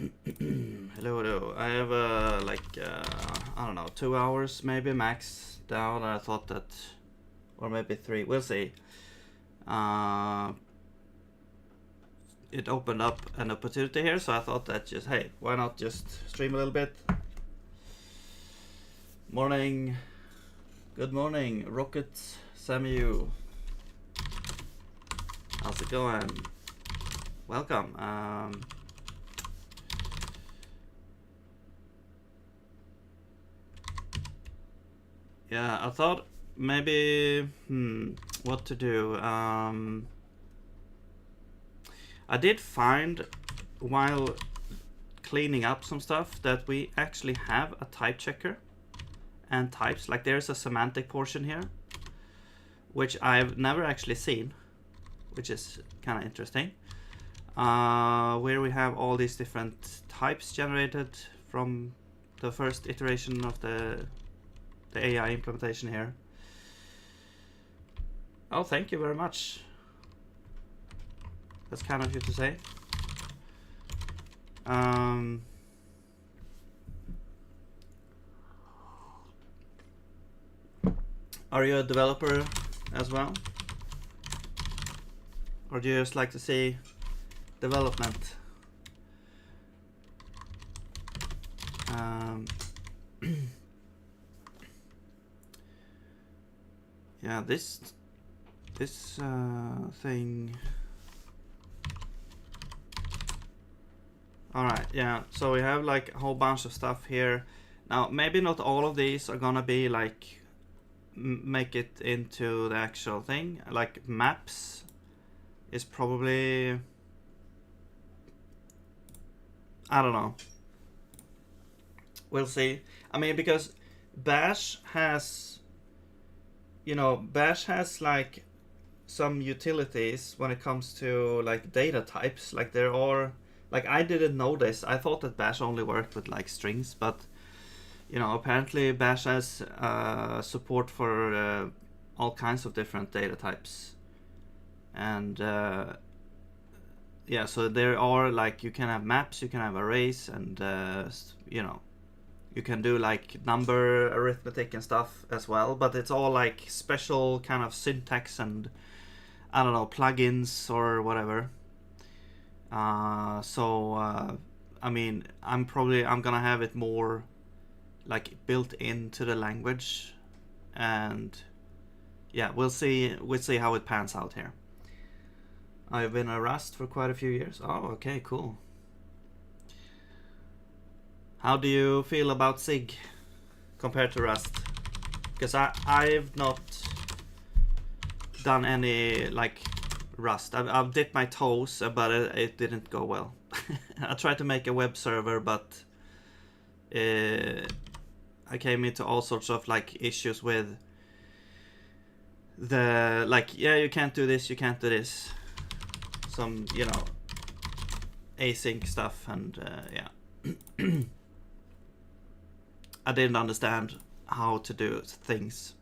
Hello, hello. I have I don't know, 2 hours maybe max down. I thought that, or maybe 3. We'll see. It opened up an opportunity here, so I thought that just, hey, why not just stream a little bit? Morning. Good morning, Rocket Samu. How's it going? Welcome. Yeah, I thought maybe, what to do. I did find while cleaning up some stuff that we actually have a type checker and types. Like there's a semantic portion here, which I've never actually seen, which is kind of interesting. Where we have all these different types generated from the first iteration of the AI implementation here. Oh, thank you very much. That's kind of you to say. Are you a developer as well? Or do you just like to see development? Yeah, this thing. All right, yeah. So we have like a whole bunch of stuff here. Now, maybe not all of these are gonna be like make it into the actual thing. Like maps is probably, I don't know. We'll see. I mean, because Bash has, Bash has like some utilities when it comes to like data types. Like there are, like I didn't know this. I thought that Bash only worked with like strings, but apparently Bash has support for all kinds of different data types. And yeah, so there are like, you can have maps, you can have arrays, and you can do like number arithmetic and stuff as well, but it's all like special kind of syntax and I don't know, plugins or whatever. I mean, I'm gonna have it more like built into the language, and yeah, we'll see how it pans out here. I've been a Rust for quite a few years. Oh, okay, cool. How do you feel about Zig compared to Rust? Because I've not done any like Rust. I've dipped my toes, but it didn't go well. I tried to make a web server, but I came into all sorts of like issues with the like, yeah, you can't do this, you can't do this. Some, async stuff, and yeah. I didn't understand how to do things,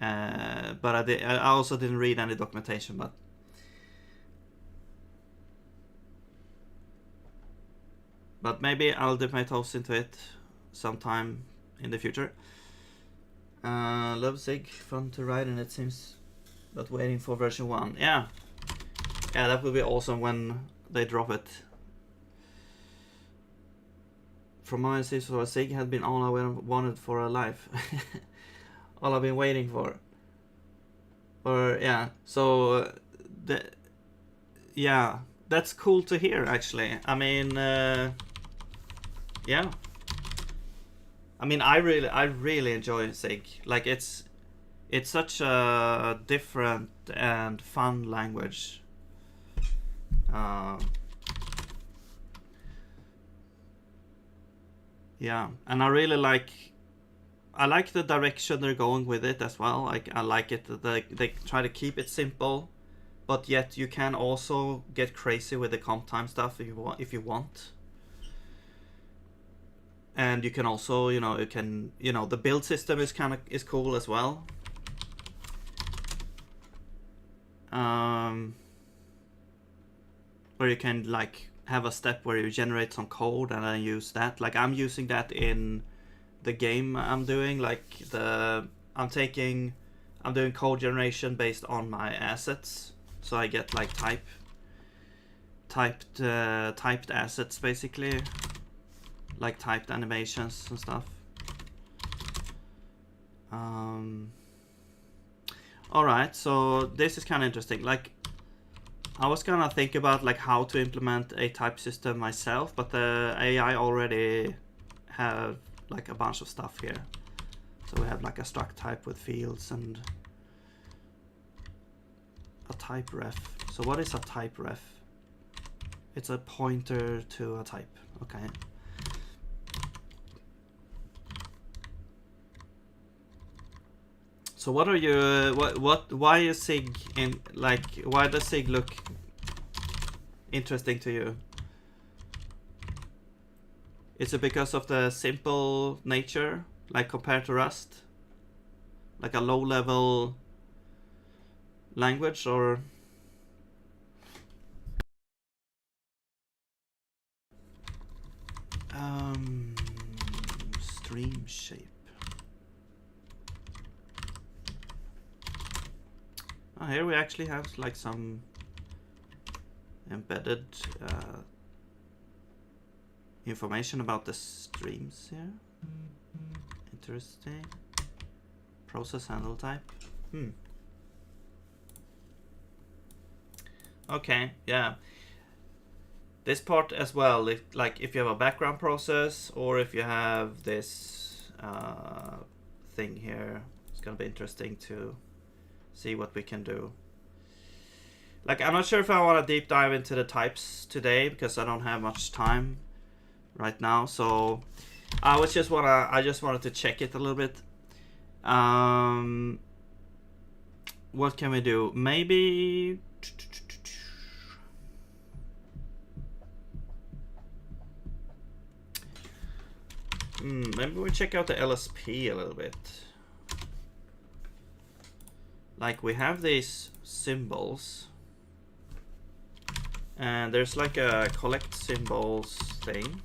but I also didn't read any documentation. But maybe I'll dip my toes into it sometime in the future. Love Zig, fun to write, and it seems, but waiting for version 1. Yeah, that will be awesome when they drop it. From my season, Zig had been all I wanted for a life. All I've been waiting for. Or yeah, so yeah, that's cool to hear actually. I mean, yeah. I mean, I really enjoy Zig. Like it's such a different and fun language. Yeah, and I really like the direction they're going with it as well. Like I like it that they try to keep it simple, but yet you can also get crazy with the comp time stuff if you want. And you can also, the build system is cool as well. Where you can like have a step where you generate some code and then use that. Like I'm using that in the game I'm doing. Like I'm doing code generation based on my assets, so I get like typed assets basically, like typed animations and stuff. All right, so this is kind of interesting. Like I was gonna think about like how to implement a type system myself, but the AI already have like a bunch of stuff here. So we have like a struct type with fields and a type ref. So what is a type ref? It's a pointer to a type. Okay. So what are you, why is Zig in, like, why does Zig look interesting to you? Is it because of the simple nature, like compared to Rust? Like a low level language, or? Stream shape. Oh, here we actually have like some embedded information about the streams here. Interesting. Process handle type. Okay, yeah. This part as well, like if you have a background process or if you have this thing here, it's gonna be interesting to see what we can do. Like I'm not sure if I want to deep dive into the types today because I don't have much time right now. So I just wanted to check it a little bit. What can we do? Maybe maybe we check out the LSP a little bit. Like we have these symbols and there's like a collect symbols thing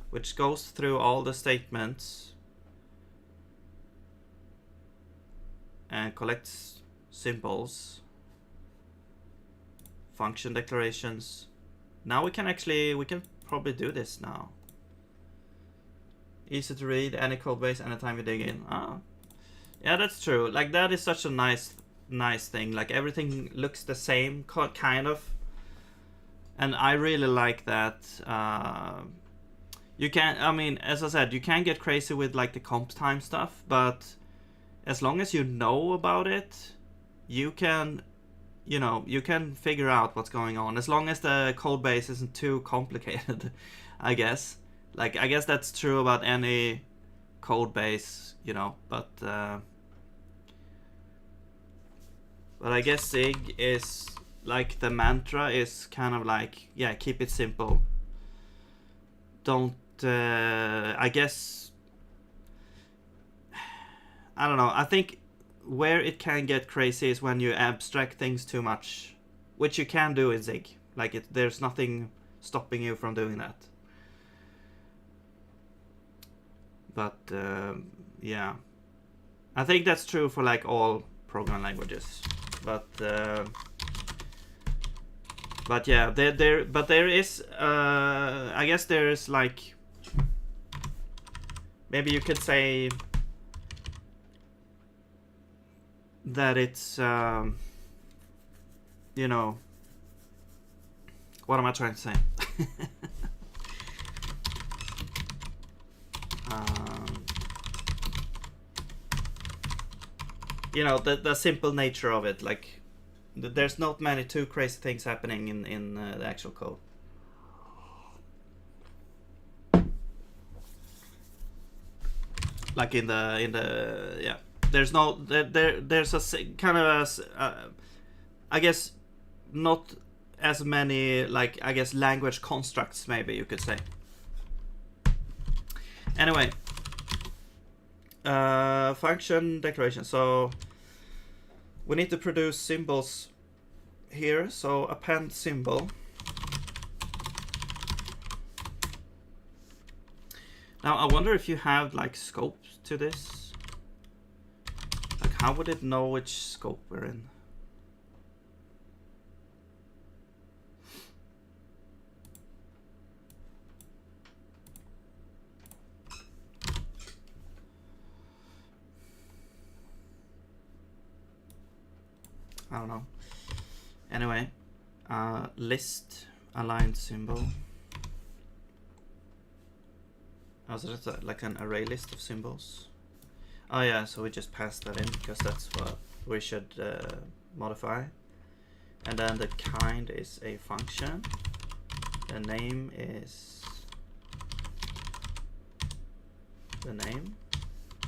which goes through all the statements and collects symbols, function declarations. Now we can probably do this now. Easy to read, any code base, anytime you dig in. Yeah, that's true. Like that is such a nice thing. Like everything looks the same, kind of. And I really like that. You can, I mean, as I said, you can get crazy with like the comp time stuff, but as long as you know about it, you can figure out what's going on. As long as the code base isn't too complicated, I guess. Like, I guess that's true about any code base, but I guess Zig is like the mantra is kind of like, yeah, keep it simple. Don't, I guess, I don't know. I think where it can get crazy is when you abstract things too much, which you can do in Zig. Like there's nothing stopping you from doing that. But yeah, I think that's true for like all programming languages. But yeah, there is I guess there's like, maybe you could say that it's what am I trying to say? The simple nature of it, like there's not many too crazy things happening in the actual code. Like in the yeah, there's no there's a kind of I guess not as many, like, I guess language constructs, maybe you could say. Anyway, function declaration. So we need to produce symbols here, so append symbol. Now I wonder if you have like scope to this. Like how would it know which scope we're in? I don't know. Anyway, list aligned symbol. Oh, so that's like an array list of symbols. Oh yeah, so we just pass that in because that's what we should modify. And then the kind is a function. The name is the name.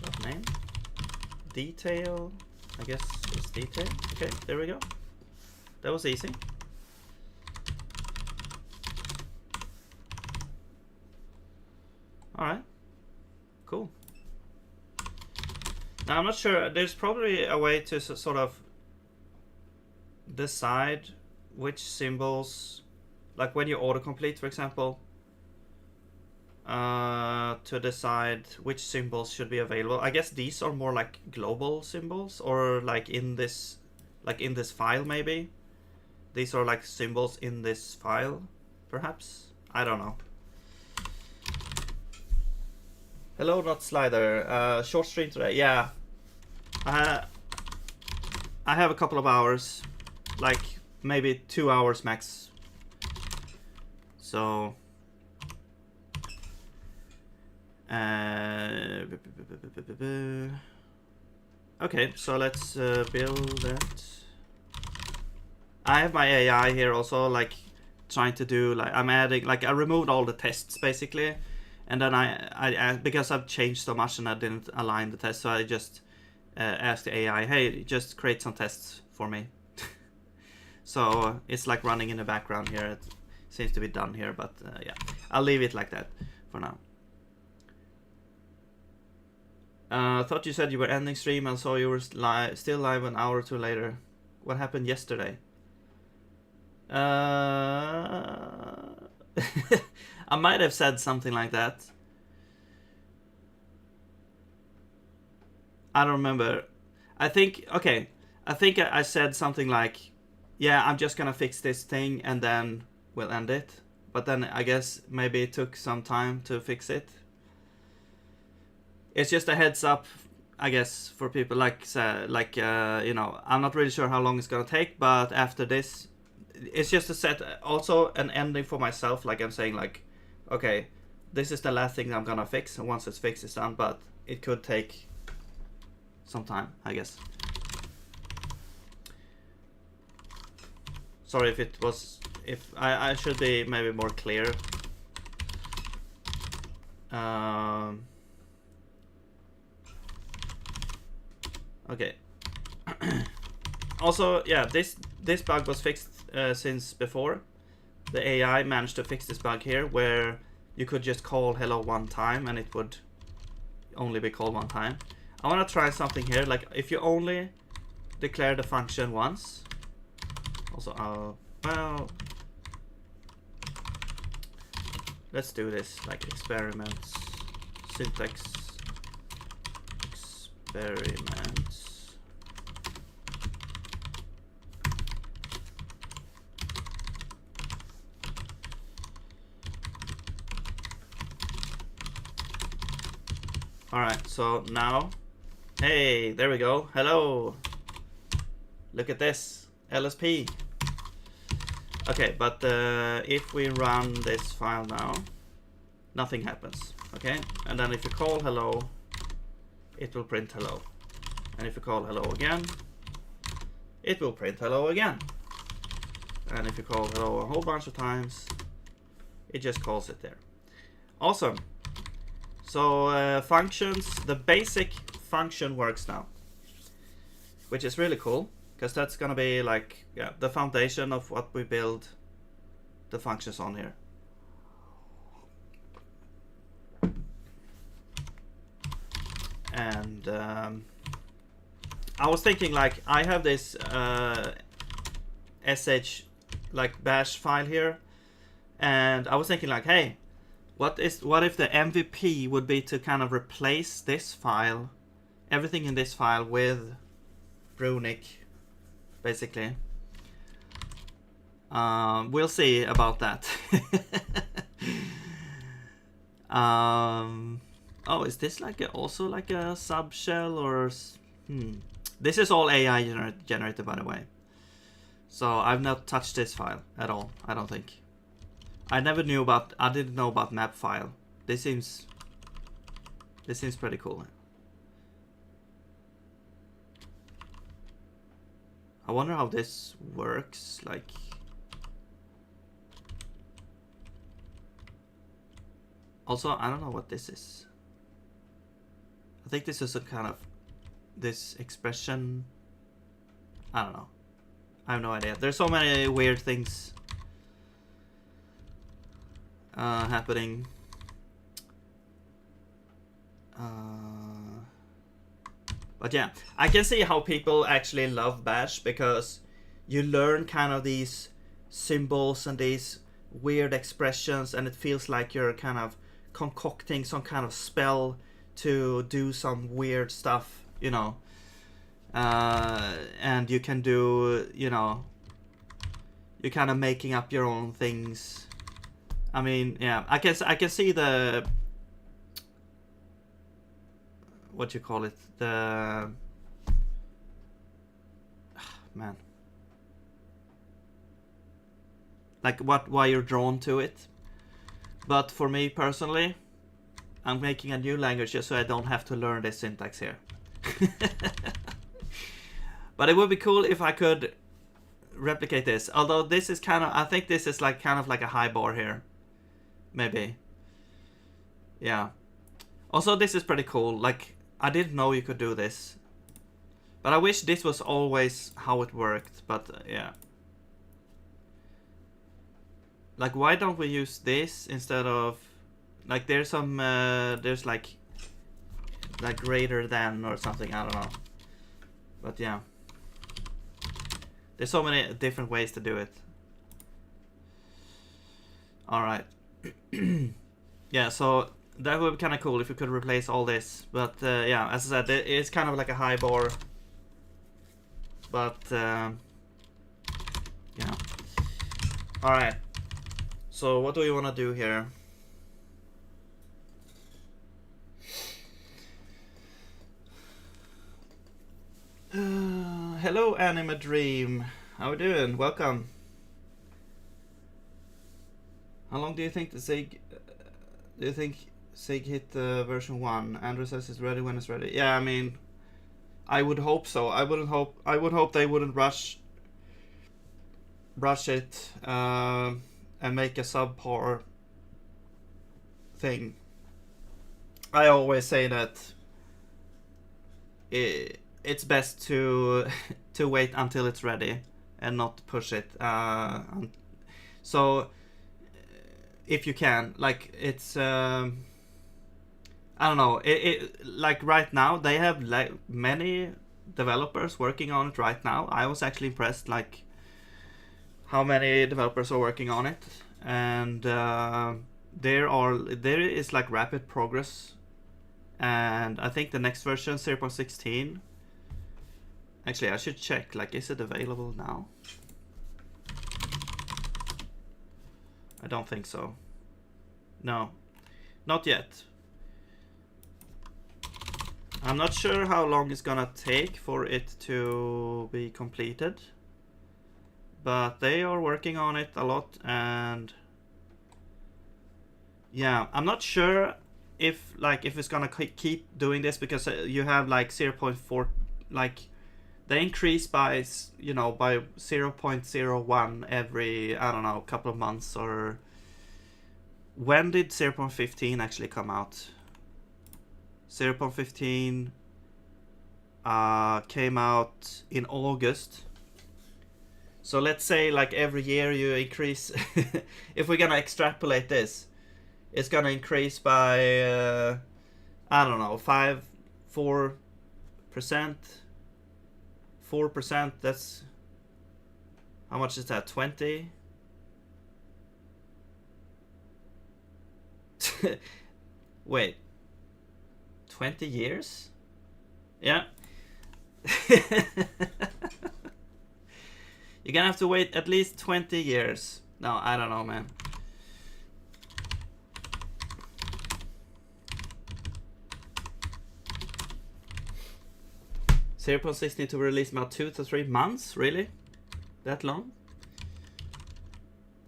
Dot name. Detail. I guess it's detail. Okay, there we go. That was easy. All right, cool. Now I'm not sure, there's probably a way to sort of decide which symbols, like when you autocomplete, for example, to decide which symbols should be available. I guess these are more like global symbols, or like in this file maybe. These are like symbols in this file, perhaps. I don't know. Hello, not Slider. Short stream today. Yeah. I have a couple of hours, like maybe 2 hours max. So. Okay, so let's build that. I have my AI here also, like trying to do, like I'm adding, like I removed all the tests basically, and then I because I've changed so much and I didn't align the tests, so I just asked the AI, hey, just create some tests for me. So it's like running in the background here. It seems to be done here, but yeah, I'll leave it like that for now. Thought you said you were ending stream and saw you were still live an hour or two later. What happened yesterday? I might have said something like that. I don't remember. I think, okay, I think I said something like, yeah, I'm just gonna fix this thing and then we'll end it. But then I guess maybe it took some time to fix it. It's just a heads up, I guess, for people like you know, I'm not really sure how long it's gonna take, but after this, it's just to set also an ending for myself. Like I'm saying, like, okay, this is the last thing I'm gonna fix, and once it's fixed, it's done. But it could take some time, I guess. Sorry if it was, if I should be maybe more clear. Okay. Also, yeah, this bug was fixed since before. The AI managed to fix this bug here, where you could just call hello one time and it would only be called one time. I want to try something here, like if you only declare the function once. Also, well, let's do this, like experiments, syntax, experiments. Alright, so now, hey, there we go. Hello. Look at this, LSP. Okay, but if we run this file now, nothing happens, okay? And then if you call hello, it will print hello. And if you call hello again, it will print hello again. And if you call hello a whole bunch of times, it just calls it there. Awesome. So functions, the basic function works now, which is really cool, because that's gonna be like, yeah, the foundation of what we build the functions on here. And I was thinking, like, I have this sh like bash file here, and I was thinking like, hey, what if the MVP would be to kind of replace this file, everything in this file, with Brunic, basically. We'll see about that. Oh, is this like also like a subshell or? This is all AI generated, by the way. So I've not touched this file at all. I don't think. I didn't know about map file. This seems pretty cool. I wonder how this works. Like, also, I don't know what this is. I think this is a kind of this expression. I don't know. I have no idea. There's so many weird things happening. But yeah, I can see how people actually love Bash, because you learn kind of these symbols and these weird expressions, and it feels like you're kind of concocting some kind of spell to do some weird stuff, you know. And you can do, you know, you're kind of making up your own things. I mean, yeah, I can see the, what you call it, the, man, like why you're drawn to it. But for me personally, I'm making a new language just so I don't have to learn this syntax here. But it would be cool if I could replicate this. Although this is kind of, I think this is like kind of like a high bar here. Maybe. Yeah. Also, this is pretty cool. Like, I didn't know you could do this. But I wish this was always how it worked. But yeah. Like, why don't we use this instead of, like, there's some, there's like greater than or something, I don't know. But yeah. There's so many different ways to do it. Alright. Yeah, so that would be kind of cool if we could replace all this. But yeah, as I said, it's kind of like a high bar. But yeah. Alright. So what do we want to do here? Hello, Anima Dream. How we doing? Welcome. How long do you think the Zig? Do you think Zig hit version 1? Andrew says it's ready when it's ready. Yeah, I mean, I would hope so. I would hope they wouldn't rush it and make a subpar thing. I always say that it's best to wait until it's ready and not push it. So if you can, like, it's I don't know. It like right now they have like many developers working on it right now. I was actually impressed, like, how many developers are working on it, and there is like rapid progress. And I think the next version, 0.16. Actually, I should check, like, is it available now? I don't think so. No, not yet. I'm not sure how long it's gonna take for it to be completed. But they are working on it a lot, and yeah, I'm not sure if it's gonna keep doing this, because you have like 0.4, like, they increase by, you know, by 0.01 every, I don't know, couple of months. Or when did 0.15 actually come out? 0.15 came out in August. So let's say like every year you increase. If we're gonna extrapolate this, it's gonna increase by I don't know, 4%. 4%, that's How much is that? 20? Wait. 20 years? Yeah. You're gonna have to wait at least 20 years. No, I don't know, man. Zero 16 to release about 2 to 3 months? Really? That long?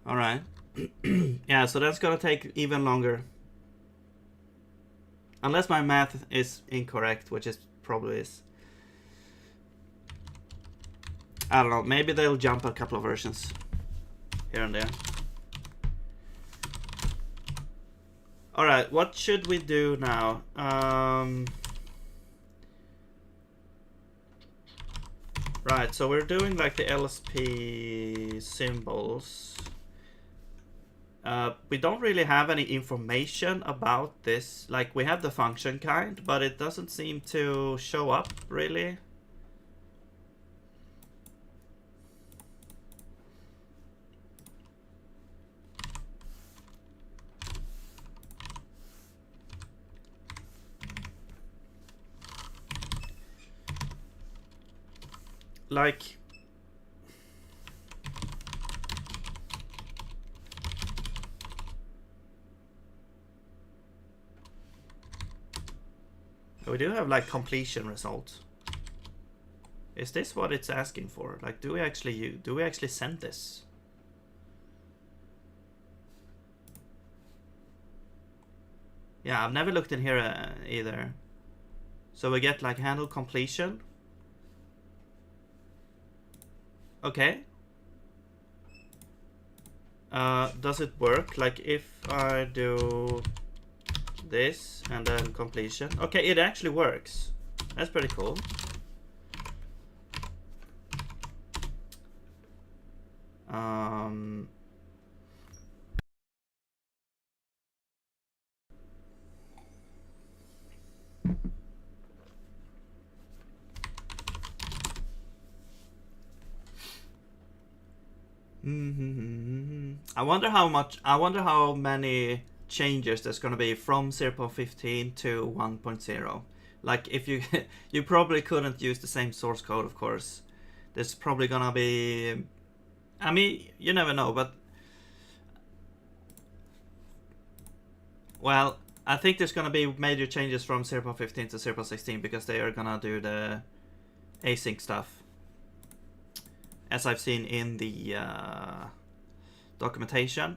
Alright. Yeah, so that's gonna take even longer. Unless my math is incorrect, which it probably is. I don't know, maybe they'll jump a couple of versions here and there. Alright, what should we do now? Right, so we're doing like the LSP symbols. We don't really have any information about this. Like, we have the function kind, but it doesn't seem to show up really. Like, we do have like completion result. Is this what it's asking for? Like, do we actually send this? Yeah, I've never looked in here either. So we get like handle completion. Okay. Does it work? Like, if I do this and then completion. Okay, it actually works. That's pretty cool. I wonder how many changes there's gonna be from 0.15 to 1.0. Like, if you you probably couldn't use the same source code, of course. There's probably gonna be, I mean, you never know, but well, I think there's gonna be major changes from 0.15 to 0.16 because they are gonna do the async stuff, as I've seen in the documentation.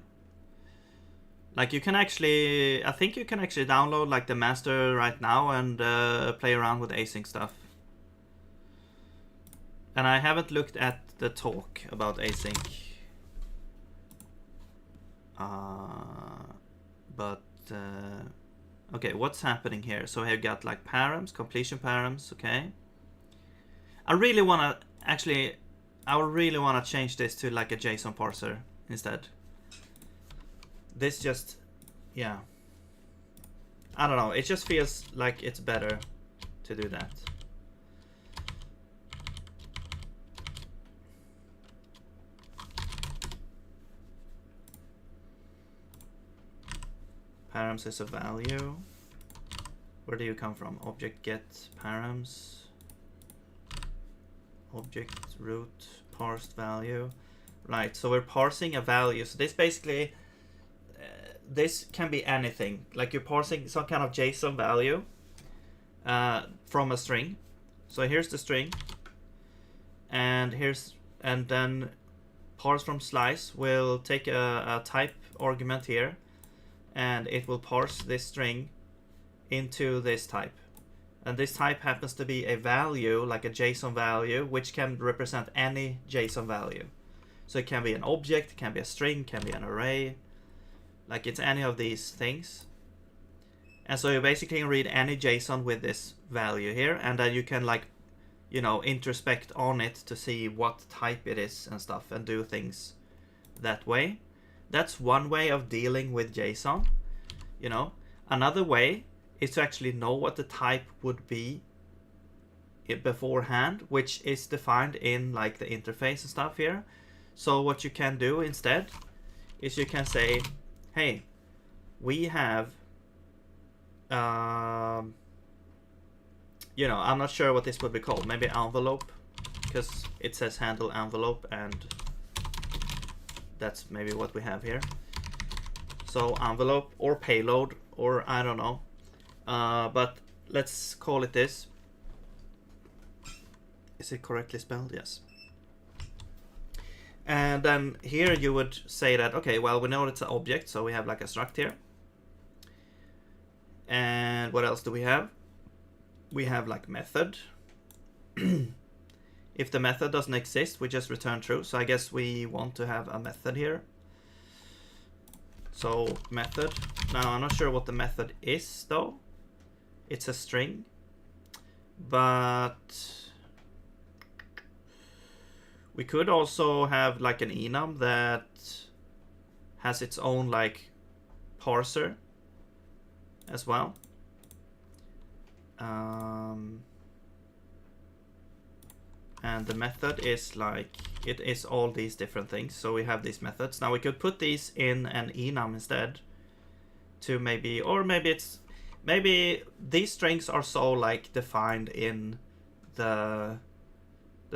Like, you can actually, I think you can actually download like the master right now and play around with async stuff. And I haven't looked at the talk about async. But okay, what's happening here? So I've got like params, completion params, okay. I really wanna change this to like a JSON parser instead. This just, yeah. I don't know, it just feels like it's better to do that. Params is a value. Where do you come from? Object get params. Object root parsed value. Right, so we're parsing a value. So this basically, this can be anything. Like, you're parsing some kind of JSON value from a string. So here's the string, and then parse from slice will take a type argument here, and it will parse this string into this type. And this type happens to be a value, like a JSON value, which can represent any JSON value. So it can be an object, it can be a string, it can be an array. Like, it's any of these things. And so you basically can read any JSON with this value here, and then you can, like, you know, introspect on it to see what type it is and stuff, and do things that way. That's one way of dealing with JSON, you know. Another way is to actually know what the type would be beforehand, which is defined in like the interface and stuff here. So what you can do instead is you can say, hey, we have, you know, I'm not sure what this would be called. Maybe envelope, because it says handle envelope, and that's maybe what we have here. So envelope or payload, or I don't know. But let's call it this. Is it correctly spelled? Yes. And then here you would say that, okay, well, we know it's an object, so we have like a struct here. And what else do we have? We have like method. If the method doesn't exist, we just return true. So I guess we want to have a method here. So method. Now I'm not sure what the method is though. It's a string, but we could also have like an enum that has its own like parser as well. And the method is like, it is all these different things. So we have these methods. Now we could put these in an enum instead to maybe, or maybe it's, maybe these strings are so like defined in the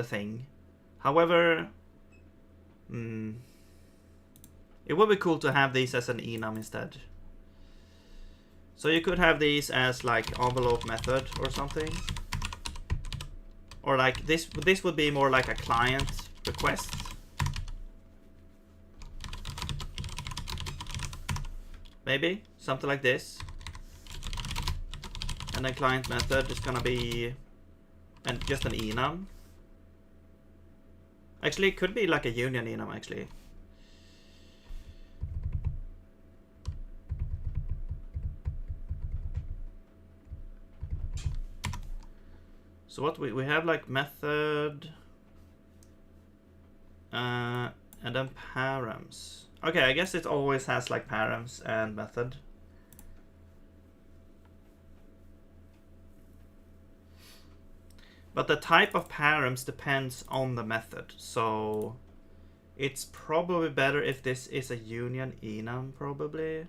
thing. However, it would be cool to have these as an enum instead. So you could have these as like envelope method or something. Or like this would be more like a client request. Maybe something like this. And then client method is gonna be just an enum. Actually, it could be like a union enum actually. So what we have like method and then params. Okay, I guess it always has like params and method. But the type of params depends on the method. So it's probably better if this is a union enum probably.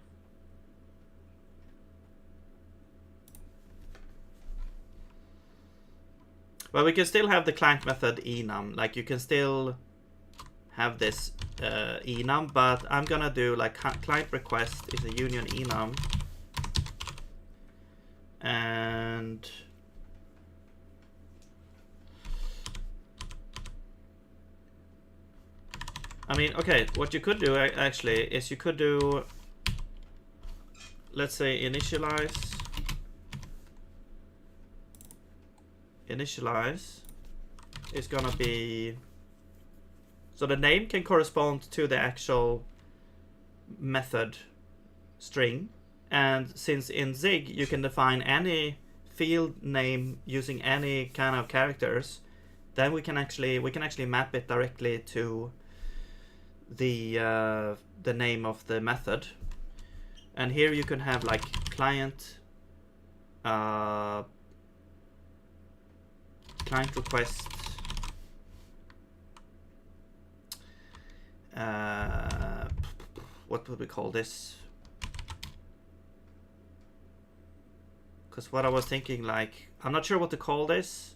But we can still have the client method enum. Like you can still have this enum, but I'm gonna do like client request is a union enum. And I mean, okay, what you could do actually is you could do, let's say initialize is gonna be, so the name can correspond to the actual method string, and since in Zig you can define any field name using any kind of characters, then we can actually map it directly to the name of the method. And here you can have like client request what would we call this? Because what I was thinking, like, I'm not sure what to call this.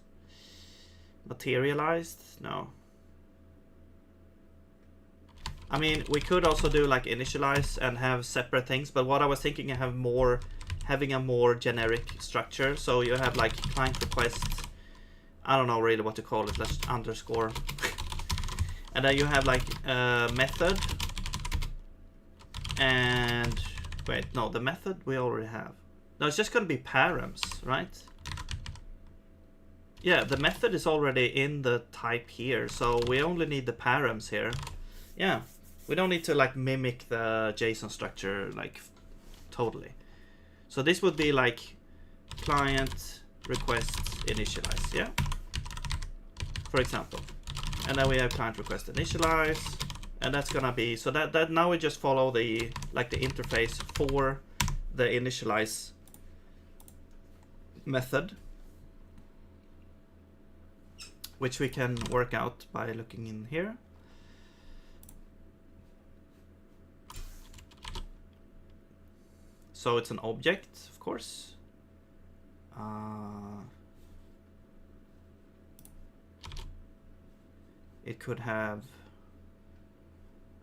Materialized? No. I mean, we could also do like initialize and have separate things, but what I was thinking, having a more generic structure. So you have like client request, I don't know really what to call it, let's underscore. And then you have like method, and wait, no, the method we already have. No, it's just gonna be params, right? Yeah, the method is already in the type here, so we only need the params here. Yeah, we don't need to like mimic the JSON structure like totally. So this would be like client request initialize, yeah? For example. And then we have client request initialize, and that's gonna be, so that now we just follow the like the interface for the initialize method, which we can work out by looking in here. So it's an object, of course. It could have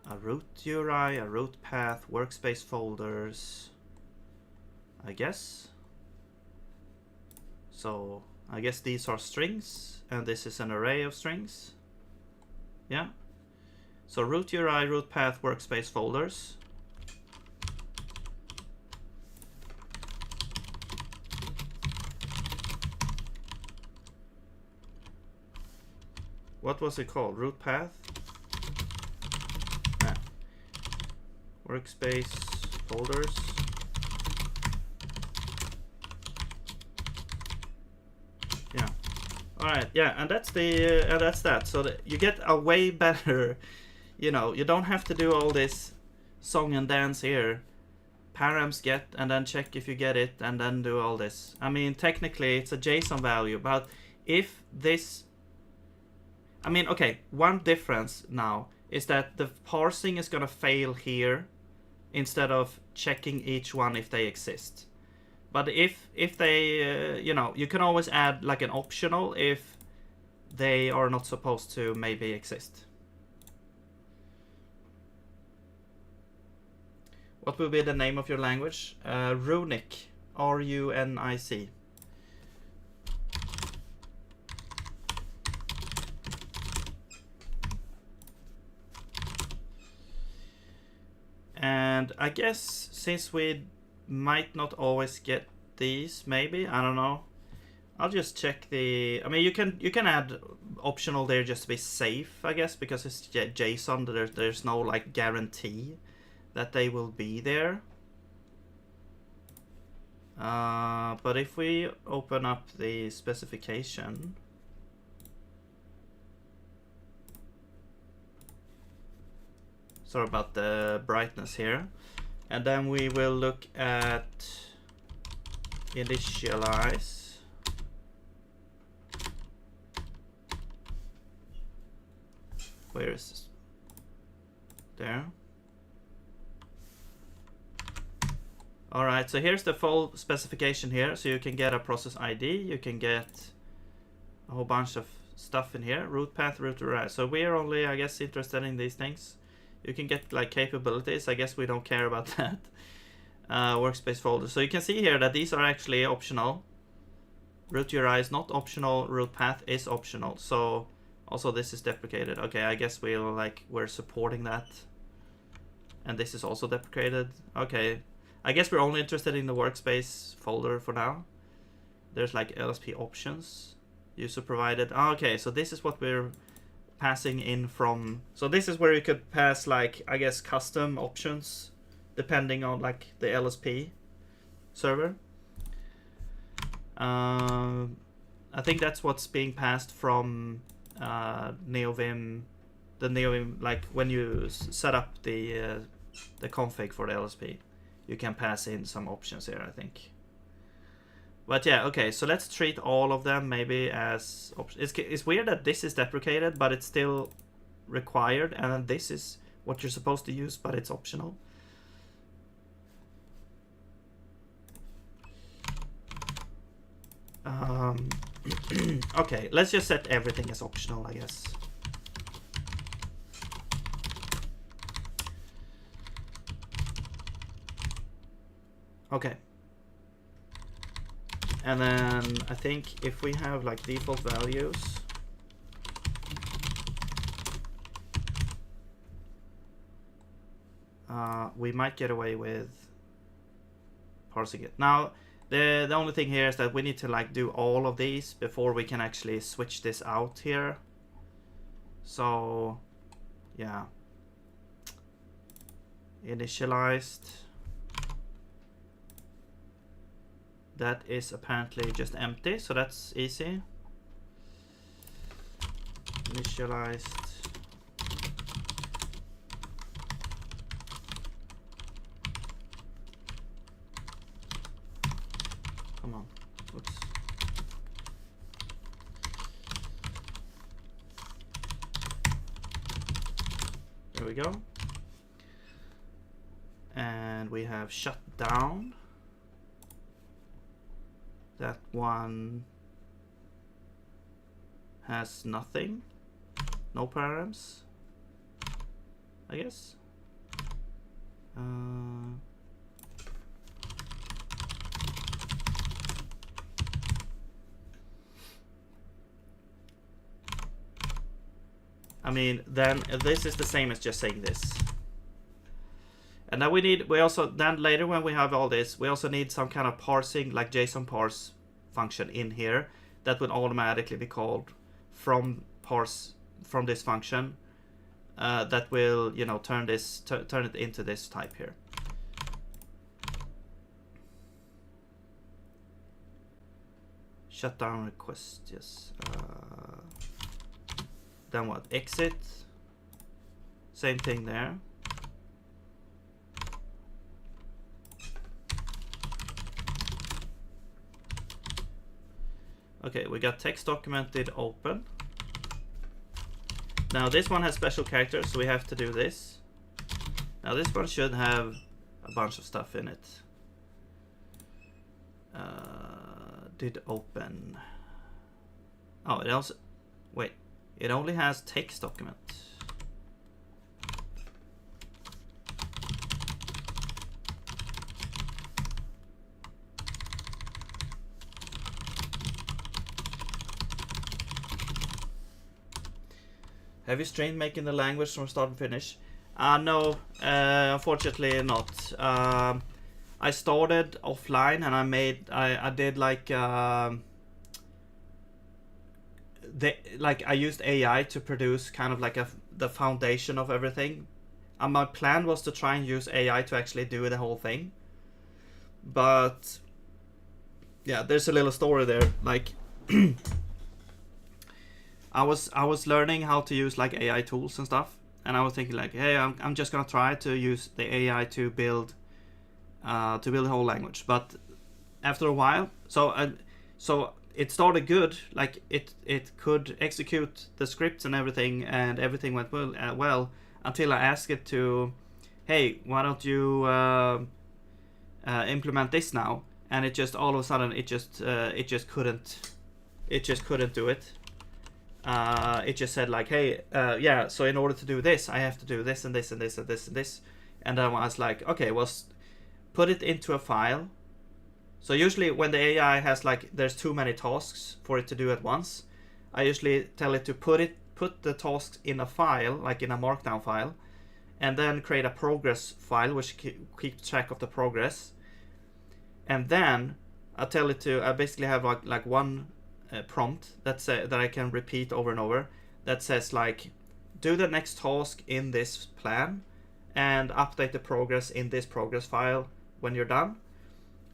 a root URI, a root path, workspace folders, I guess. So I guess these are strings, and this is an array of strings. Yeah. So root URI, root path, workspace folders. What was it called? Root path? Workspace folders. Yeah. All right. Yeah, and that's that. So you get a way better. You know, you don't have to do all this song and dance here. Params get and then check if you get it and then do all this. I mean, technically it's a JSON value, but if this, I mean, okay, one difference now is that the parsing is gonna fail here instead of checking each one if they exist. But if they, you know, you can always add like an optional if they are not supposed to maybe exist. What will be the name of your language? Runic, R-U-N-I-C. And I guess since we might not always get these, maybe, I don't know. I'll just check the, I mean, you can add optional there just to be safe, I guess, because it's JSON. There's no like guarantee that they will be there. But if we open up the specification, sorry about the brightness here, and then we will look at initialize. Where is this? There. Alright, so here's the full specification here. So you can get a process ID, you can get a whole bunch of stuff in here. Root path, root URI. So we're only, I guess, interested in these things. You can get like capabilities. I guess we don't care about that. Workspace folder. So you can see here that these are actually optional. Root URI is not optional. Root path is optional. So also this is deprecated. Okay, I guess we're supporting that. And this is also deprecated. Okay. I guess we're only interested in the workspace folder for now. There's like LSP options. User provided. Okay, so this is what we're passing in from. So this is where you could pass like, I guess, custom options depending on like the LSP server. I think that's what's being passed from NeoVim, the NeoVim, like when you set up the config for the LSP. You can pass in some options here, I think. But yeah, okay, so let's treat all of them maybe as options. It's weird that this is deprecated, but it's still required, and then this is what you're supposed to use, but it's optional. Okay, let's just set everything as optional, I guess. Okay. And then I think if we have like default values, we might get away with parsing it. Now, the only thing here is that we need to like do all of these before we can actually switch this out here. So, yeah. Initialized. That is apparently just empty, so that's easy. Initialized. Come on. Oops. There we go. And we have shut down. That one has nothing. No params, I guess. I mean, then this is the same as just saying this. And then we also, then later when we have all this, we also need some kind of parsing, like JSON parse function in here that will automatically be called from this function that will, you know, turn it into this type here. Shutdown request, yes. Then what? Exit. Same thing there. Okay, we got text documented open. Now this one has special characters, so we have to do this. Now this one should have a bunch of stuff in it. Did open. Oh, it also, wait, it only has text document. Have you streamed making the language from start to finish? No, unfortunately not. I started offline and I did like I used AI to produce kind of like the foundation of everything. And my plan was to try and use AI to actually do the whole thing. But yeah, there's a little story there. Like I was learning how to use like AI tools and stuff, and I was thinking like, hey, I'm just gonna try to use the AI to build a whole language. But after a while, so it started good, like it could execute the scripts and everything went well until I asked it to, hey, why don't you implement this now? And it just all of a sudden it just couldn't do it. It just said like, hey, yeah, so in order to do this, I have to do this and this and this and this and this. And then I was like, okay, well, put it into a file. So usually when the AI has like, there's too many tasks for it to do at once, I usually tell it to put the tasks in a file, like in a markdown file, and then create a progress file which keeps track of the progress. And then I tell it to, I basically have like one prompt that I can repeat over and over that says like, do the next task in this plan and update the progress in this progress file when you're done.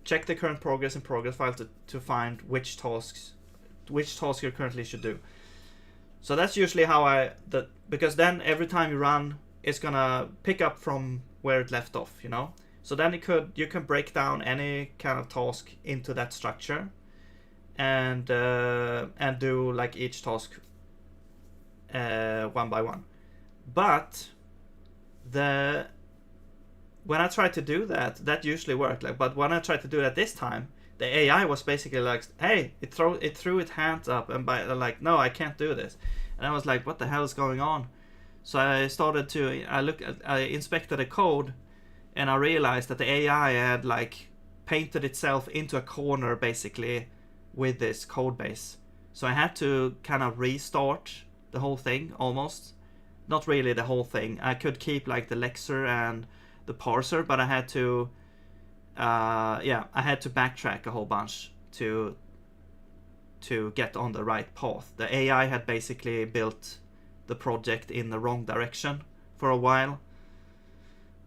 Check the current progress in progress file to find which task you currently should do. So that's usually how because then every time you run, it's gonna pick up from where it left off, you know. So then you can break down any kind of task into that structure, and do like each task one by one. But when I tried to do that usually worked. Like, but when I tried to do that this time, the AI was basically like, hey, it threw its hands up and like, no, I can't do this. And I was like, what the hell is going on? So I inspected the code, and I realized that the AI had like painted itself into a corner basically with this code base. So I had to kind of restart the whole thing almost. Not really the whole thing. I could keep like the lexer and the parser, but I had to backtrack a whole bunch to get on the right path. The AI had basically built the project in the wrong direction for a while.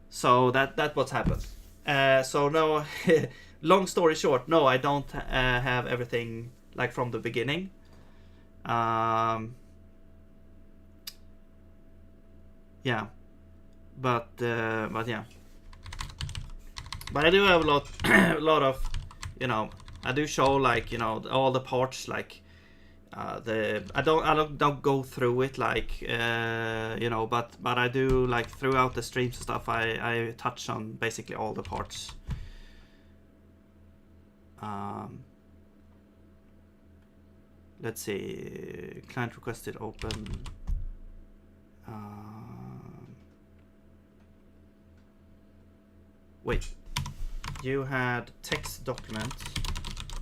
So that's what's happened. So no, long story short, no, I don't have everything like from the beginning. Yeah, but yeah. But I do have a lot of, you know, I do show like, you know, all the parts, like I don't go through it like you know, but I do like throughout the streams and stuff. I touch on basically all the parts. let's see, client requested open. Wait, you had text document.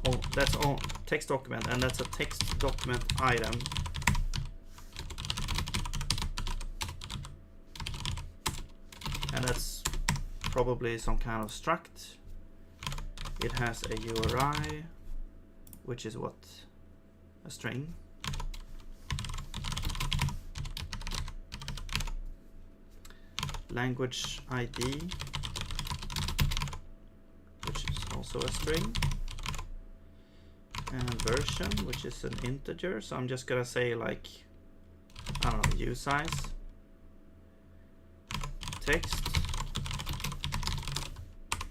Oh, that's all text document, and that's a text document item. And that's probably some kind of struct. It has a URI, which is what? A string. Language ID, which is also a string. And version, which is an integer. So I'm just gonna say like, I don't know, usize. Text.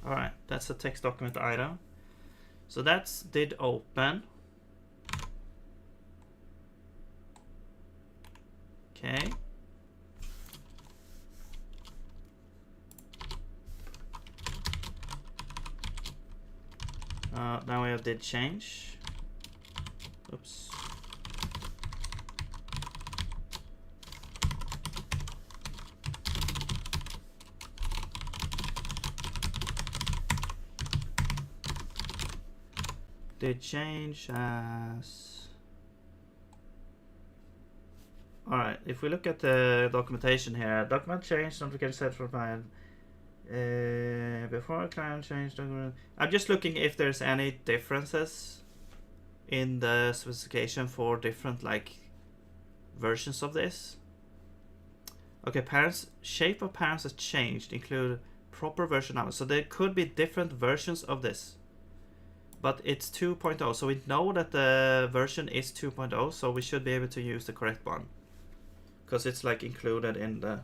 All right, that's a text document item. So that's did open. Okay. Now we have did change. Oops. Did change as. All right. If we look at the documentation here, document change notification set for client. Before client change document. I'm just looking if there's any differences in the specification for different like versions of this. Okay, parents shape of parents has changed, include proper version numbers. So there could be different versions of this, but it's 2.0, so we know that the version is 2.0, so we should be able to use the correct one because it's like included in the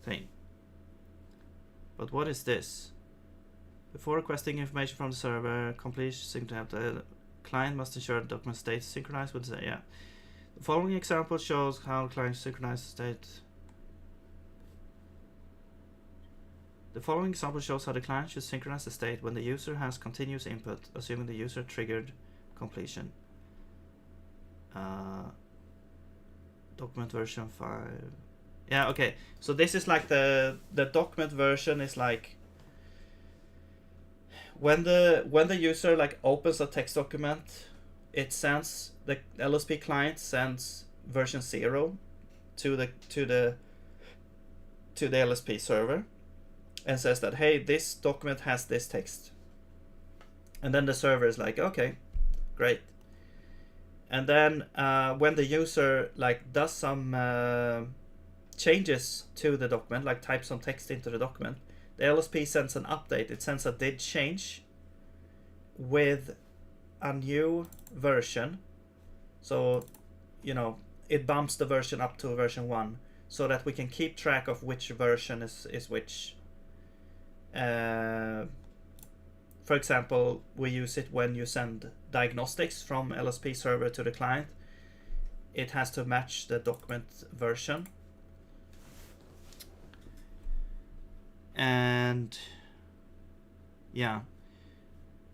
thing. But what is this? Before requesting information from the server, completion to have the client must ensure the document state synchronized with the, yeah. The following example shows how the client synchronizes state. The following example shows how the client should synchronize the state when the user has continuous input, assuming the user triggered completion. Document version 5. Yeah, okay. So this is like the document version is like when the user like opens a text document, it sends the LSP client sends version 0 to the LSP server and says that, hey, this document has this text. And then the server is like, okay, great. And then when the user like does some changes to the document, like type some text into the document, the LSP sends an update. It sends a did change with a new version. So, you know, it bumps the version up to version 1 so that we can keep track of which version is which. For example, we use it when you send diagnostics from LSP server to the client. It has to match the document version. And yeah,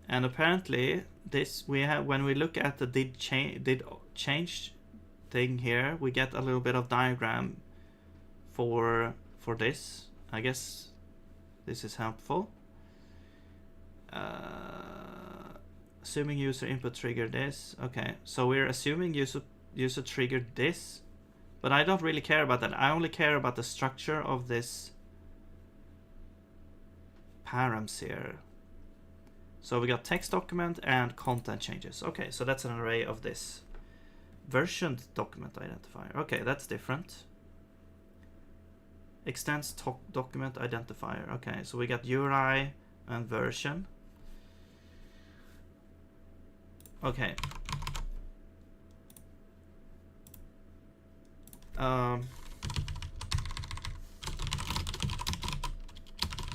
and apparently this we have when we look at the did change thing here, we get a little bit of diagram for this. I guess this is helpful. Assuming user input triggered this. Okay, so we're assuming user triggered this, but I don't really care about that. I only care about the structure of this params here. So we got text document and content changes. Okay, so that's an array of this versioned document identifier. Okay, that's different. Extends document identifier. Okay, so we got URI and version. Okay.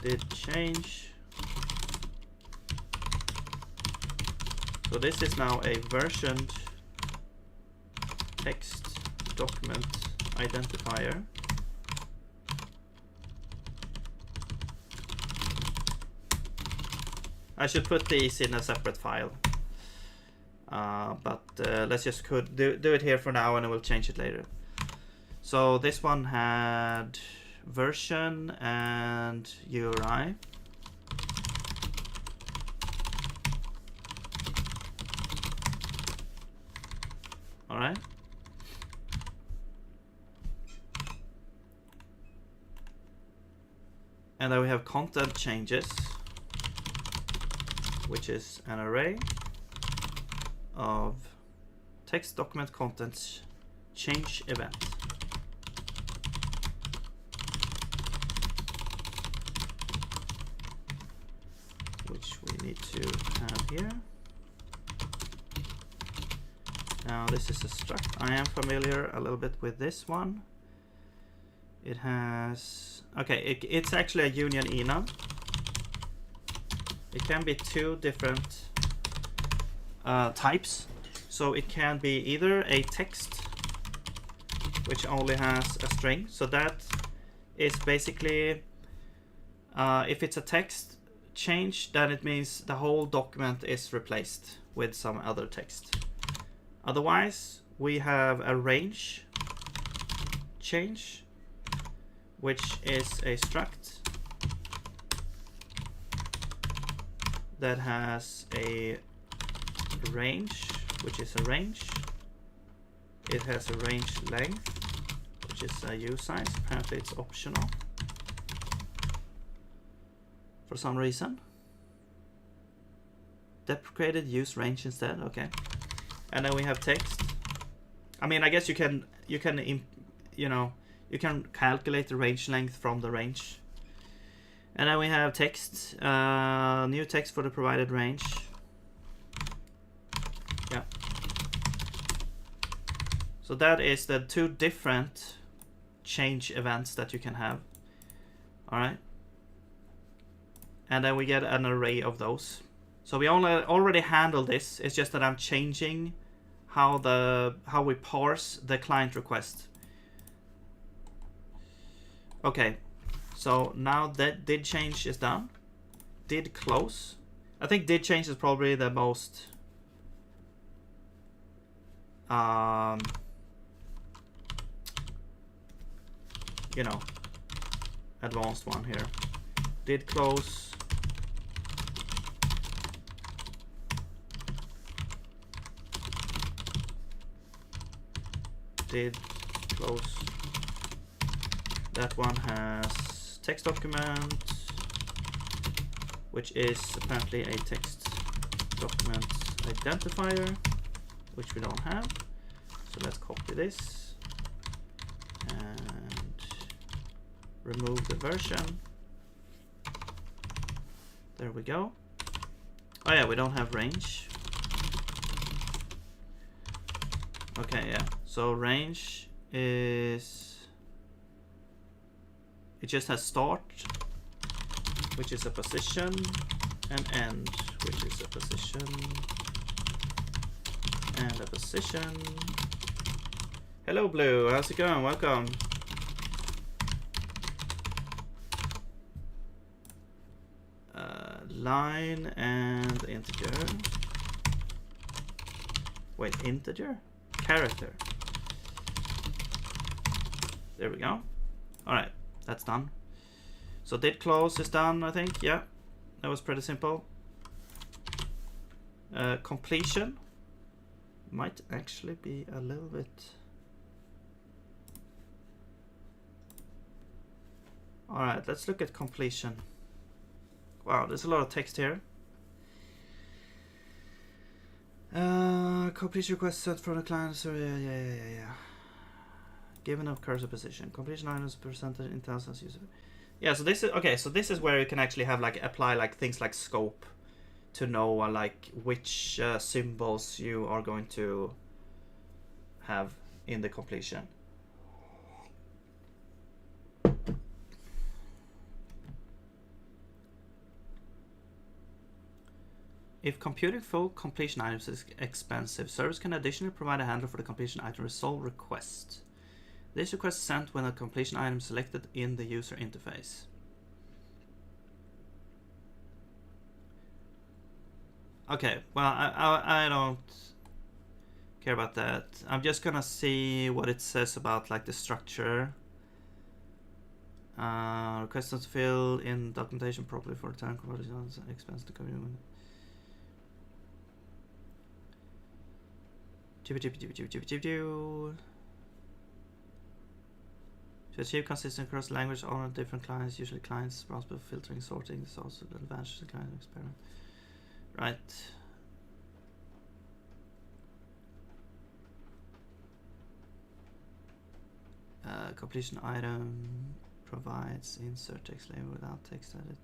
Did change. So this is now a versioned text document identifier. I should put these in a separate file. but let's just do it here for now, and I will change it later. So this one had version and URI. All right. And then we have content changes, which is an array of text document contents change event. Which we need to have here. Now this is a struct. I am familiar a little bit with this one. It has, okay, it's actually a union enum. It can be two different types. So it can be either a text, which only has a string. So that is basically, if it's a text change, then it means the whole document is replaced with some other text. Otherwise, we have a range change, which is a struct that has a range, which is a range. It has a range length, which is a usize. Apparently it's optional for some reason. Deprecated, use range instead. Okay. And then we have text. I mean, I guess you can you can calculate the range length from the range. And then we have text, new text for the provided range. Yeah. So that is the two different change events that you can have. All right. And then we get an array of those. So we already handled this. It's just that I'm changing how we parse the client request. Okay, so now that did change is done. Did close. I think did change is probably the most advanced one here. Did close. Did close. That one has text document, which is apparently a text document identifier, which we don't have. So let's copy this and remove the version. There we go. Oh yeah, we don't have range. Okay, yeah. So range is, it just has start, which is a position, and end, which is a position, and a position. Hello Blue, how's it going? Welcome. Line and integer. Wait, integer? Character. There we go. All right, that's done. So did close is done, I think. Yeah, that was pretty simple. Completion might actually be a little bit. All right, let's look at completion. Wow, there's a lot of text here. Completion request sent from the client. So yeah. Given of cursor position. Completion items percentage in thousands user. Yeah, so this is okay. So this is where you can actually have apply things like scope to know which symbols you are going to have in the completion. If computing full completion items is expensive, service can additionally provide a handler for the completion item resolve request. This request is sent when a completion item is selected in the user interface. Okay, well, I don't care about that. I'm just gonna see what it says about like the structure. Request to fill in documentation properly for time conversions and expense to community. To achieve consistent across language on different clients, usually clients responsible for filtering, sorting, is also the advantage of the client experiment. Right. Completion item provides insert text label without text edit.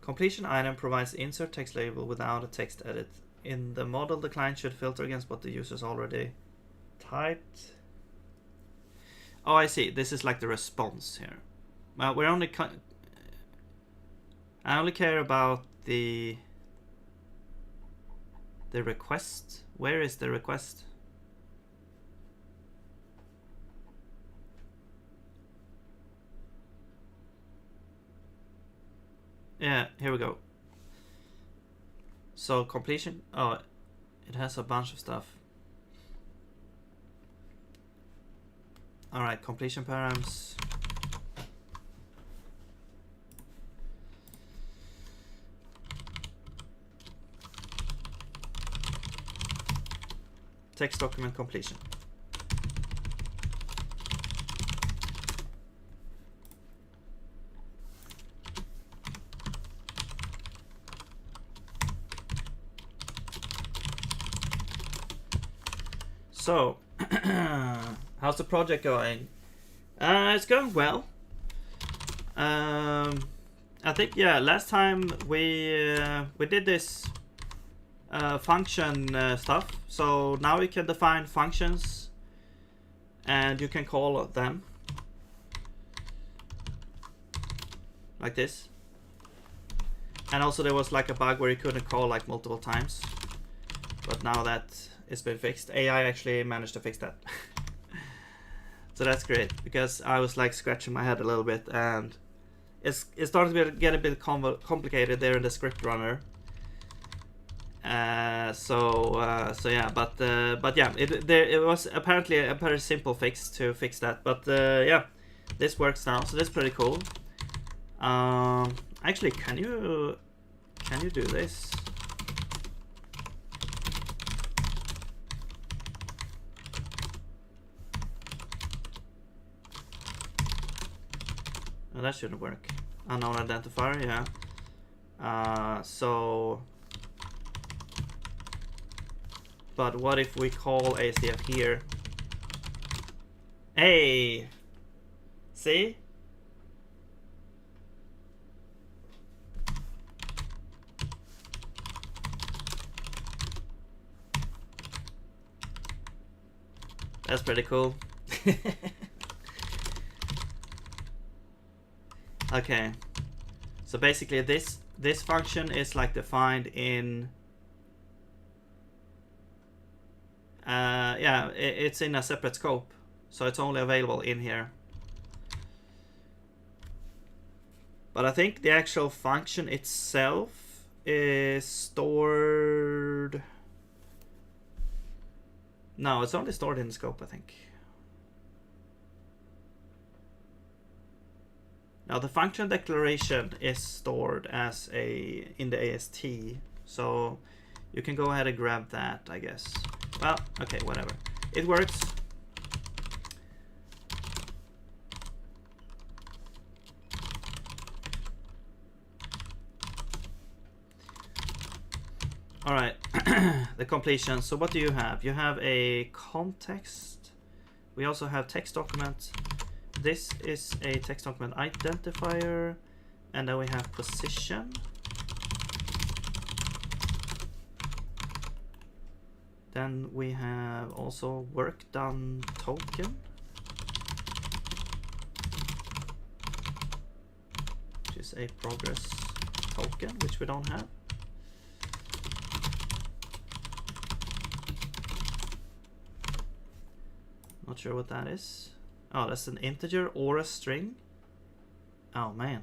Completion item provides insert text label without a text edit. In the model, the client should filter against what the user's already typed. Oh, I see. This is like the response here. Well, we're only I only care about the request. Where is the request? Yeah, here we go. So completion. Oh, it has a bunch of stuff. All right, completion params. Text document completion. So, how's the project going? It's going well. I think, yeah, last time we did this function stuff. So now we can define functions and you can call them like this. And also there was like a bug where you couldn't call like multiple times, but now that it's been fixed, AI actually managed to fix that. So that's great, because I was like scratching my head a little bit, and it started to get a bit complicated there in the script runner. So yeah, but yeah, it was apparently a very simple fix to fix that. But yeah, this works now, so that's pretty cool. Actually, can you do this? Oh, that shouldn't work. Unknown identifier, yeah. So, but what if we call ACF here? Hey, see? That's pretty cool. Okay, so basically this function is like defined in yeah, it's in a separate scope, so it's only available in here. But I think the actual function itself is stored. No, it's only stored in the scope, I think. Now the function declaration is stored as in the AST, so you can go ahead and grab that, I guess. Well, okay, whatever. It works. All right, the completion. So what do you have? You have a context. We also have text document. This is a text document identifier, and then we have position. Then we have also work done token, which is a progress token, which we don't have. Not sure what that is. Oh, that's an integer or a string. Oh man.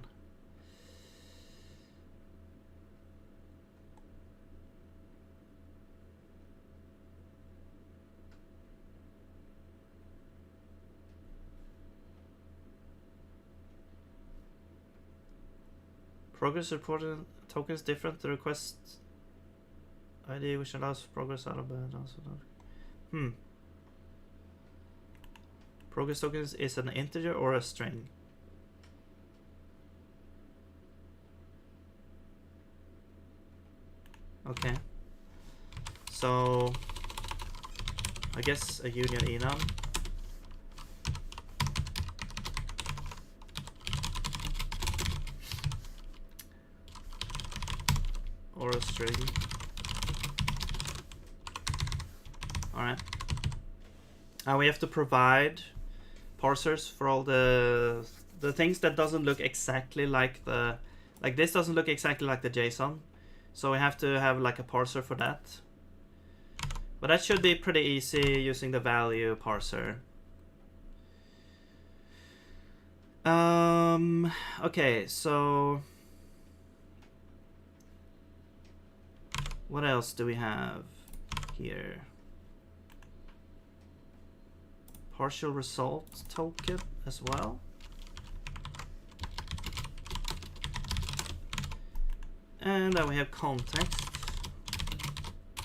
Progress reported token is different. The request ID which allows progress out of bed. Progress tokens is an integer or a string? Okay. So I guess a union enum. Or a string. Alright. And we have to provide parsers for all the things that doesn't look exactly like the, like this doesn't look exactly like the JSON, so we have to have like a parser for that. But that should be pretty easy using the value parser. Okay, so what else do we have here? Partial result token as well. And then we have context,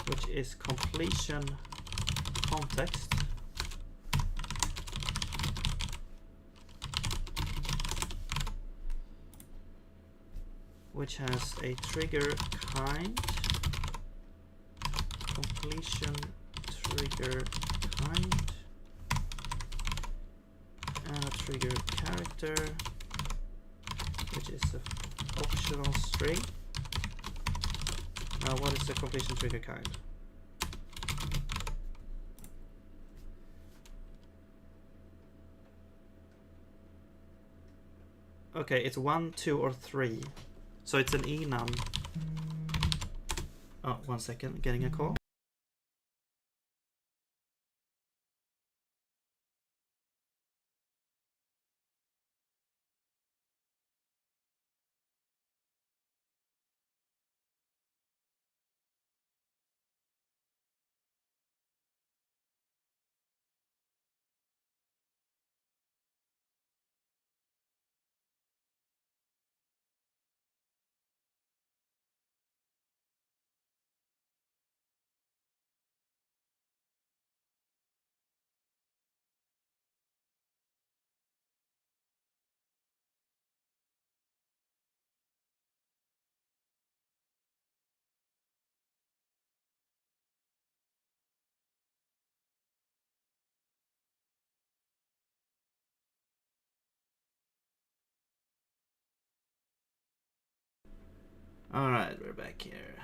which is completion context. Which has a trigger kind, completion trigger kind, and a trigger character, which is an optional string. Now, what is the completion trigger kind? Okay, it's 1, 2, or 3. So it's an enum. Oh, 1 second, getting a call. Alright, we're back here.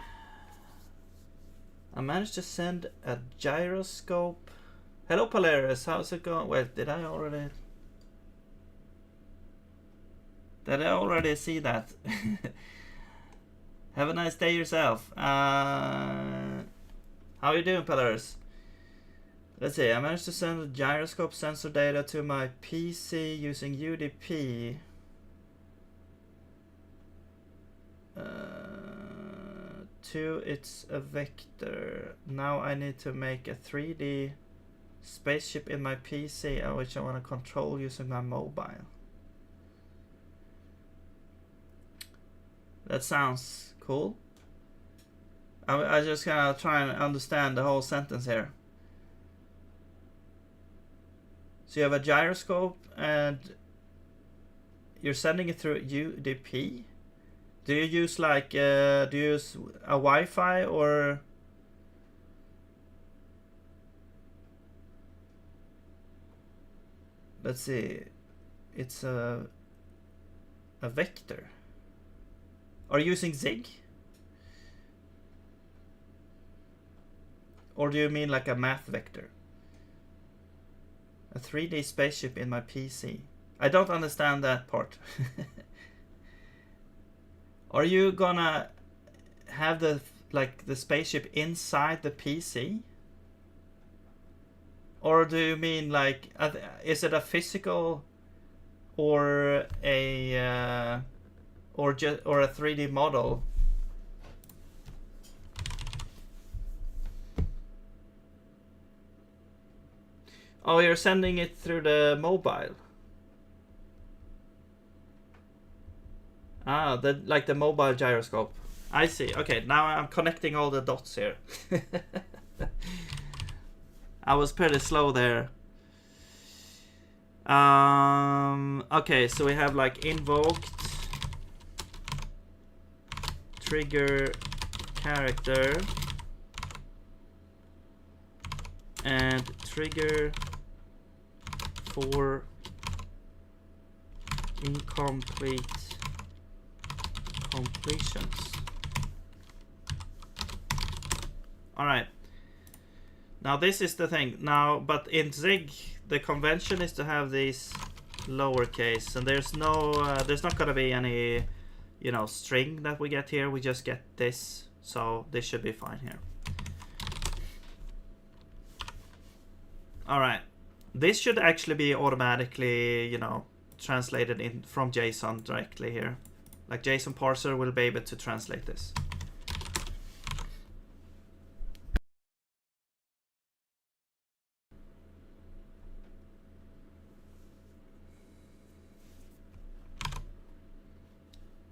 I managed to send a gyroscope. Hello Polaris, how's it going? Wait, did I already see that? Have a nice day yourself. How are you doing, Polaris? Let's see, I managed to send a gyroscope sensor data to my PC using UDP. 2, it's a vector. Now I need to make a 3D spaceship in my PC, which I want to control using my mobile. That sounds cool. I just kind of try and understand the whole sentence here. So you have a gyroscope and you're sending it through UDP. Do you use like, do you use a Wi-Fi or? Let's see, it's a vector. Are you using Zig? Or do you mean like a math vector? A 3D spaceship in my PC. I don't understand that part. Are you gonna have the spaceship inside the PC? Or do you mean like, is it a physical or a or a 3D model. Oh, you're sending it through the mobile. Ah, like the mobile gyroscope. I see. Okay, now I'm connecting all the dots here. I was pretty slow there. Okay, so we have like invoked trigger character and trigger for incomplete completions. All right. Now this is the thing. Now, but in Zig, the convention is to have these lowercase, and there's not gonna be any, you know, string that we get here. We just get this, so this should be fine here. All right. This should actually be automatically, you know, translated in from JSON directly here. Like JSON parser will be able to translate this.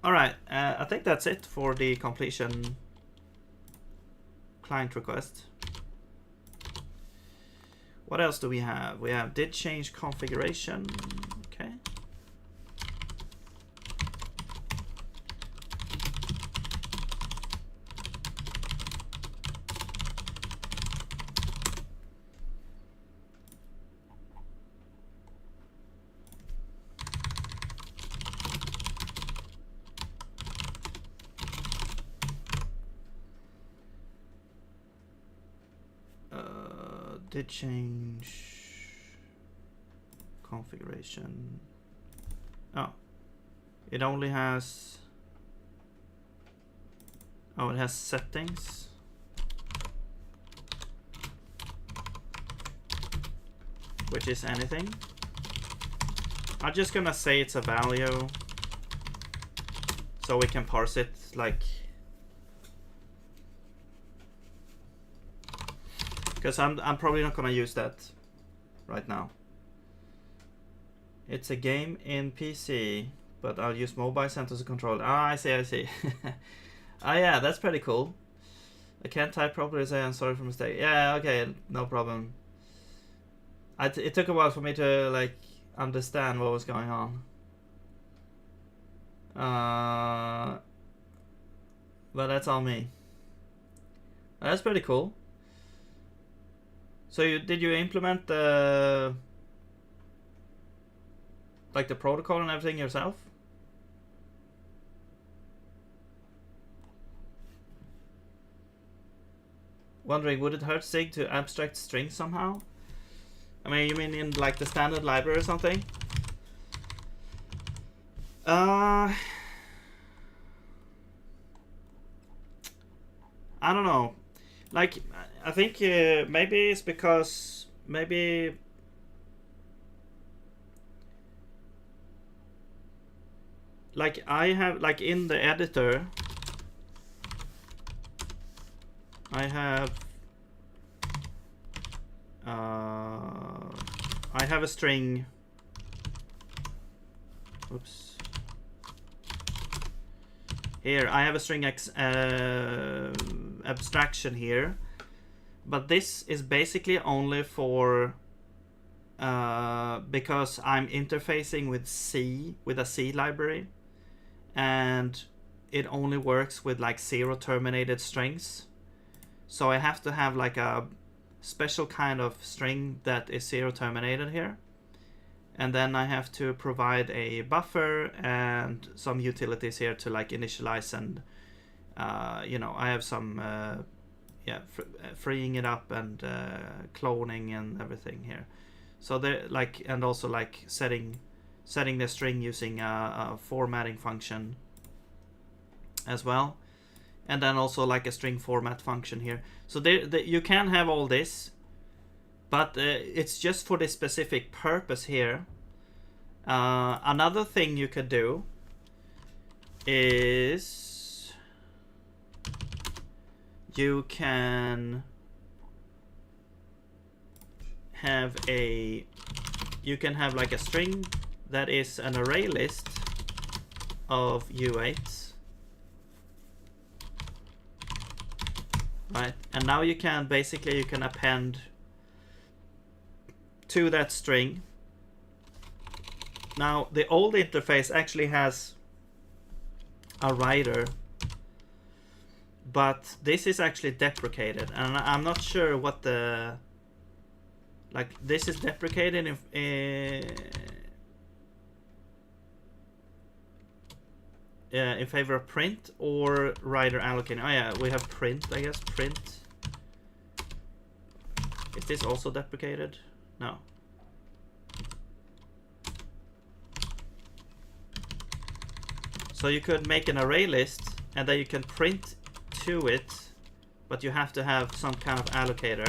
All right, I think that's it for the completion client request. What else do we have? We have did change configuration. Okay. Did change configuration. Oh, it only has. Oh, it has settings. Which is anything. I'm just gonna say it's a value, so we can parse it like. Because I'm probably not gonna use that right now. It's a game in PC, but I'll use mobile sensors to control. Ah, I see. Ah, yeah, that's pretty cool. I can't type properly, say I'm sorry for mistake. Yeah, okay, no problem. It took a while for me to like understand what was going on. But that's all me. That's pretty cool. So did you implement the like the protocol and everything yourself? Wondering, would it hurt Zig to abstract strings somehow? I mean, you mean in like the standard library or something? I don't know. Like, I think maybe it's because maybe like I have like in the editor I have a string. Oops. Here I have a string abstraction here, but this is basically only for because I'm interfacing with a C library, and it only works with like 0 terminated strings. So I have to have like a special kind of string that is 0 terminated here. And then I have to provide a buffer and some utilities here to like initialize and you know, I have some freeing it up and cloning and everything here. So there, like, and also like setting the string using a formatting function as well, and then also like a string format function here. So you can have all this, but it's just for this specific purpose here. Another thing you could do is you can have like a string that is an array list of U8s, right? And now you can basically append to that string. Now the old interface actually has a writer, but this is actually deprecated, and I'm not sure what the, like, this is deprecated in favor of print or writer allocating. Oh yeah, we have print, I guess. Print. Is this also deprecated? No. So you could make an array list and then you can print to it, but you have to have some kind of allocator.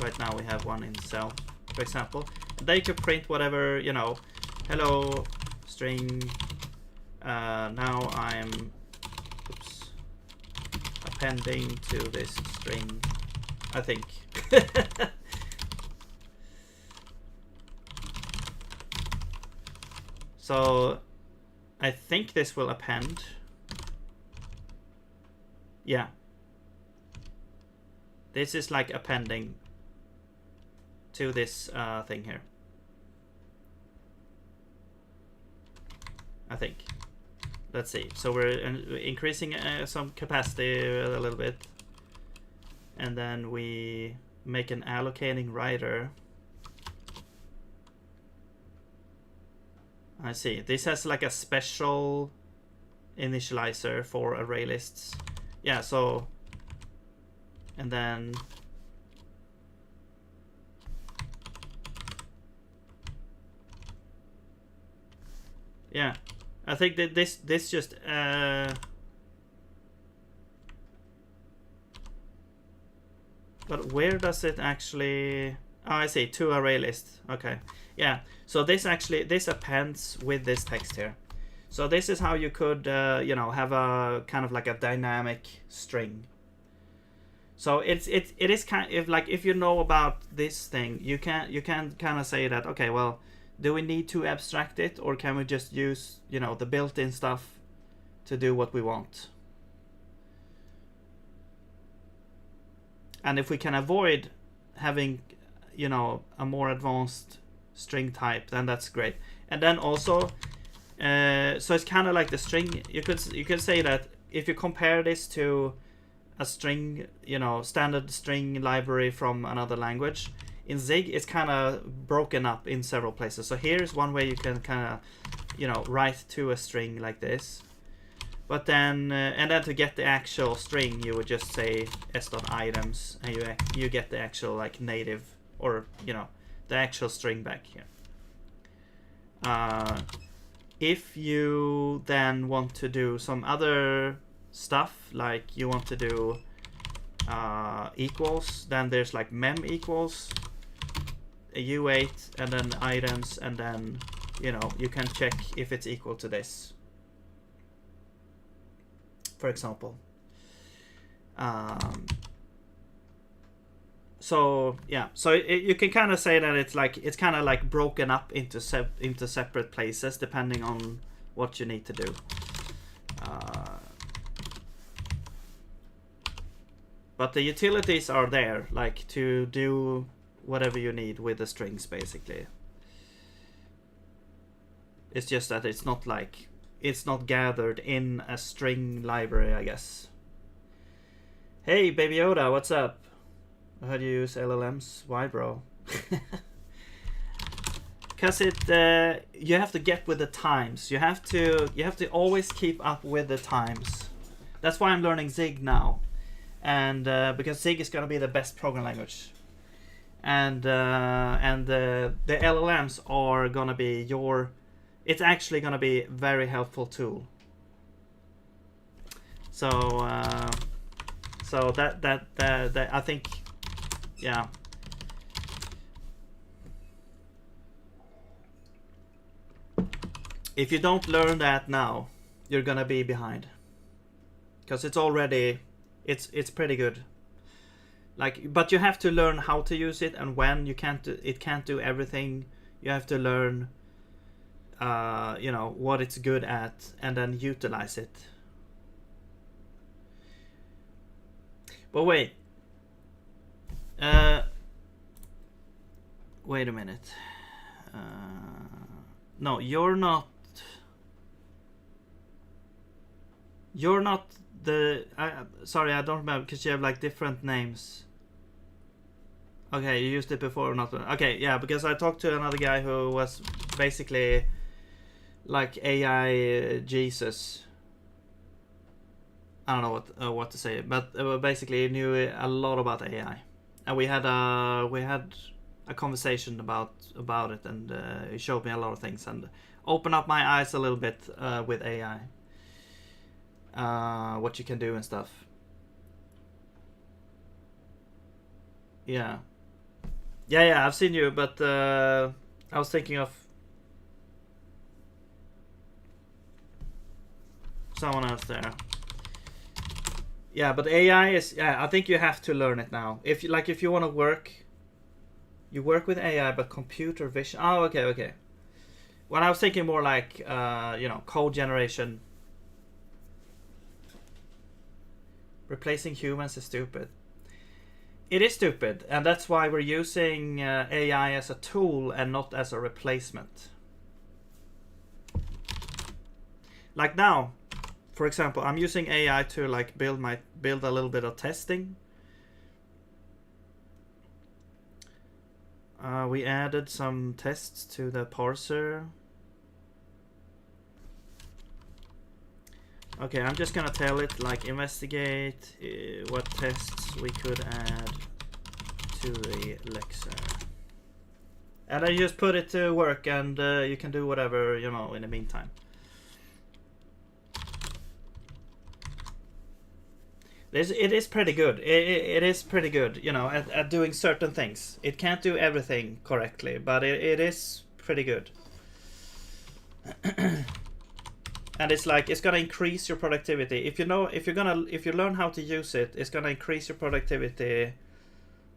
Right now we have one in cell, for example. And then you can print whatever, you know, hello string. Now I'm appending to this string, I think. So I think this will append. Yeah. This is like appending to this thing here, I think. Let's see. So we're increasing some capacity a little bit, and then we make an allocating writer. I see. This has like a special initializer for array lists. Yeah, so, and then yeah, I think that this just but where does it actually? Oh, I see, to array list. Okay, yeah. So this appends with this text here. So this is how you could, you know, have a kind of like a dynamic string. So it is kind of like, if you know about this thing, you can kind of say that, okay, well, do we need to abstract it, or can we just use, you know, the built-in stuff to do what we want? And if we can avoid having, you know, a more advanced string type, then that's great. And then also, so it's kind of like the string. You could say that if you compare this to a string, you know, standard string library from another language, in Zig it's kind of broken up in several places. So here's one way you can kind of, you know, write to a string like this. But then, and then to get the actual string, you would just say s.items, and you get the actual like native, or, you know, the actual string back here. If you then want to do some other stuff, like you want to do equals, then there's like mem equals a u8 and then items, and then, you know, you can check if it's equal to this, for example. So yeah, so you can kind of say that it's kind of like broken up into separate places depending on what you need to do. But the utilities are there, like to do whatever you need with the strings, basically. It's just that it's not like, it's not gathered in a string library, I guess. Hey, Baby Yoda, what's up? I heard you use LLMs. Why, bro? Because you have to get with the times. You have to always keep up with the times. That's why I'm learning Zig now, and because Zig is gonna be the best programming language, and the LLMs are gonna be it's actually gonna be a very helpful tool. So that I think, yeah. If you don't learn that now, you're gonna be behind, because it's already it's pretty good. Like, but you have to learn how to use it and when. It can't do everything. You have to learn you know, what it's good at and then utilize it. But wait, wait a minute. No, you're not the sorry, I don't remember, because you have like different names. Okay, you used it before or not? Okay, yeah, because I talked to another guy who was basically like AI Jesus. I don't know what to say, but basically he knew a lot about AI, and we had a conversation about it, and he showed me a lot of things and opened up my eyes a little bit with AI, what you can do and stuff. Yeah, I've seen you, but I was thinking of someone else there. Yeah, but AI is, yeah, I think you have to learn it now. If you want to work, you work with AI, but computer vision. Oh, okay. When I was thinking more like, you know, code generation. Replacing humans is stupid. It is stupid, and that's why we're using AI as a tool and not as a replacement. Like now, for example, I'm using AI to like build a little bit of testing. We added some tests to the parser. Okay, I'm just gonna tell it like investigate what tests we could add to the Lexer, and I just put it to work, and you can do whatever, you know, in the meantime. It is pretty good. It is pretty good, you know, at doing certain things. It can't do everything correctly, but it is pretty good. And it's like, it's gonna increase your productivity. If you learn how to use it, it's gonna increase your productivity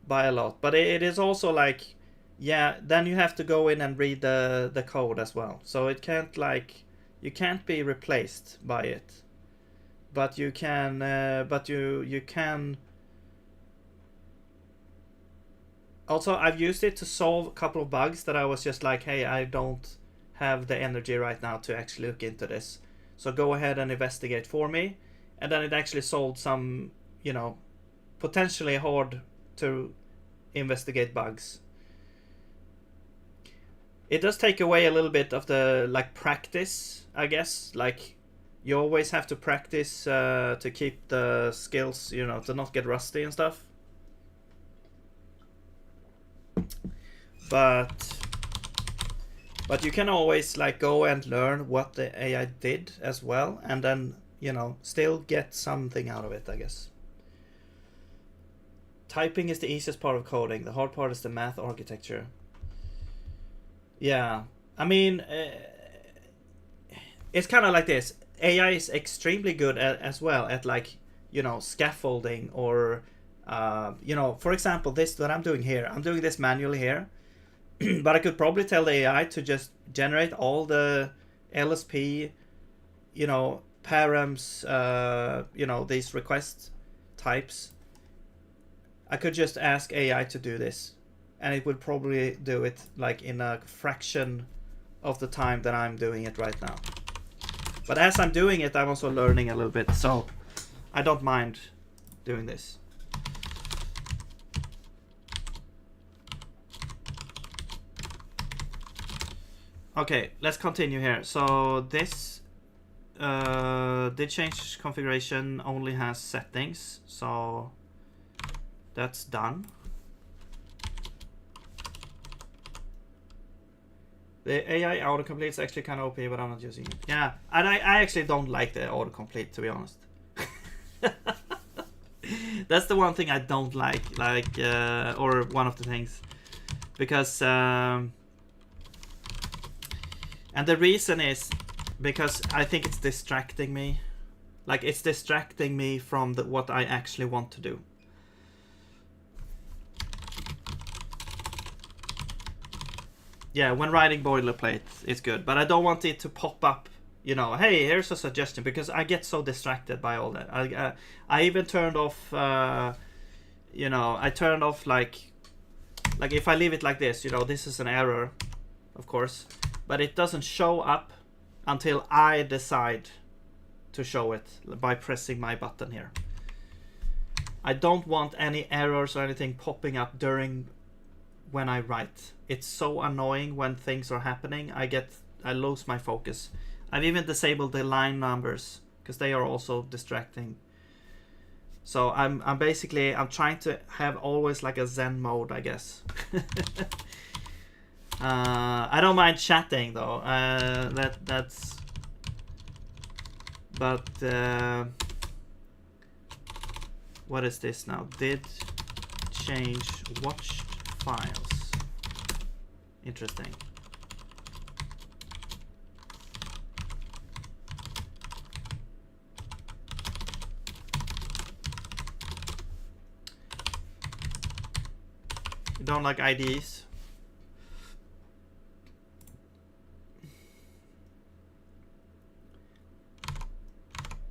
by a lot. But it is also like, yeah, then you have to go in and read the code as well. So it can't, like, you can't be replaced by it. But you can, you can. Also, I've used it to solve a couple of bugs that I was just like, hey, I don't have the energy right now to actually look into this. So go ahead and investigate for me. And then it actually solved some, you know, potentially hard to investigate bugs. It does take away a little bit of the, like, practice, I guess. Like, you always have to practice to keep the skills, you know, to not get rusty and stuff. But you can always, like, go and learn what the AI did as well, and then, you know, still get something out of it, I guess. Typing is the easiest part of coding. The hard part is the math architecture. Yeah, I mean, it's kind of like this. AI is extremely good as well at, like, you know, scaffolding, or you know, for example, this what I'm doing here. I'm doing this manually here, but I could probably tell the AI to just generate all the LSP, you know, params, you know, these request types. I could just ask AI to do this, and it would probably do it like in a fraction of the time that I'm doing it right now. But as I'm doing it, I'm also learning a little bit, so I don't mind doing this. Okay, let's continue here. So this did change configuration, only has settings, so that's done. The AI autocomplete is actually kind of OP, but I'm not using it. Yeah, and I actually don't like the autocomplete, to be honest. That's the one thing I don't like, or one of the things, because and the reason is because I think it's distracting me. Like, it's distracting me from what I actually want to do. Yeah, when writing boilerplate, it's good. But I don't want it to pop up, you know, hey, here's a suggestion, because I get so distracted by all that. I even turned off, you know, I turned off, like if I leave it like this, you know, this is an error, of course. But it doesn't show up until I decide to show it by pressing my button here. I don't want any errors or anything popping up during when I write. It's so annoying when things are happening. I lose my focus. I've even disabled the line numbers because they are also distracting. So I'm trying to have always like a Zen mode, I guess. I don't mind chatting though. But what is this now? Did change watched files. Interesting. You don't like IDs?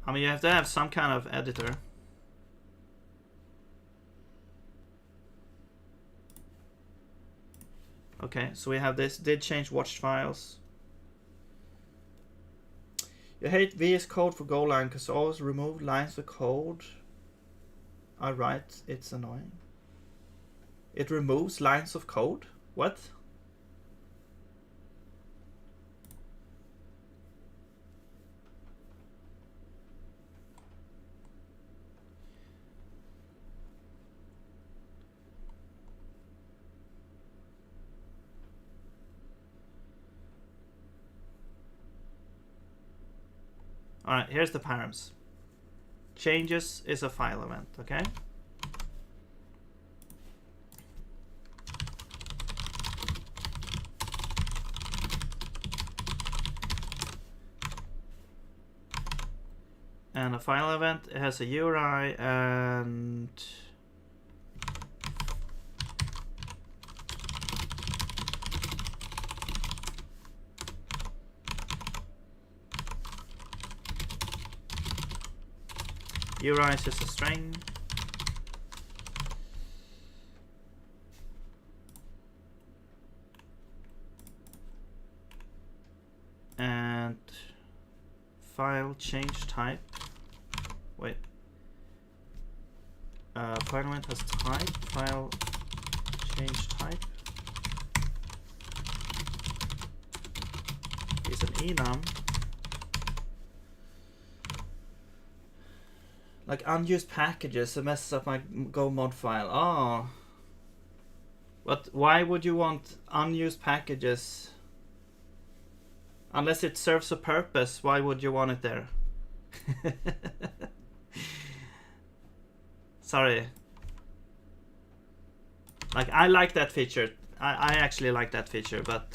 I mean, you have to have some kind of editor. Okay, so we have this, did change watched files. You hate VS Code for Golang because always remove lines of code. Alright, it's annoying. It removes lines of code? What? Alright, here's the params. Changes is a file event, okay? And a file event, it has a URI and URI is just a string. And file change type. Wait. File event has type. File change type is an enum. Like unused packages, it messes up my Go mod file. Oh. But why would you want unused packages? Unless it serves a purpose, why would you want it there? Sorry. Like, I like that feature. I actually like that feature, but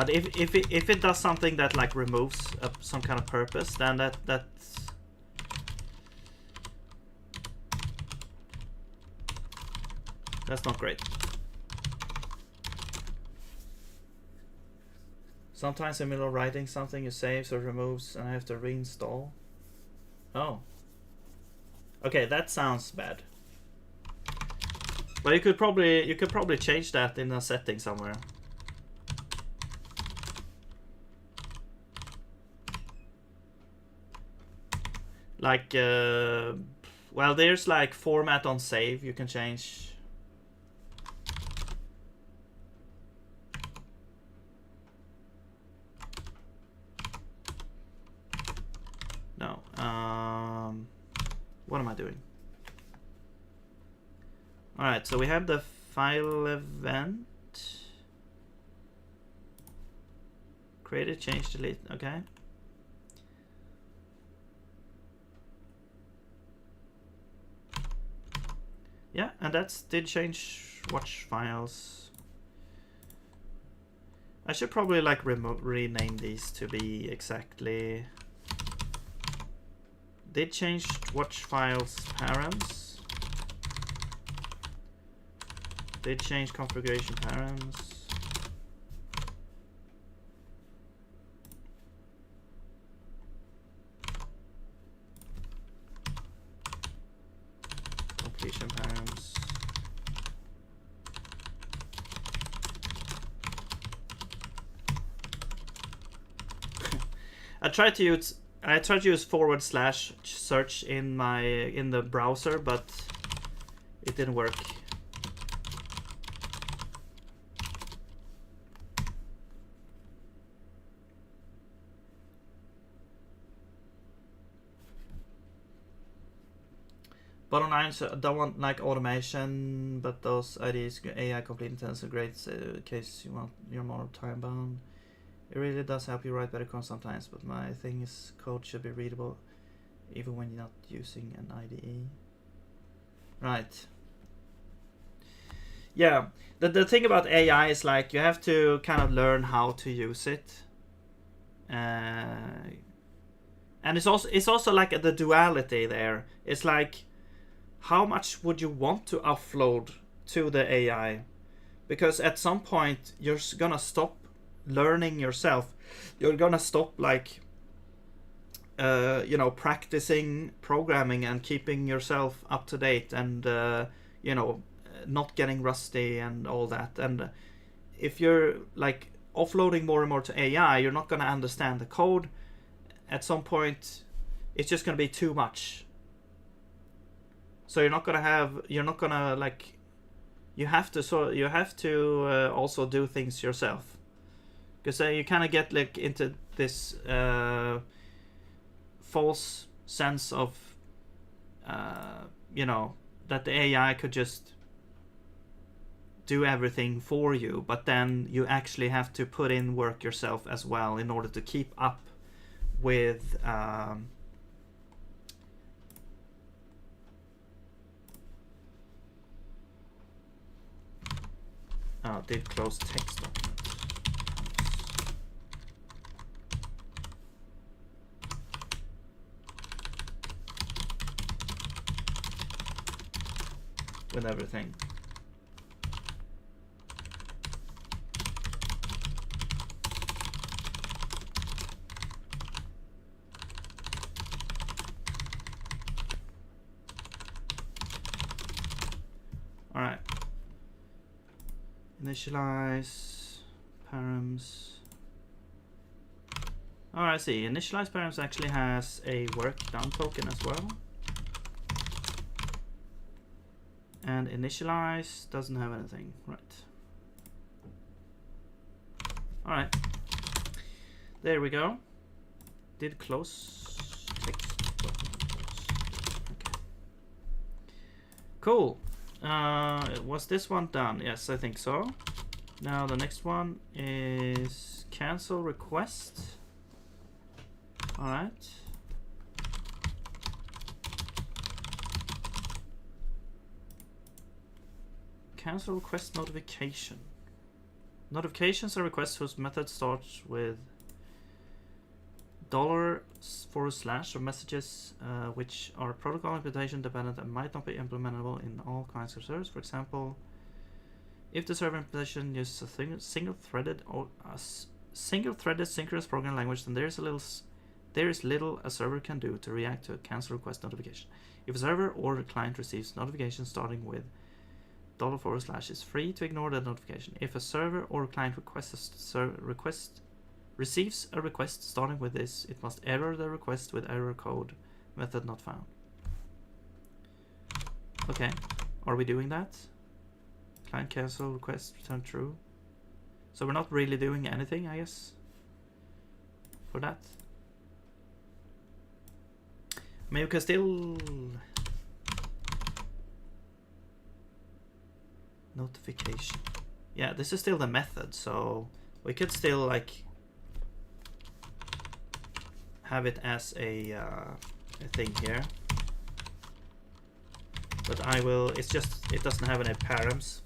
if it does something that like removes some kind of purpose, then that's not great. Sometimes in the middle of writing something, it saves or removes and I have to reinstall. Oh. Okay, that sounds bad. But you could probably change that in a setting somewhere. Like well, there's like format on save you can change. No. What am I doing? Alright, so we have the file event. Create it, change, delete. Okay. Yeah, and that's did change watch files. I should probably like rename these to be exactly. Did change watch files params. Did change configuration params. Completion params. I tried to use / search in the browser, but it didn't work. Bottom line, so I don't want like automation, but those ideas, AI complete intents are great in case you're more time bound. It really does help you write better code sometimes, but my thing is code should be readable even when you're not using an IDE. Right. Yeah, the thing about AI is like you have to kind of learn how to use it. And it's also like the duality there. It's like, how much would you want to offload to the AI? Because at some point you're gonna stop learning yourself. You're gonna stop like practicing programming and keeping yourself up to date and not getting rusty and all that. And if you're like offloading more and more to AI, you're not gonna understand the code. At some point it's just gonna be too much. So you have to also do things yourself, because you kind of get like into this false sense of that the AI could just do everything for you, but then you actually have to put in work yourself as well in order to keep up with did close text document. With everything. All right. Initialize params. Oh, I see. Initialize params actually has a work done token as well. And initialize doesn't have anything. Right. Alright. There we go. Did close text. Okay. Cool. Was this one done? Yes, I think so. Now the next one is cancel request. Alright. Cancel request notification. Notifications are requests whose method starts with $/ or messages which are protocol implementation dependent and might not be implementable in all kinds of servers. For example, if the server implementation uses a single-threaded synchronous programming language, then there is little a server can do to react to a cancel request notification. If a server or a client receives notification starting with $/ is free to ignore that notification. If a server or a client receives a request starting with this, it must error the request with error code method not found. Okay, are we doing that? Client cancel request return true. So we're not really doing anything, I guess, for that. I mean, we can still notification. Yeah, this is still the method, so we could still like have it as a thing here. But I will. It's just it doesn't have any params.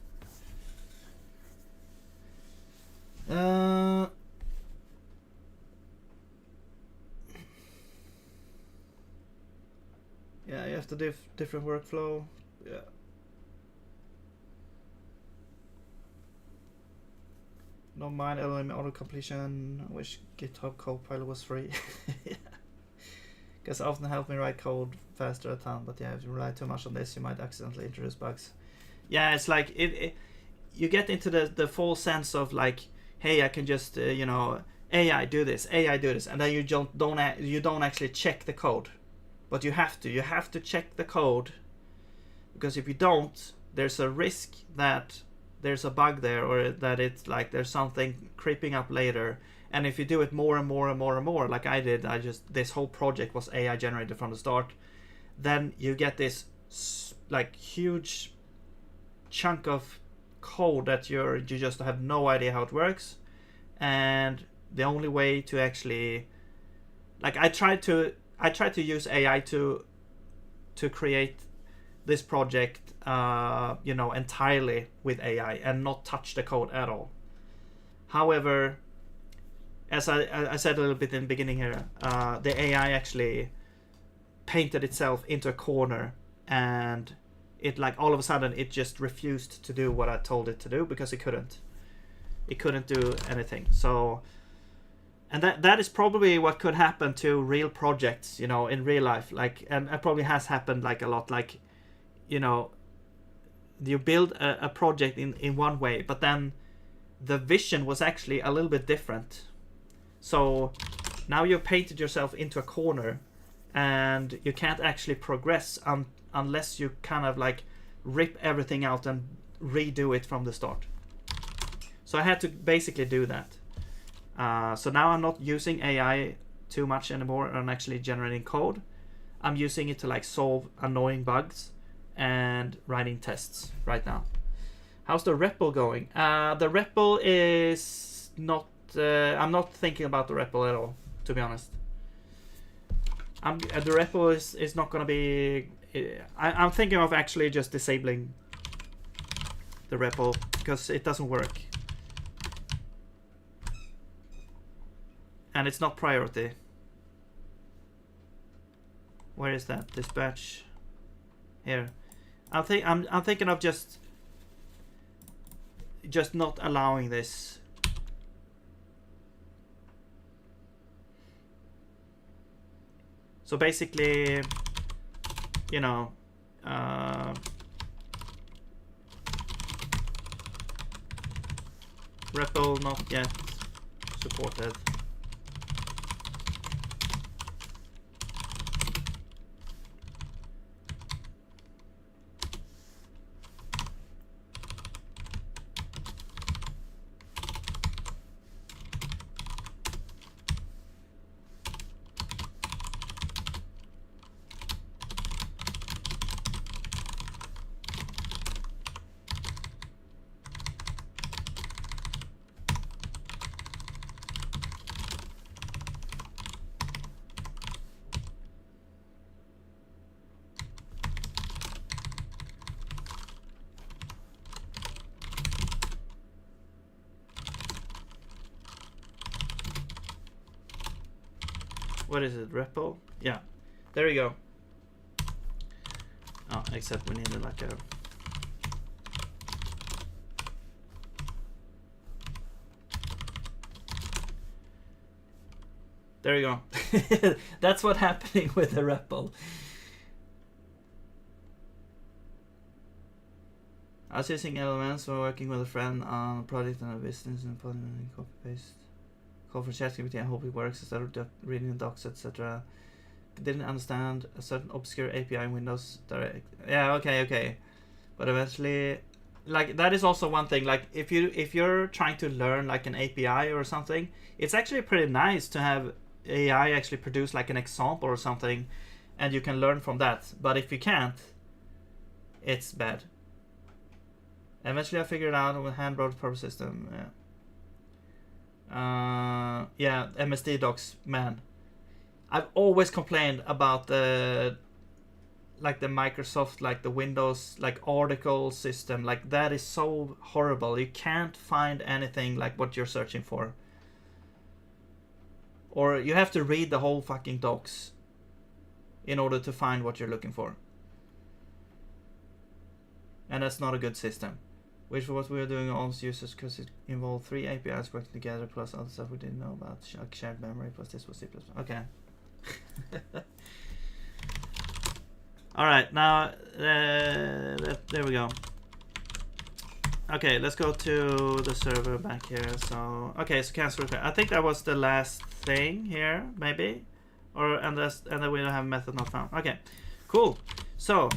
Yeah, you have to different workflow. Yeah. Don't mind LLM auto completion. I wish GitHub Copilot was free. Because it often helps me write code faster a ton. But yeah, if you rely too much on this, you might accidentally introduce bugs. Yeah, it's like you get into the full sense of like, hey, I can just you know, AI do this, and then you don't actually check the code, but you have to check the code, because if you don't, there's a risk that there's a bug there, or that it's like there's something creeping up later. And if you do it more and more and more and more, like I did, this whole project was AI generated from the start, then you get this like huge chunk of code that you just have no idea how it works. And the only way to actually, like, I tried to use AI to create this project you know, entirely with AI and not touch the code at all. However, as I said a little bit in the beginning here, the AI actually painted itself into a corner, and it, like, all of a sudden it just refused to do what I told it to do, because it couldn't do anything. So, and that is probably what could happen to real projects, you know, in real life. Like, and it probably has happened like a lot. Like, you know, you build a project in one way, but then the vision was actually a little bit different. So now you've painted yourself into a corner, and you can't actually progress unless you kind of like rip everything out and redo it from the start. So I had to basically do that. So now I'm not using AI too much anymore on actually generating code. I'm using it to like solve annoying bugs and writing tests right now. How's the REPL going? The REPL is not... I'm not thinking about the REPL at all, to be honest. The REPL is not going to be... I'm thinking of actually just disabling the REPL, because it doesn't work. And it's not priority. Where is that? Dispatch. Here. I'm thinking of just not allowing this. So basically, you know, REPL not yet supported. What is it? REPL? Yeah. There you go. Oh, except we need like a... There you go. That's what's happening with the REPL. I was using LLMs when working with a friend on a project and a business, and putting in copy paste. Call for ChatGPT, I hope it works instead of reading the docs, etc. Didn't understand a certain obscure API in Windows Direct. Yeah, okay. But eventually, like, that is also one thing. Like, if you're trying to learn like an API or something, it's actually pretty nice to have AI actually produce like an example or something, and you can learn from that. But if you can't, it's bad. Eventually I figured out with hand wrote purpose system. Yeah, MSD docs, man. I've always complained about the like the Microsoft, like the Windows, like article system, like that is so horrible. You can't find anything like what you're searching for. Or you have to read the whole fucking docs in order to find what you're looking for. And that's not a good system. Which was what we were doing on users, because it involved 3 APIs working together plus other stuff we didn't know about, shared memory plus this was C++. Okay. All right, now there we go. Okay, let's go to the server back here. So okay, so cancel repair. I think that was the last thing here, maybe, or and then we don't have method not found. Okay, cool. So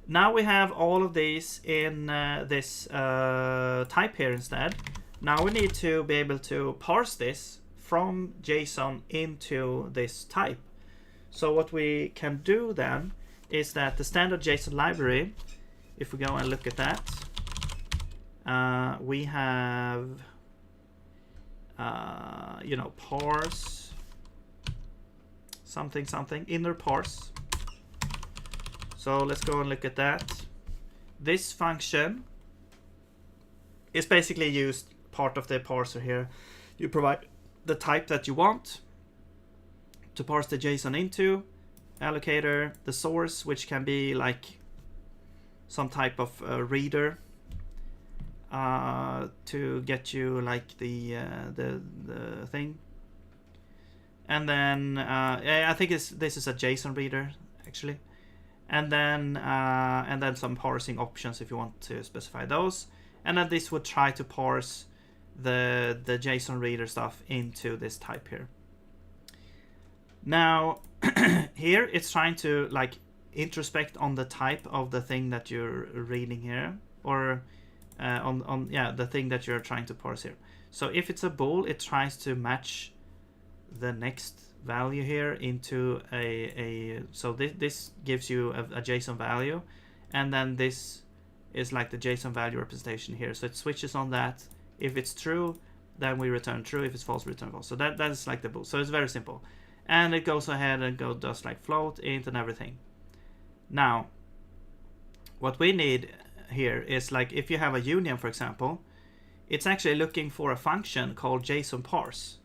now we have all of these in this type here instead. Now we need to be able to parse this from JSON into this type. So what we can do then is that the standard JSON library, if we go and look at that, we have, you know, parse something, inner parse. So let's go and look at that. This function is basically used part of the parser here. You provide the type that you want to parse the JSON into, allocator, the source, which can be like some type of reader to get you like the thing, and then I think this is a JSON reader actually, and then some parsing options if you want to specify those, and then this would try to parse the JSON reader stuff into this type here. Now here it's trying to like introspect on the type of the thing that you're reading here, or on the thing that you're trying to parse here. So if it's a bool, it tries to match the next value here into so this gives you a JSON value, and then this is like the JSON value representation here. So it switches on that. If it's true, then we return true. If it's false, we return false. So that is like the bool. So it's very simple. And it goes ahead and does like float, int, and everything. Now, what we need here is like if you have a union, for example, it's actually looking for a function called JSON parse.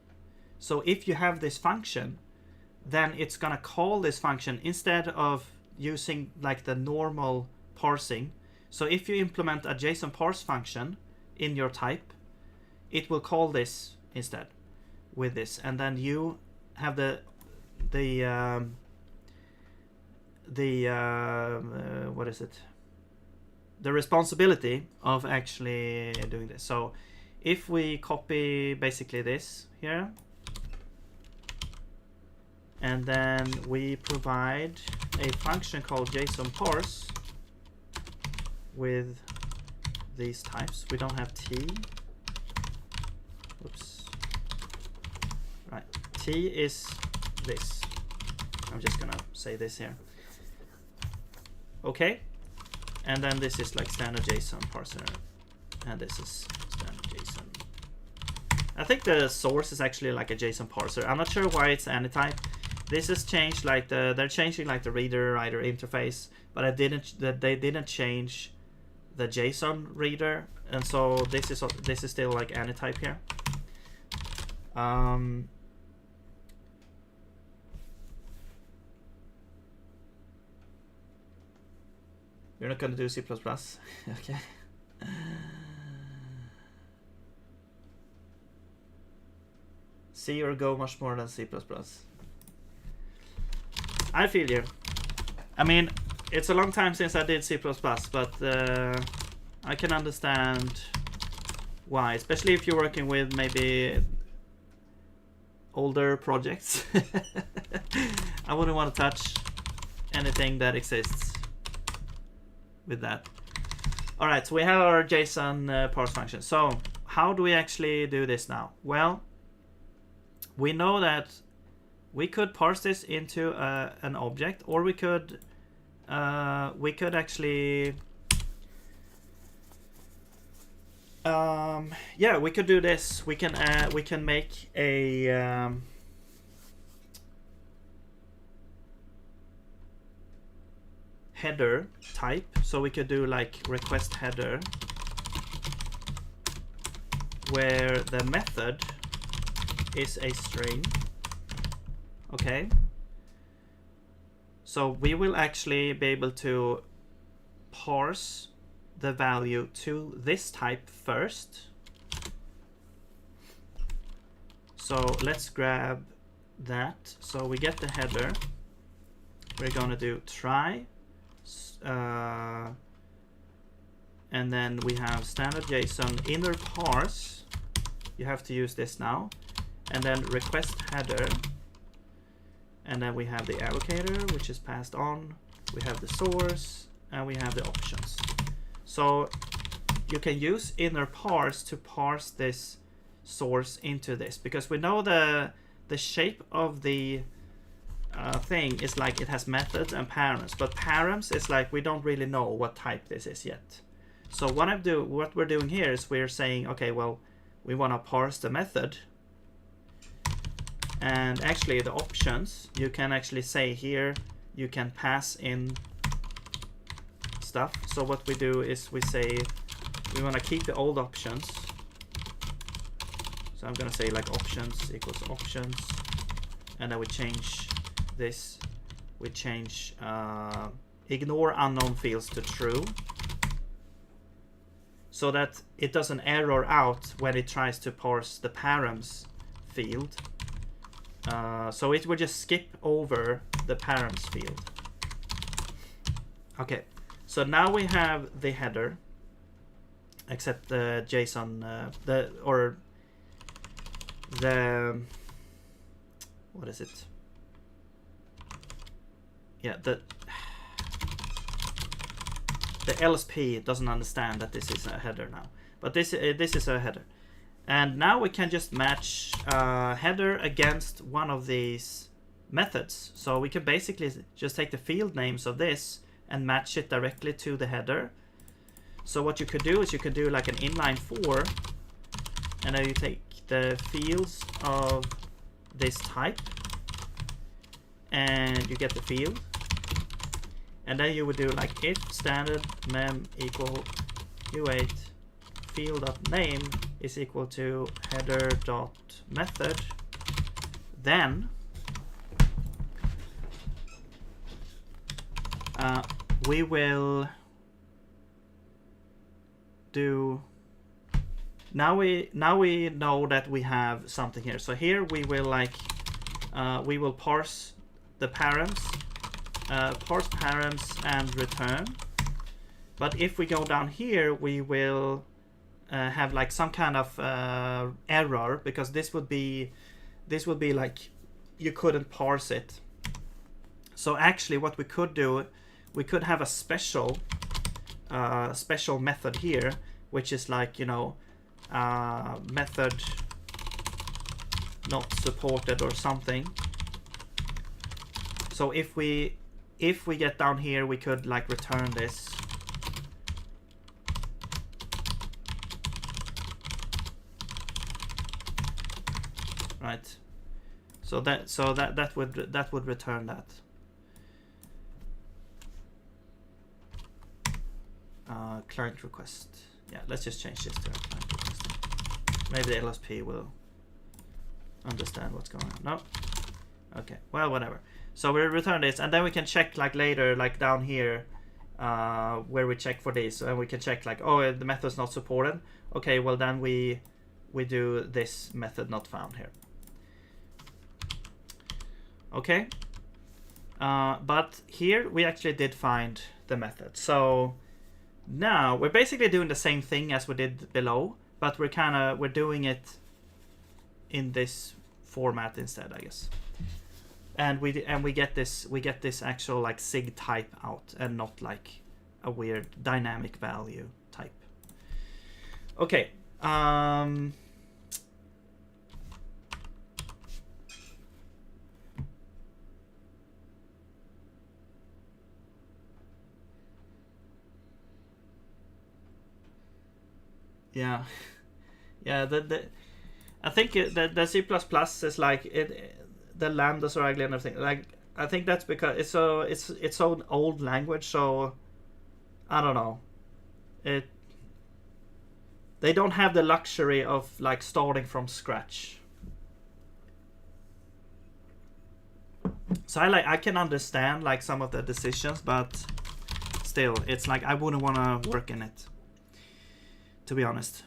So if you have this function, then it's gonna call this function instead of using like the normal parsing. So if you implement a JSON parse function in your type, it will call this instead with this, and then you have the what is it? The responsibility of actually doing this. So if we copy basically this here, and then we provide a function called JSON parse with these types. We don't have T. Oops. Right. T is this. I'm just gonna say this here. Okay. And then this is like standard JSON parser, and this is standard JSON. I think the source is actually like a JSON parser. I'm not sure why it's any type. This has changed like they're changing like the reader-writer interface, but they didn't change the JSON reader, and so this is still like any type here. You're not gonna do C++? Okay. C or Go much more than C++. I feel you. I mean, it's a long time since I did C++, but I can understand why, especially if you're working with maybe older projects. I wouldn't want to touch anything that exists with that. All right, so we have our JSON parse function. So how do we actually do this now? Well, we know that we could parse this into an object, or we could actually yeah, we could do this. We can make a header type. So we could do like request header, where the method is a string. Okay. So we will actually be able to parse the value to this type first. So let's grab that. So we get the header. We're gonna do try, and then we have standard JSON inner parse. You have to use this now, and then request header, and then we have the allocator, which is passed on. We have the source, and we have the options. So you can use inner parse to parse this source into this, because we know the shape of the thing is like it has methods and params, but params is like we don't really know what type this is yet. So what we're doing here is we're saying, okay, well, we want to parse the method, and actually the options, you can actually say here you can pass in stuff. So what we do is we say we want to keep the old options. So I'm gonna say like options equals options, and then we change this. We change ignore unknown fields to true, so that it doesn't error out when it tries to parse the params field. So it will just skip over the params field. Okay, so now we have the header, except the JSON, what is it? Yeah, the LSP doesn't understand that this is a header now, but this is a header, and now we can just match header against one of these methods. So we can basically just take the field names of this and match it directly to the header. So what you could do is you could do like an inline for, and then you take the fields of this type, and you get the field, and then you would do like if standard mem equal u8 field.name is equal to header dot method, then we will do. Now we know that we have something here. So here we will like we will parse the params, parse params and return. But if we go down here, we will have like some kind of error, because this would be like you couldn't parse it. So actually, what we could do, we could have a special method here, which is like, you know, method not supported or something. So if we get down here, we could like return this. Right. So that would return that. Client request. Yeah, let's just change this to a client request. Maybe the LSP will understand what's going on. No? Okay, well, whatever. So we return this, and then we can check like later, like down here, where we check for this, and we can check like, oh, the method's not supported. Okay, well then we do this method not found here. Okay. But here we actually did find the method. So now we're basically doing the same thing as we did below, but we're doing it in this format instead, I guess. And we get this actual like sig type out, and not like a weird dynamic value type. Okay. Yeah, yeah. I think the C++ is like it. The lambdas are ugly and everything. Like I think that's because it's so old language, so I don't know. They don't have the luxury of like starting from scratch. So I can understand like some of the decisions, but still, it's like I wouldn't want to work in it, to be honest.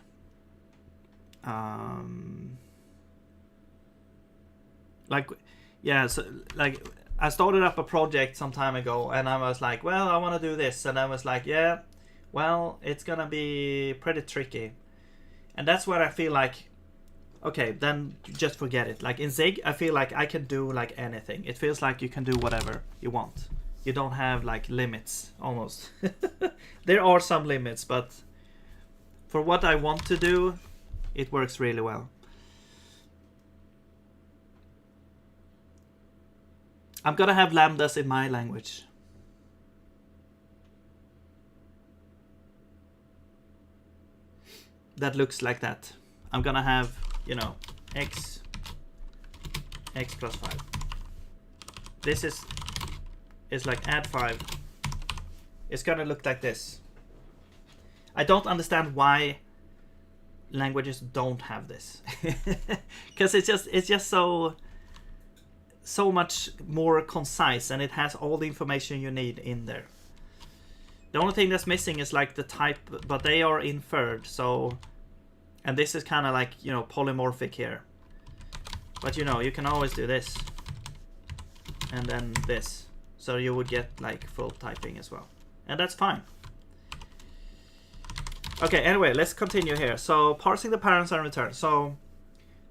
Like, yeah, so like I started up a project some time ago, and I was like, well, I want to do this, and I was like, yeah, well, it's gonna be pretty tricky, and that's where I feel like, okay, then just forget it. Like in Zig, I feel like I can do like anything. It feels like you can do whatever you want. You don't have like limits, almost. There are some limits, but for what I want to do, it works really well. I'm gonna have lambdas in my language. That looks like that. I'm gonna have, you know, x plus 5. This is like add 5. It's gonna look like this. I don't understand why languages don't have this, because it's just so much more concise, and it has all the information you need in there. The only thing that's missing is like the type, but they are inferred. So, and this is kind of like, you know, polymorphic here. But you know, you can always do this and then this, so you would get like full typing as well, and that's fine. Okay, anyway, let's continue here. So parsing the params and return. So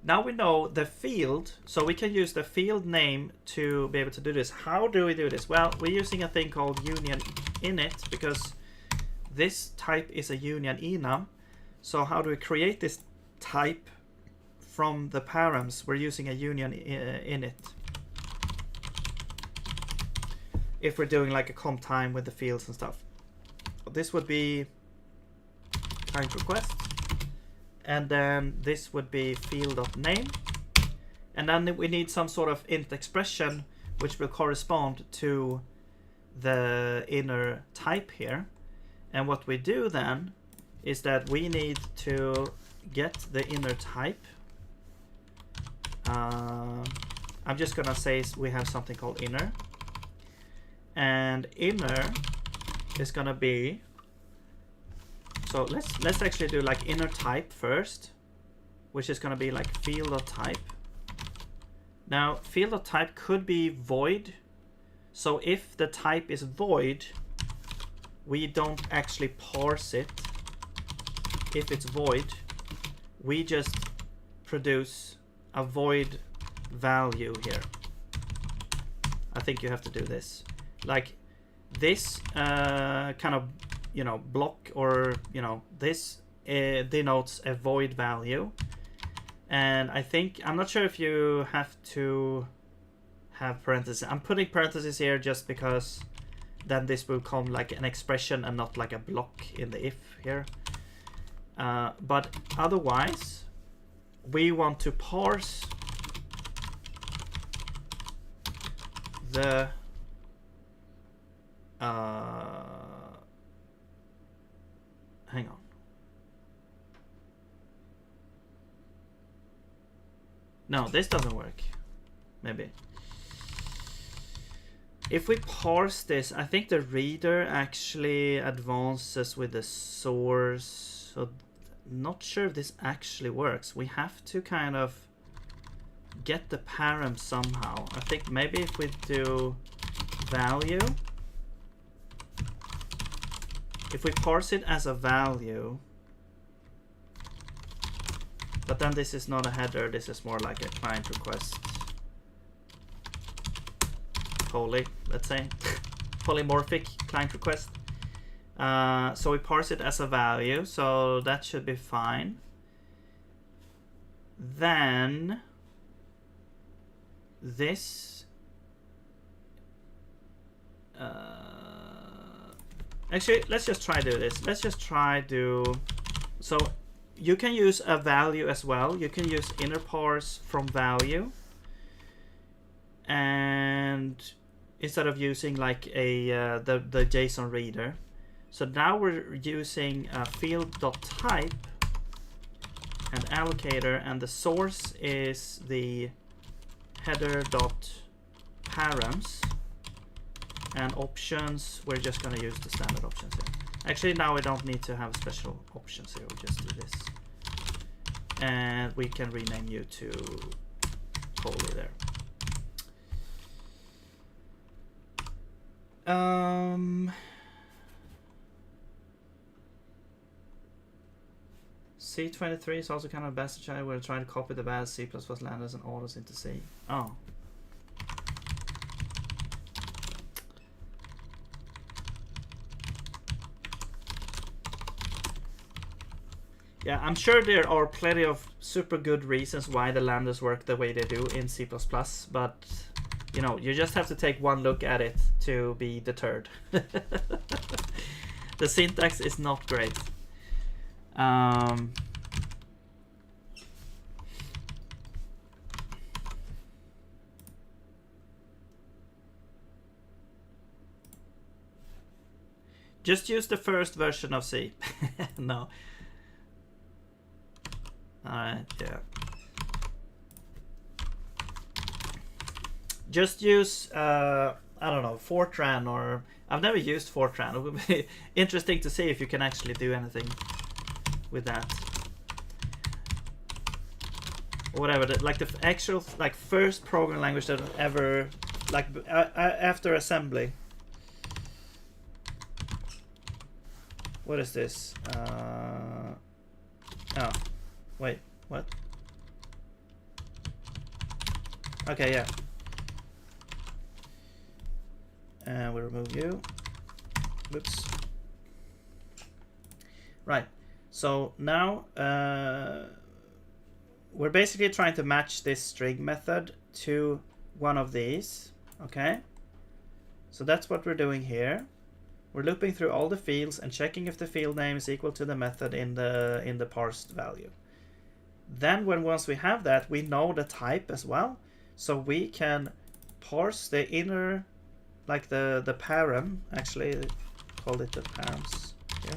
now we know the field, so we can use the field name to be able to do this. How do we do this? Well, we're using a thing called union init, because this type is a union enum. So how do we create this type from the params? We're using a union init. If we're doing like a comp time with the fields and stuff. This would be client request. And then this would be field.name. And then we need some sort of int expression which will correspond to the inner type here. And what we do then is that we need to get the inner type. I'm just gonna say we have something called inner. And inner is gonna be, so let's actually do like inner type first, which is going to be like field.type. Now field.type could be void. So if the type is void, we don't actually parse it. If it's void, we just produce a void value here. I think you have to do this. Like this kind of, you know, block, or you know, this denotes a void value. And I think, I'm not sure if you have to have parentheses. I'm putting parentheses here just because then this will come like an expression and not like a block in the if here. But otherwise, we want to parse the hang on. No, this doesn't work. Maybe. If we parse this, I think the reader actually advances with the source. So not sure if this actually works. We have to kind of get the param somehow. I think maybe if we do value, if we parse it as a value, but then this is not a header, this is more like a client request. Poly, let's say. Polymorphic client request. So we parse it as a value, so that should be fine. Then this actually, let's just try do this. Let's just try do, so you can use a value as well. You can use inner parse from value, and instead of using like a the JSON reader. So now we're using field.type and allocator, and the source is the header.params, and options, we're just going to use the standard options here. Actually, now we don't need to have special options here, we'll just do this. And we can rename you to Holy there. C23 is also kind of a bastard child. We're trying to copy the bad C++ lambdas and autos into C. Oh. Yeah, I'm sure there are plenty of super good reasons why the lambdas work the way they do in C++, but you know, you just have to take one look at it to be deterred. The syntax is not great. Just use the first version of C. No. Alright, yeah. Just use, I don't know, Fortran, or I've never used Fortran. It would be interesting to see if you can actually do anything with that. Or whatever, like the actual, like first programming language that I've ever, like after assembly. What is this? Oh, wait, what? Okay, yeah. And we remove you. Whoops. Right. So now we're basically trying to match this string method to one of these. Okay. So that's what we're doing here. We're looping through all the fields and checking if the field name is equal to the method in the parsed value. Then once we have that, we know the type as well. So we can parse the inner, like the param, actually called it the params here.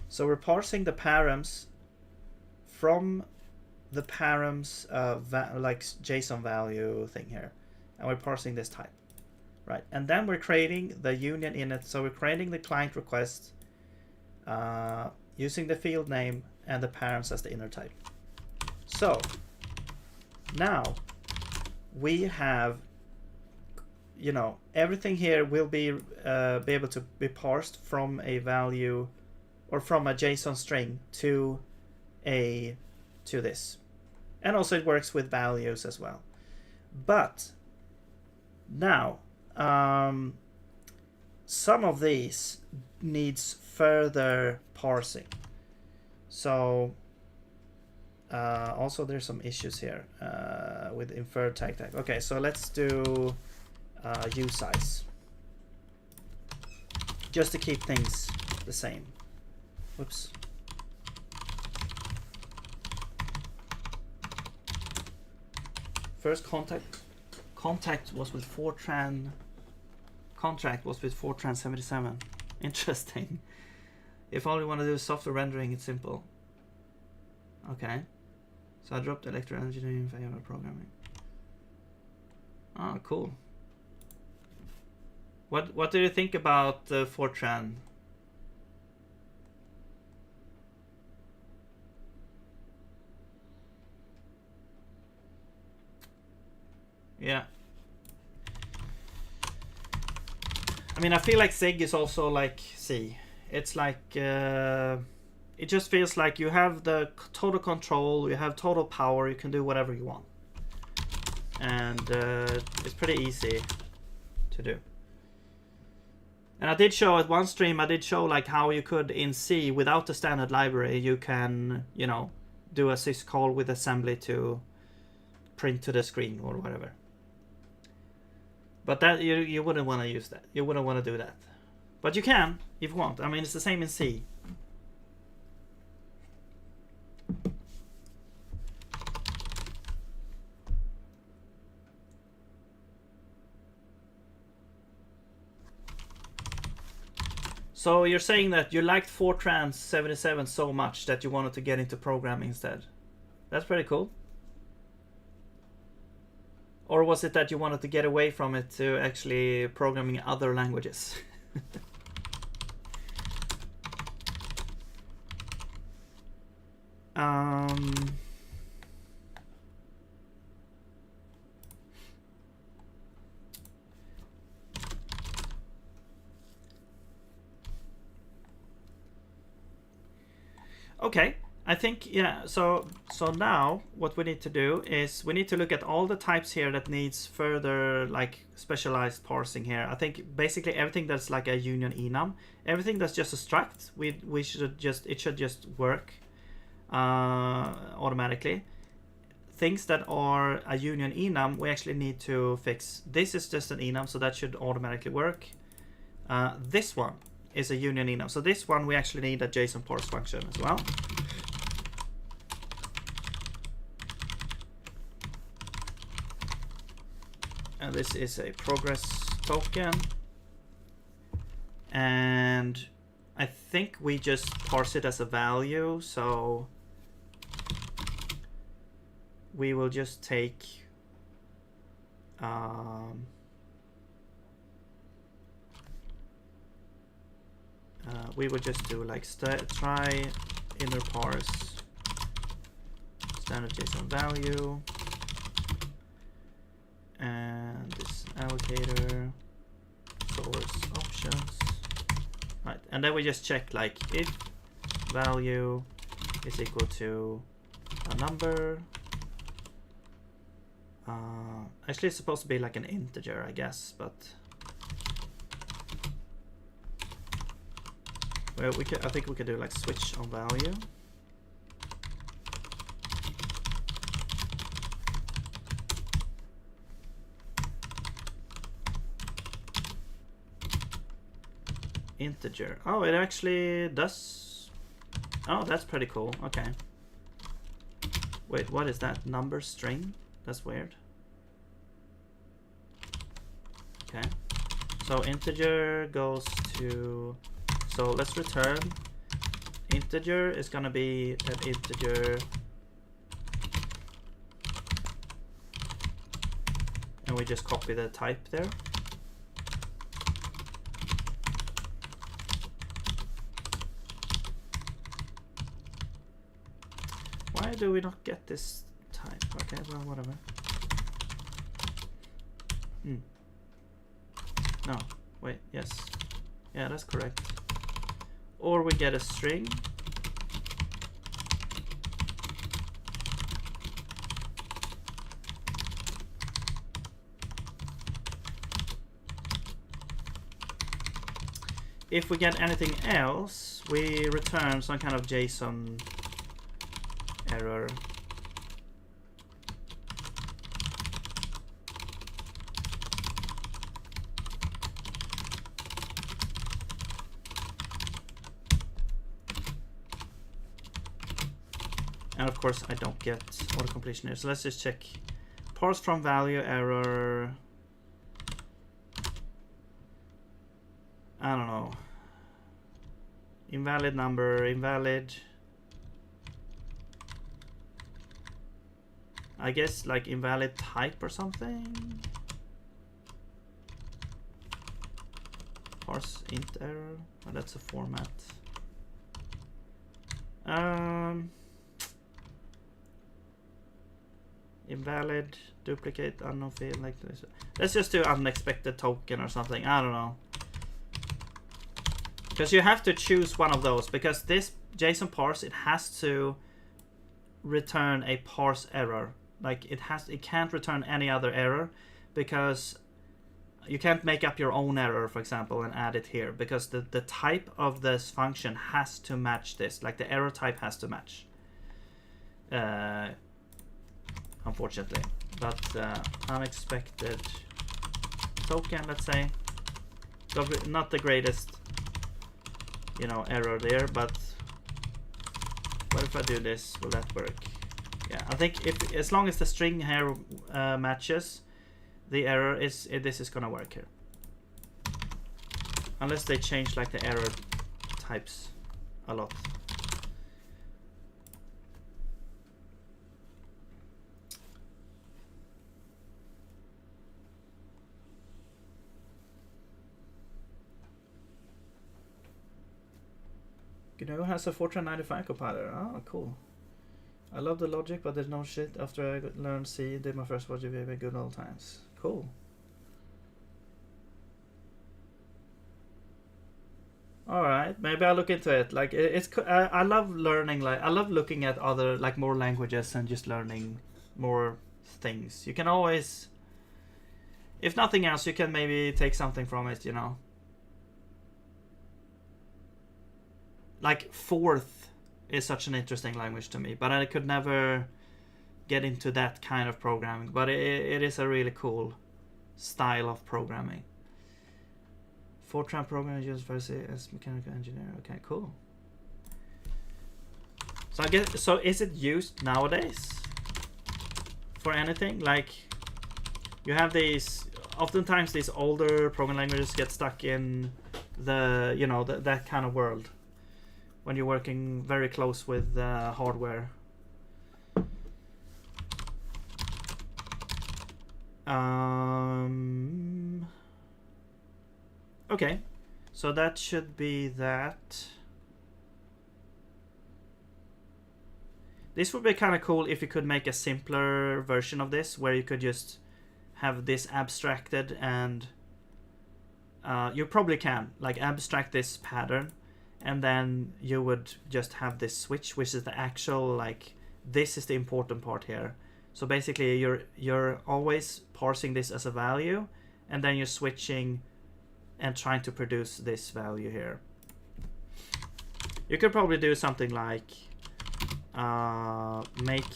So we're parsing the params from the params like JSON value thing here, and we're parsing this type, right? And then we're creating the union in it. So we're creating the client request using the field name and the params as the inner type. So now we have, you know, everything here will be able to be parsed from a value or from a JSON string to this, and also it works with values as well. But now some of these needs further parsing. So also there's some issues here with inferred tag type. Okay, so let's do usize, just to keep things the same. Whoops. First contact was with Fortran. Contract was with Fortran 77. Interesting. If all you want to do is software rendering, it's simple. Okay. So I dropped electrical engineering in favor of programming. Oh, cool. What do you think about Fortran? Yeah. I mean, I feel like Zig is also like C. It's like it just feels like you have the total control, you have total power, you can do whatever you want, and it's pretty easy to do. And I did show at one stream, I did show like how you could in C without the standard library, you can, you know, do a syscall with assembly to print to the screen or whatever. But that you wouldn't want to use that. You wouldn't want to do that. But you can if you want. I mean, it's the same in C. So you're saying that you liked Fortran 77 so much that you wanted to get into programming instead. That's pretty cool. Or was it that you wanted to get away from it to actually programming other languages? Okay, I think, yeah, so now what we need to do is we need to look at all the types here that needs further like specialized parsing here. I think basically everything that's like a union enum, everything that's just a struct, it should just work automatically. Things that are a union enum, we actually need to fix. This is just an enum, so that should automatically work. This one is a union enum, so this one we actually need a JSON parse function as well. And this is a progress token, and I think we just parse it as a value, so we will just take we will just do like try inner parse standard JSON value, and this allocator source options, right? And then we just check like if value is equal to a number. Actually, it's supposed to be like an integer, I guess, but well, I think we could do like switch on value. Integer. Oh, it actually does. Oh, that's pretty cool. Okay. Wait, what is that? Number string? That's weird. Okay. So integer goes to, so let's return. Integer is gonna be an integer, and we just copy the type there. Why do we not get this type? Okay, well, whatever. No, wait, yes. Yeah, that's correct. Or we get a string. If we get anything else, we return some kind of JSON error. And of course I don't get auto completion here, so let's just check. Parse from value error. I don't know. Invalid number, invalid. I guess like invalid type or something. Parse int error. Oh, that's a format. Invalid, duplicate, unknown field, like this. Let's just do unexpected token or something. I don't know. Because you have to choose one of those, because this JSON parse, it has to return a parse error. Like it can't return any other error, because you can't make up your own error, for example, and add it here, because the type of this function has to match this. Like the error type has to match. Unfortunately, but unexpected token, let's say, not the greatest, you know, error there. But what if I do this? Will that work? Yeah, I think if as long as the string here matches, the error is this is gonna work here. Unless they change like the error types a lot. GNU has a Fortran 95 compiler. Oh, cool. I love the logic, but there's no shit. After I learned C, did my first project with good old times. Cool. All right, maybe I'll look into it. Like I love learning. Like I love looking at other like more languages and just learning more things. You can always, if nothing else, you can maybe take something from it. You know. Like Forth is such an interesting language to me, but I could never get into that kind of programming. But it is a really cool style of programming. Fortran programming used for as mechanical engineer. Okay, cool. So I guess, so is it used nowadays for anything? Like you have these, oftentimes these older programming languages get stuck in the, you know, that kind of world when you're working very close with hardware. Okay, so that should be that. This would be kind of cool if you could make a simpler version of this, where you could just have this abstracted, and you probably can like abstract this pattern, and then you would just have this switch, which is the actual, like, this is the important part here. So basically you're always parsing this as a value, and then you're switching and trying to produce this value here. You could probably do something like make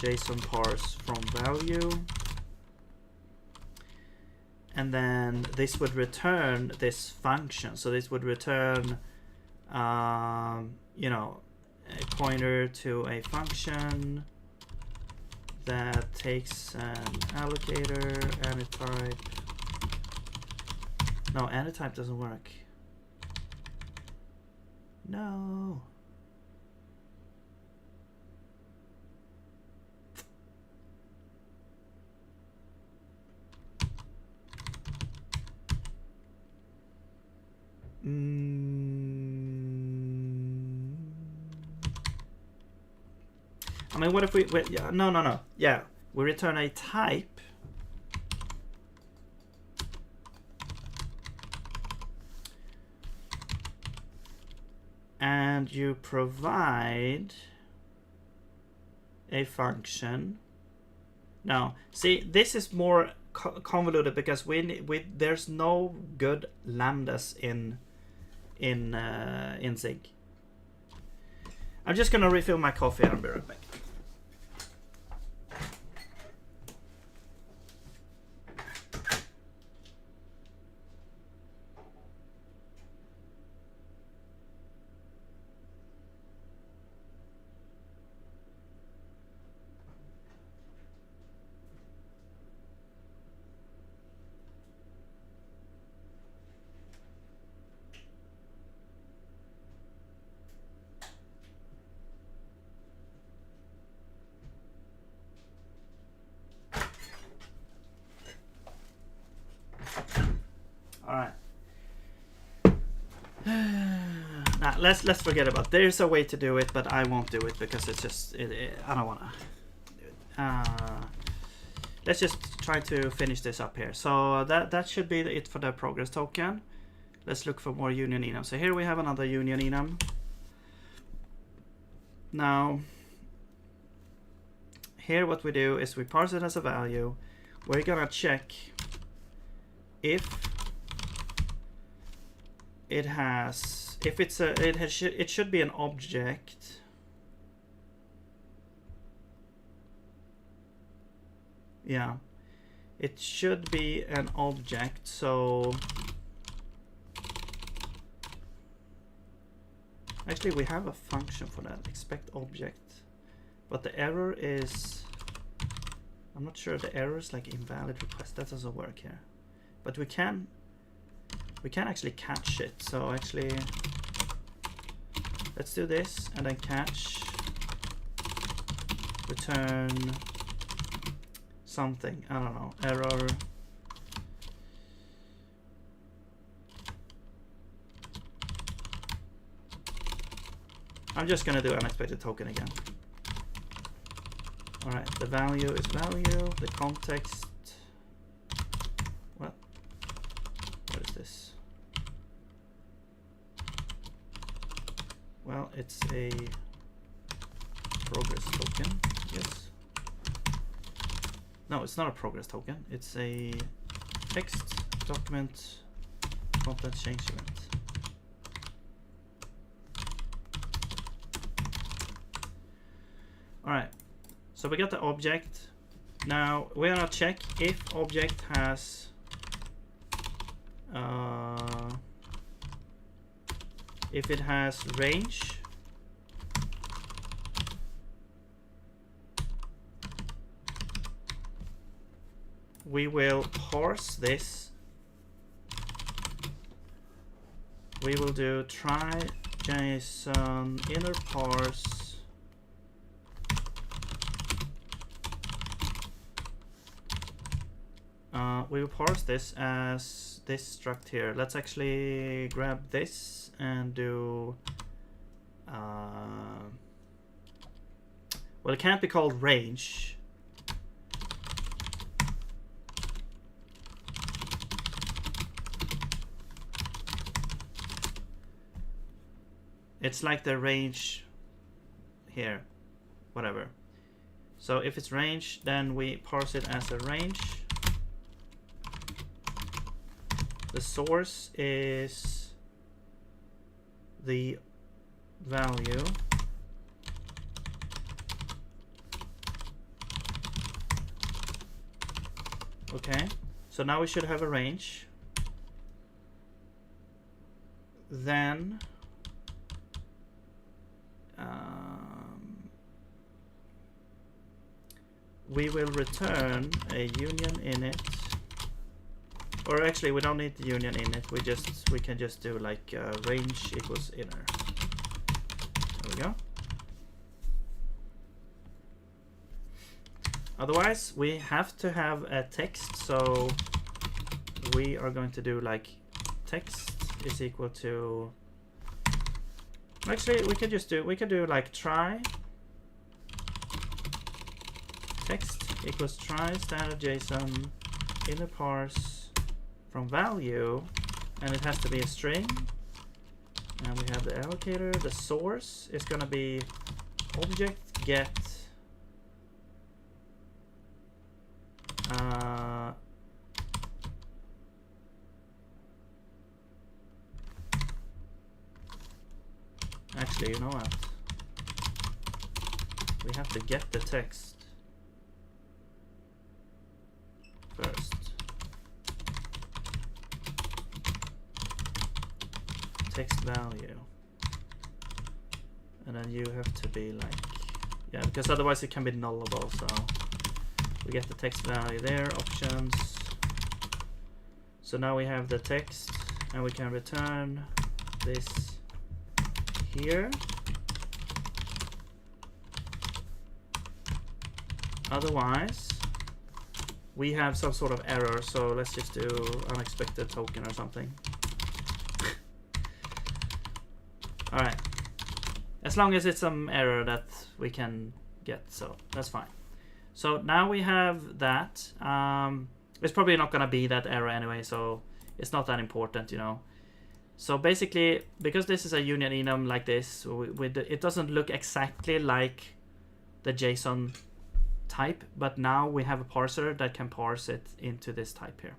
JSON parse from value, and then this would return this function. So this would return you know, a pointer to a function that takes an allocator, anytype. No, anytype doesn't work. No. I mean, what if we yeah, no. Yeah, we return a type. And you provide a function. Now, see, this is more convoluted because there's no good lambdas in Zig. I'm just gonna refill my coffee and I'll be right back. Let's forget about it. There's a way to do it, but I won't do it because it's just I don't want to do it. Let's just try to finish this up here. So that should be it for the progress token. Let's look for more union enum. So here we have another union enum. Now here what we do is we parse it as a value. We're gonna check if it has, if it's a, it should be an object. Yeah, it should be an object. So actually we have a function for that, expect object, but the error is, I'm not sure, the error is like invalid request. That doesn't work here, but we can we can actually catch it. So actually, let's do this and then catch, return something. I don't know, error. I'm just gonna do unexpected token again. All right, the value is value, the context. What is this? Well, it's a progress token, yes. No, it's not a progress token. It's a text document content change event. All right, so we got the object. Now we're gonna check if object has if it has range. We will parse this. We will do try JSON inner parse. We will parse this as this struct here. Let's actually grab this and do well, it can't be called range. It's like the range here, whatever. So if it's range, then we parse it as a range. The source is the value. Okay, so now we should have a range. Then we will return a union init. Or actually, we don't need the union init. We can just do like range equals inner. There we go. Otherwise, we have to have a text. So we are going to do like text is equal to. Actually, we can do like try text equals try standard JSON inner parse from value, and it has to be a string. And we have the allocator. The source is going to be object get actually, you know what? We have to get the text first. Text value. And then you have to be like, yeah, because otherwise it can be nullable. So we get the text value there, options. So now we have the text and we can return this here. Otherwise, we have some sort of error. So let's just do unexpected token or something. All right. As long as it's some error that we can get, so that's fine. So now we have that. It's probably not gonna be that error anyway, so it's not that important, you know. So basically, because this is a union enum like this, it doesn't look exactly like the JSON type, but now we have a parser that can parse it into this type here.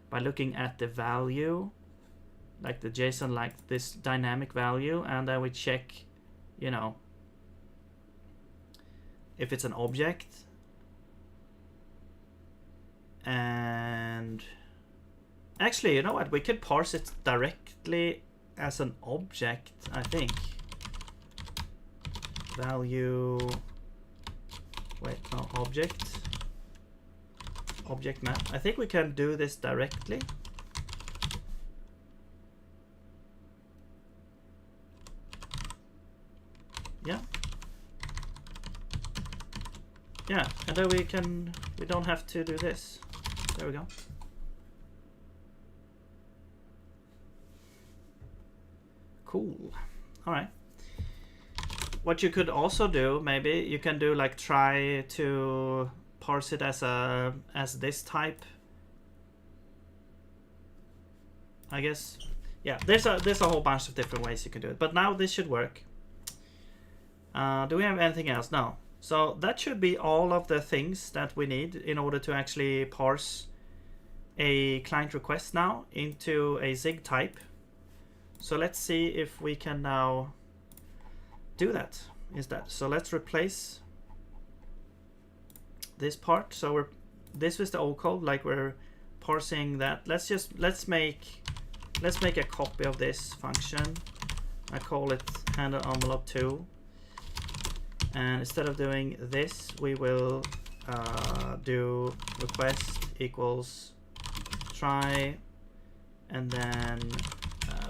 By looking at the value, like the JSON, like this dynamic value, and then we check, you know, if it's an object. And actually, you know what? We could parse it directly as an object, I think. Value, wait, no, object map. I think we can do this directly. Yeah, and then we don't have to do this. There we go. Cool. All right. What you could also do, maybe you can do like try to parse it as this type. I guess. Yeah, there's a whole bunch of different ways you can do it, but now this should work. Do we have anything else? No. So that should be all of the things that we need in order to actually parse a client request now into a zig type. So let's see if we can now do that instead. So let's replace this part. So this was the old code, like we're parsing that. Let's make a copy of this function. I call it handle envelope 2. And instead of doing this, we will do request equals try, and then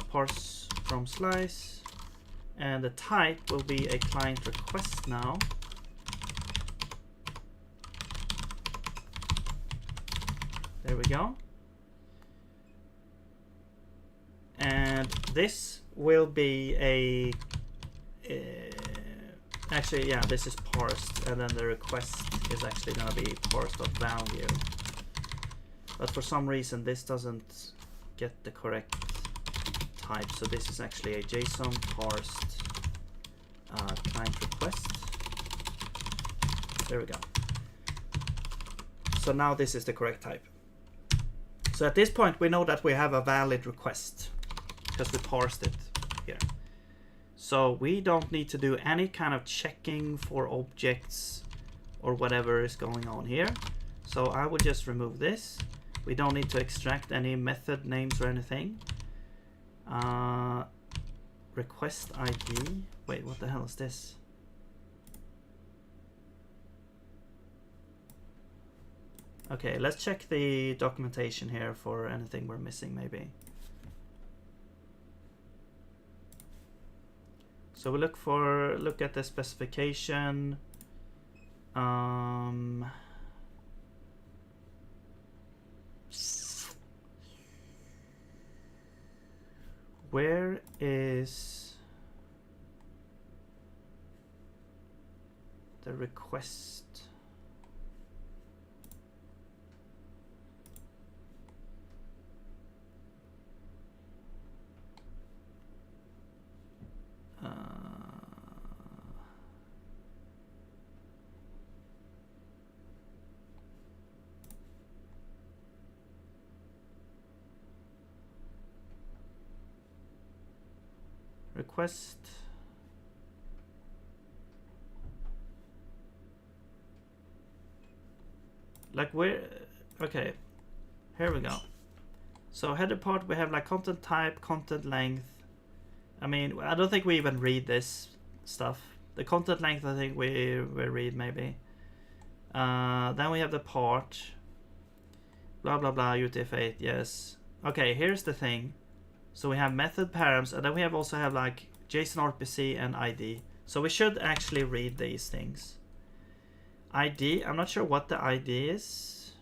parse from slice, and the type will be a client request now. There we go. And this will be a actually, yeah, this is parsed, and then the request is actually going to be parsed of value. But for some reason, this doesn't get the correct type. So this is actually a JSON parsed client request. There we go. So now this is the correct type. So at this point, we know that we have a valid request because we parsed it here. So we don't need to do any kind of checking for objects or whatever is going on here. So I would just remove this. We don't need to extract any method names or anything. Request ID. Wait, what the hell is this? Okay, let's check the documentation here for anything we're missing maybe. So we look at the specification. Where is the request? Request. Like where? Okay, here we go. So header part, we have like content type, content length. I mean, I don't think we even read this stuff. The content length, I think we read maybe. Then we have the part. Blah blah blah. UTF-8. Yes. Okay. Here's the thing. So we have method params, and then we also have like JSON RPC and ID. So we should actually read these things. ID, I'm not sure what the ID is.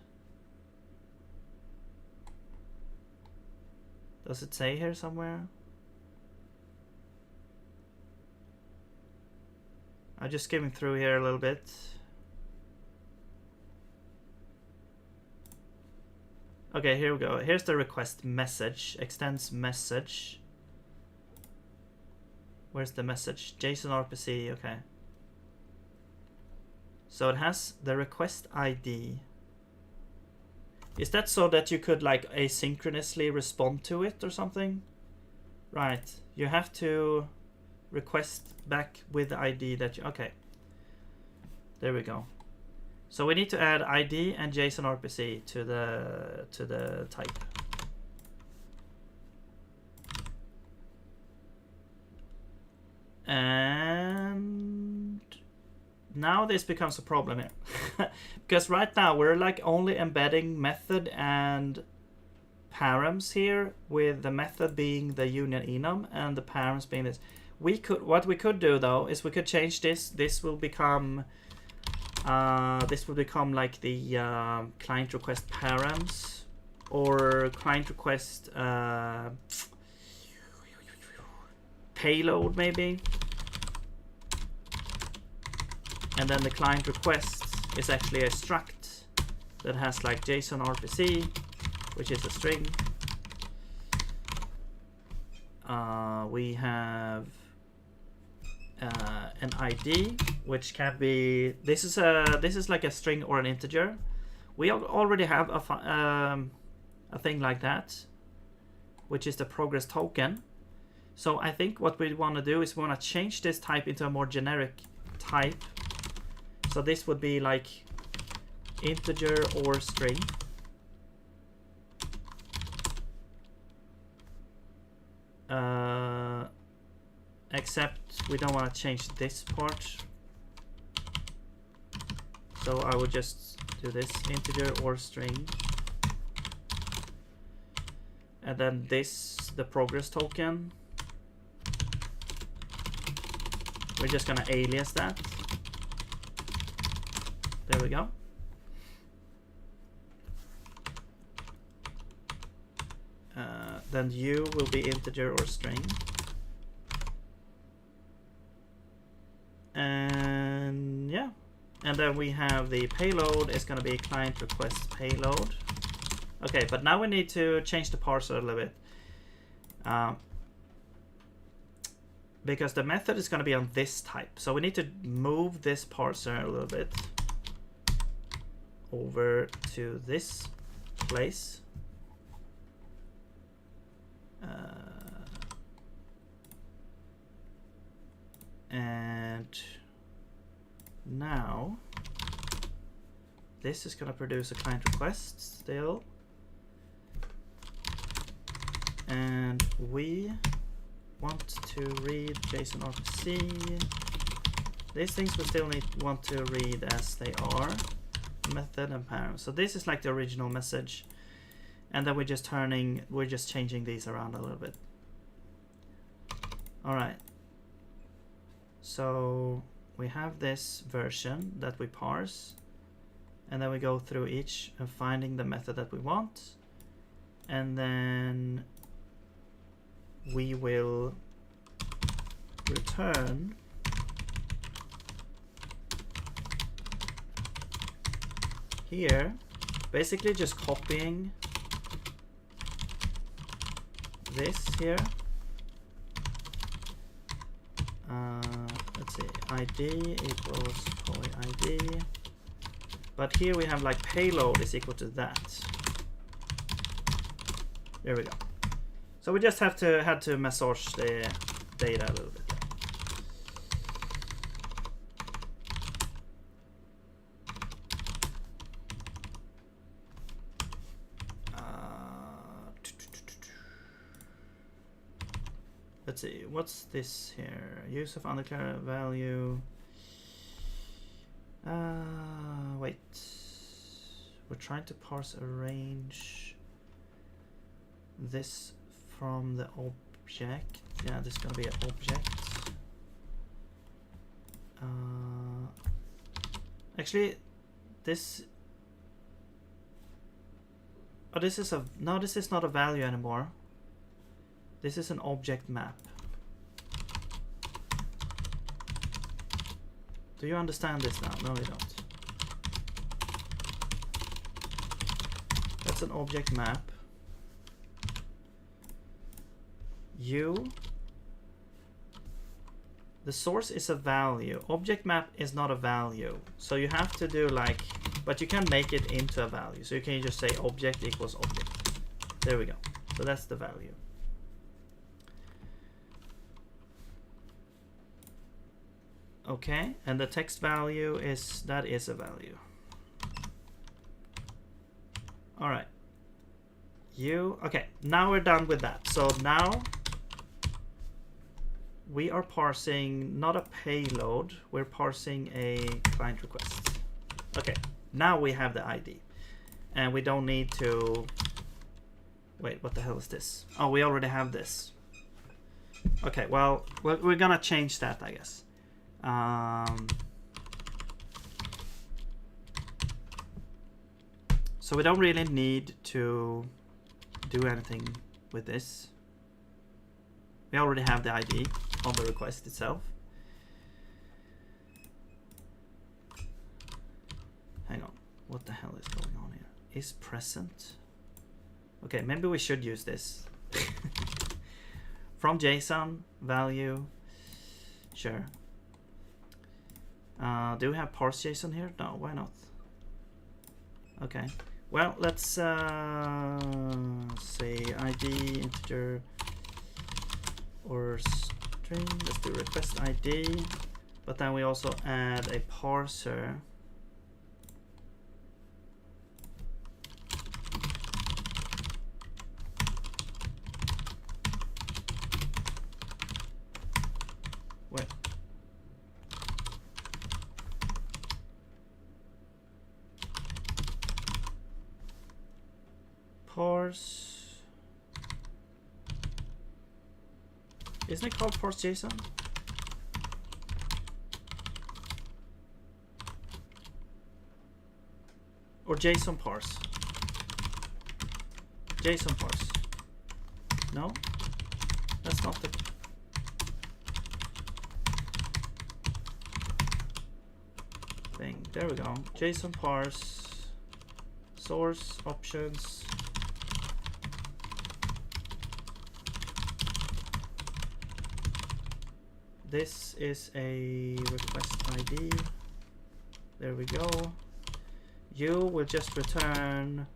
Does it say here somewhere? I'm just skimming through here a little bit. Okay, here we go. Here's the request message. Extends message. Where's the message? JSON RPC, okay. So it has the request ID. Is that so that you could like asynchronously respond to it or something? Right, you have to request back with the ID that you, okay. There we go. So we need to add ID and JSON RPC to the type. And now this becomes a problem here. Because right now we're like only embedding method and params here, with the method being the union enum and the params being this. What we could do though is we could change this. This will become This will become like the client request params or client request payload maybe. And then the client request is actually a struct that has like JSON RPC, which is a string. We have an ID, which can be this is like a string or an integer. We already have a thing like that, which is the progress token. So I think what we want to do is we want to change this type into a more generic type. So this would be like integer or string. Except we don't want to change this part. So I would just do this integer or string. And then this, the progress token. We're just gonna alias that. There we go. Then u will be integer or string. And yeah. And then we have the payload is going to be client request payload. Okay, but now we need to change the parser a little bit. Because the method is going to be on this type. So we need to move this parser a little bit over to this place. And now this is going to produce a client request still. And we want to read JSON RPC. These things we still want to read as they are. Method and parent. So this is like the original message. And then we're just changing these around a little bit. All right. So we have this version that we parse, and then we go through each and finding the method that we want, and then we will return here, basically just copying this here. Let's see, ID equals toy ID. But here we have like payload is equal to that. There we go. So we just had to massage the data a little bit. Let's see, what's this here? Use of undeclared value. Wait. We're trying to parse a range. This from the object. Yeah, this is going to be an object. Actually, this. Oh, this is a. No, this is not a value anymore. This is an object map. Do you understand this now? No, you don't. That's an object map. The source is a value. Object map is not a value. So you have to do like, but you can make it into a value. So you can just say object equals object. There we go. So that's the value. Okay, and the text value is, that is a value. All right. Okay, now we're done with that. So now we are parsing not a payload, we're parsing a client request. Okay, now we have the ID. And we don't need to, wait, what the hell is this? Oh, we already have this. Okay, well, we're gonna change that, I guess. So we don't really need to do anything with this. We already have the ID on the request itself. Hang on, what the hell is going on here? Is present? Okay, maybe we should use this. From JSON, value, sure. Do we have parse JSON here? No, why not? Okay, well, let's say ID, integer, or string. Let's do request ID, but then we also add a parser. Wait. Parse. Isn't it called parse JSON? Or JSON parse? JSON parse. No? That's not the... thing. There we go. JSON parse. Source, options. This is a request ID. There we go. You will just return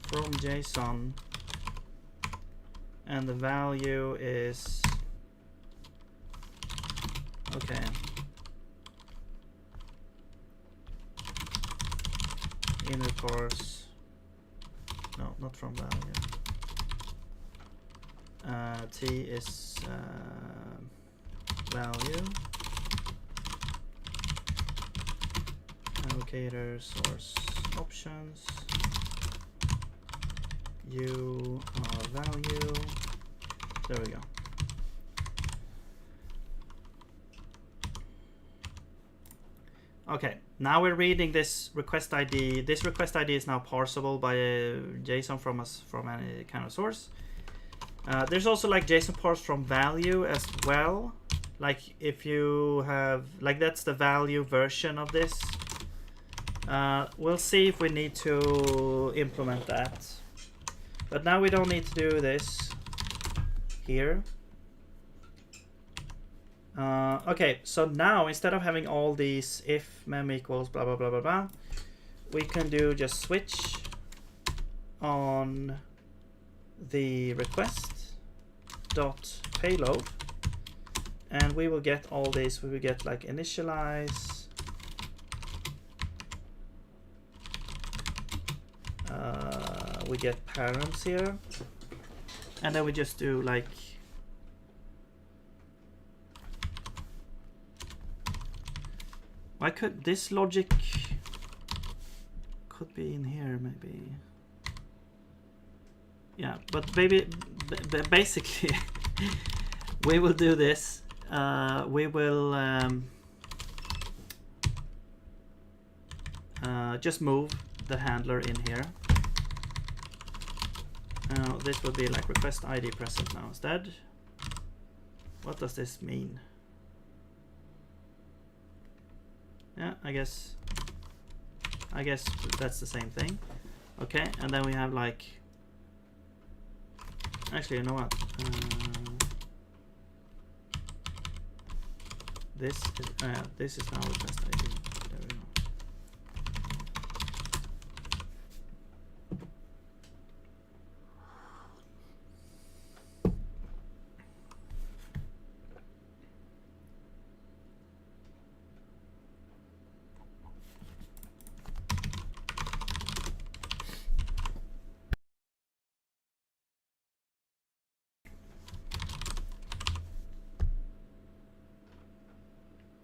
from JSON, and the value is okay. Inner parse. No, not from value. T is value. Allocator source options. You are value. There we go. Okay, now we're reading this request ID. This request ID is now parsable by a JSON from any kind of source. There's also like JSON parse from value as well. Like if you have, like that's the value version of this. We'll see if we need to implement that. But now we don't need to do this here. Okay, so now instead of having all these if mem equals blah blah blah blah blah, we can do just switch on the request dot payload, and we will get all these. We will get like initialize, we get parents here, and then we just do like why could this logic could be in here maybe. Yeah, but basically we will do this. We will just move the handler in here. This will be like request ID present now instead. What does this mean? Yeah, I guess that's the same thing. Okay, and then we have like, actually, you know what? This is now request ID. There we go.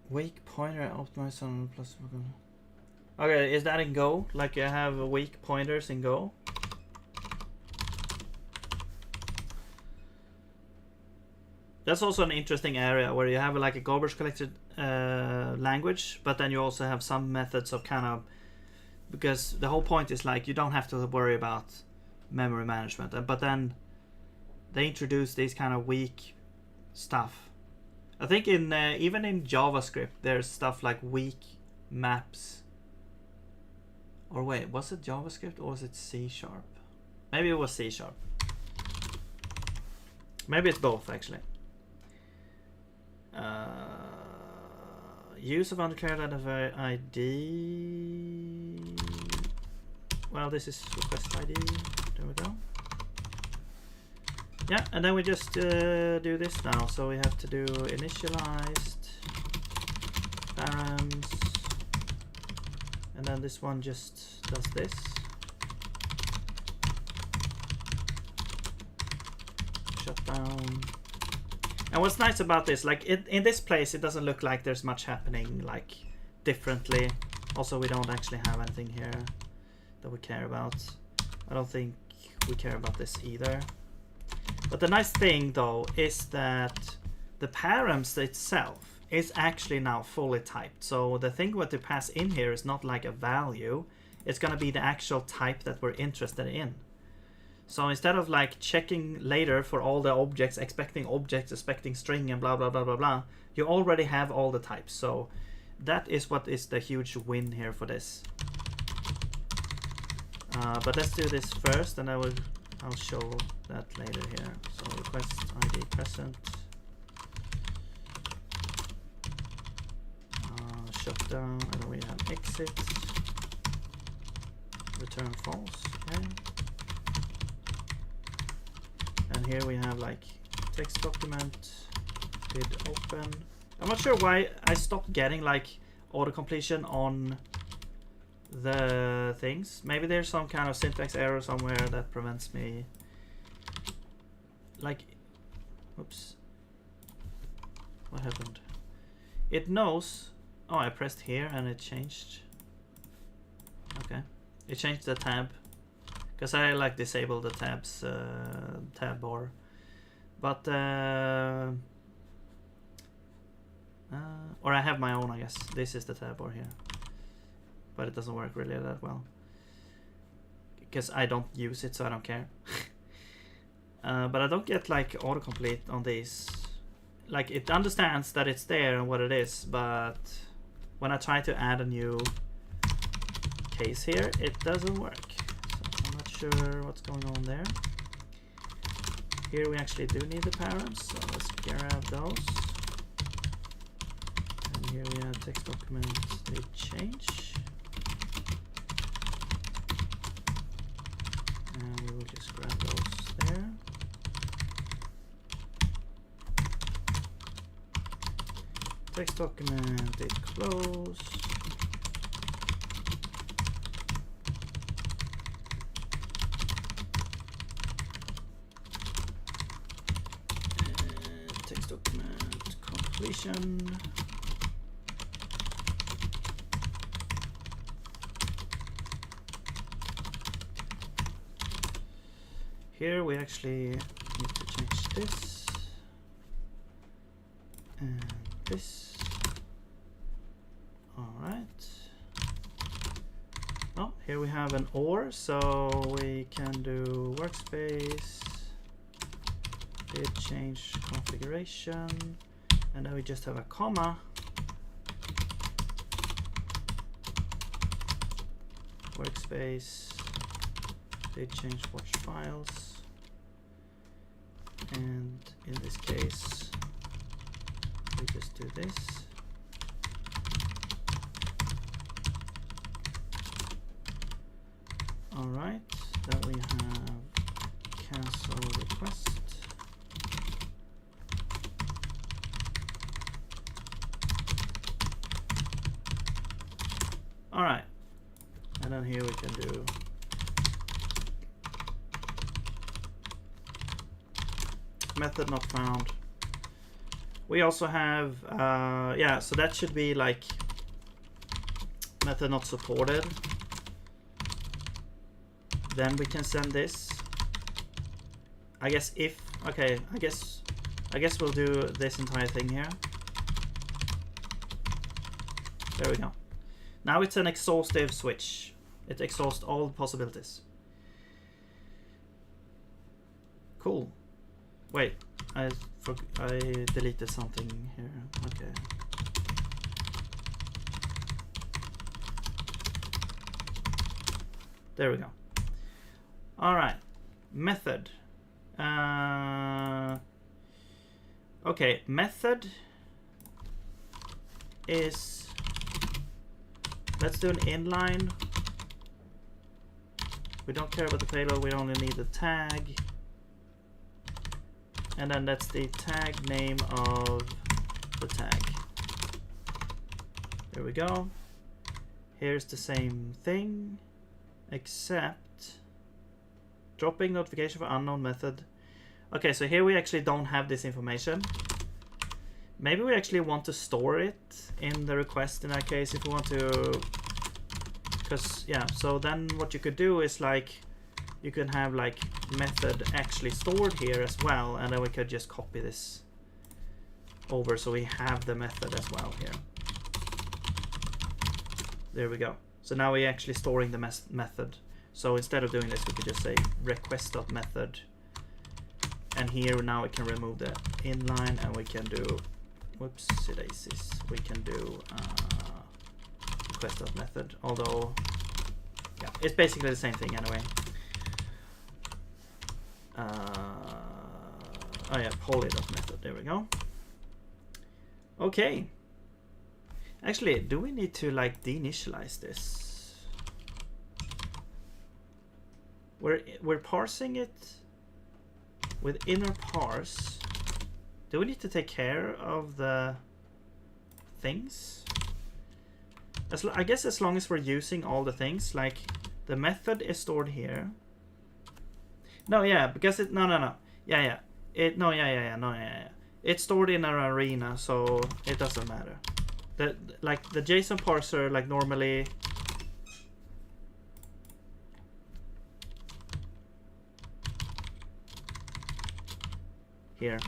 Wake pointer optimized on plus. Okay, is that in Go? Like you have wake pointers in Go? That's also an interesting area where you have like a garbage collected language, but then you also have some methods of kind of, because the whole point is like you don't have to worry about memory management, but then they introduce these kind of weak stuff. I think in even in JavaScript there's stuff like weak maps. Or wait, was it JavaScript or was it C#? Maybe it was C#. Maybe it's both actually. Use of undeclared identifier ID. Well, this is request ID. There we go. Yeah, and then we just do this now. So we have to do initialized params, and then this one just does this. Shut down. And what's nice about this, like in this place, it doesn't look like there's much happening like differently. Also, we don't actually have anything here that we care about. I don't think we care about this either. But the nice thing though is that the params itself is actually now fully typed. So the thing what to pass in here is not like a value. It's going to be the actual type that we're interested in. So instead of like checking later for all the objects, expecting string and blah, blah, blah, blah, blah, you already have all the types. So that is what is the huge win here for this. But let's do this first, and I'll show that later here. So request ID present. Shut down, and then we have exit. Return false, okay. And here we have like text document, did open. I'm not sure why I stopped getting like auto-completion on the things. Maybe there's some kind of syntax error somewhere that prevents me. Like, oops. What happened? It knows. Oh, I pressed here and it changed. Okay. It changed the tab. Because I like disable the tabs, tab bar. But, or I have my own, I guess. This is the tab bar here. But it doesn't work really that well. Because I don't use it, so I don't care. But I don't get like autocomplete on these. Like it understands that it's there and what it is, but when I try to add a new case here, it doesn't work. So I'm not sure what's going on there. Here we actually do need the params, so let's grab those. And here we have text documents need change. And we will just grab those there. Text document did close. Text document completion. Here we actually need to change this and this. All right. Oh, here we have an OR, so we can do workspace, did change configuration, and then we just have a comma. Workspace, did change watch files, and in this case, we just do this. All right, then we have cancel request. All right, and then here we can do method not found. We also have, yeah, so that should be like method not supported. Then we can send this. I guess if, okay, I guess I guess we'll do this entire thing here. There we go. Now it's an exhaustive switch. It exhausts all possibilities. Cool. Wait, I deleted something here. Okay. There we go. All right. Method. Okay, method is, let's do an inline. We don't care about the payload, we only need the tag. And then that's the tag name of the tag. There we go. Here's the same thing, except dropping notification for unknown method. Okay, so here we actually don't have this information. Maybe we actually want to store it in the request in that case if we want to, because yeah, so then what you could do is like, you can have like method actually stored here as well, and then we could just copy this over so we have the method as well here. There we go. So now we're actually storing the method. So instead of doing this, we could just say request.method. And here now we can remove the inline, and we can do, whoopsie daisies, we can do request.method, although, yeah, it's basically the same thing anyway. Oh yeah, poly.method, there we go. Okay. Actually, do we need to like deinitialize this? We're parsing it with inner parse. Do we need to take care of the things? I guess as long as we're using all the things, like the method is stored here. No, yeah, because it, no. Yeah. It's stored in our arena, so it doesn't matter. Like the JSON parser, like normally, here,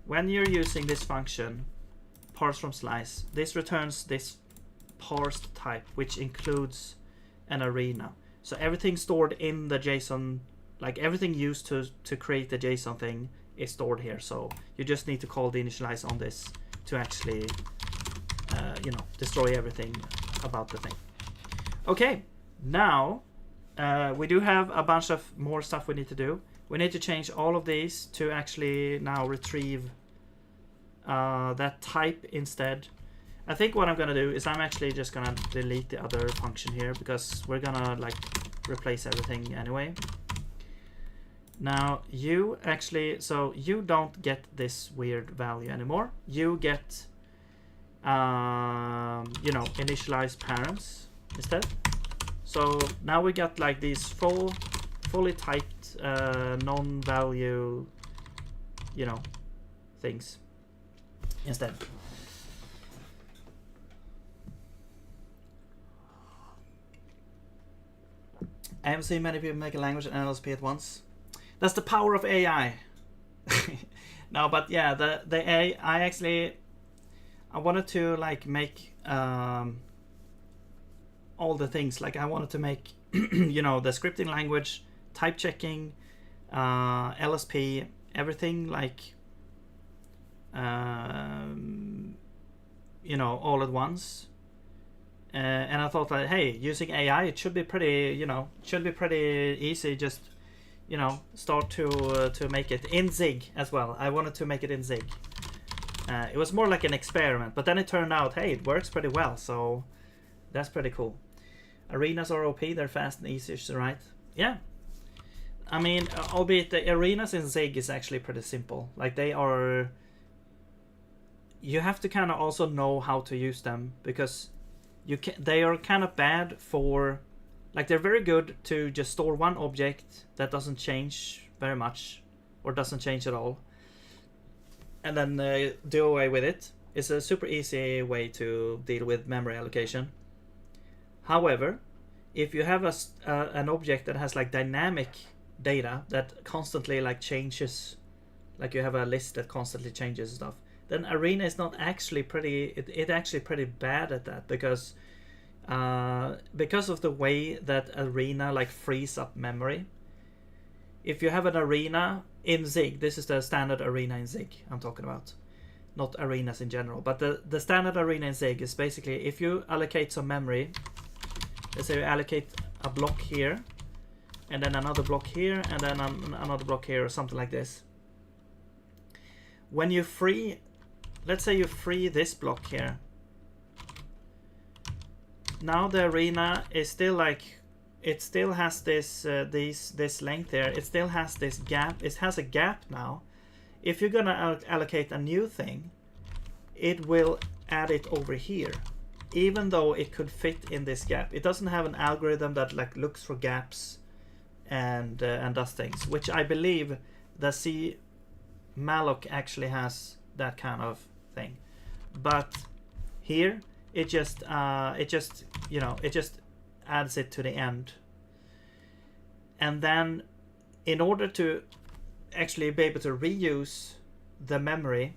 when you're using this function, parse from slice, this returns this parsed type, which includes an arena. So everything stored in the JSON, like everything used to create the JSON thing, is stored here. So you just need to call the initialize on this to actually, you know, destroy everything about the thing. Okay, now we do have a bunch of more stuff we need to do. We need to change all of these to actually now retrieve that type instead. I think what I'm gonna do is I'm actually just gonna delete the other function here, because we're gonna like replace everything anyway. Now you actually, so you don't get this weird value anymore. You get, you know, initialize params instead. So now we got like these fully typed non-value, you know, things instead. I haven't seen many people make a language and LSP at once. That's the power of AI. No, but yeah, the AI actually, I wanted to like make all the things. Like I wanted to make, you know, the scripting language, type checking, LSP, everything like, you know, all at once. And I thought that, hey, using AI, it should be pretty, you know, should be pretty easy. Just, you know, start to make it in Zig as well. I wanted to make it in Zig. It was more like an experiment, but then it turned out, hey, it works pretty well. So that's pretty cool. Arenas are OP, they're fast and easy to write. Yeah. I mean, albeit the arenas in Zig is actually pretty simple. Like they are, you have to kind of also know how to use them, because they are kind of bad for, like they're very good to just store one object that doesn't change very much or doesn't change at all, and then do away with it. It's a super easy way to deal with memory allocation. However, if you have an object that has like dynamic data that constantly like changes like you have a list that constantly changes stuff, then Arena is not actually pretty, it actually pretty bad at that, because of the way that Arena like frees up memory. If you have an Arena in Zig, this is the standard Arena in Zig I'm talking about, not arenas in general, but the standard Arena in Zig is basically, if you allocate some memory, let's say you allocate a block here, and then another block here, and then another block here, or something like this. When you free, let's say you free this block here, now the Arena is still like, it still has this this length here, it still has this gap, it has a gap now. If you're gonna allocate a new thing, it will add it over here, even though it could fit in this gap. It doesn't have an algorithm that like looks for gaps and does things, which I believe the C malloc actually has that kind of thing. But here it just you know, it just adds it to the end. And then in order to actually be able to reuse the memory,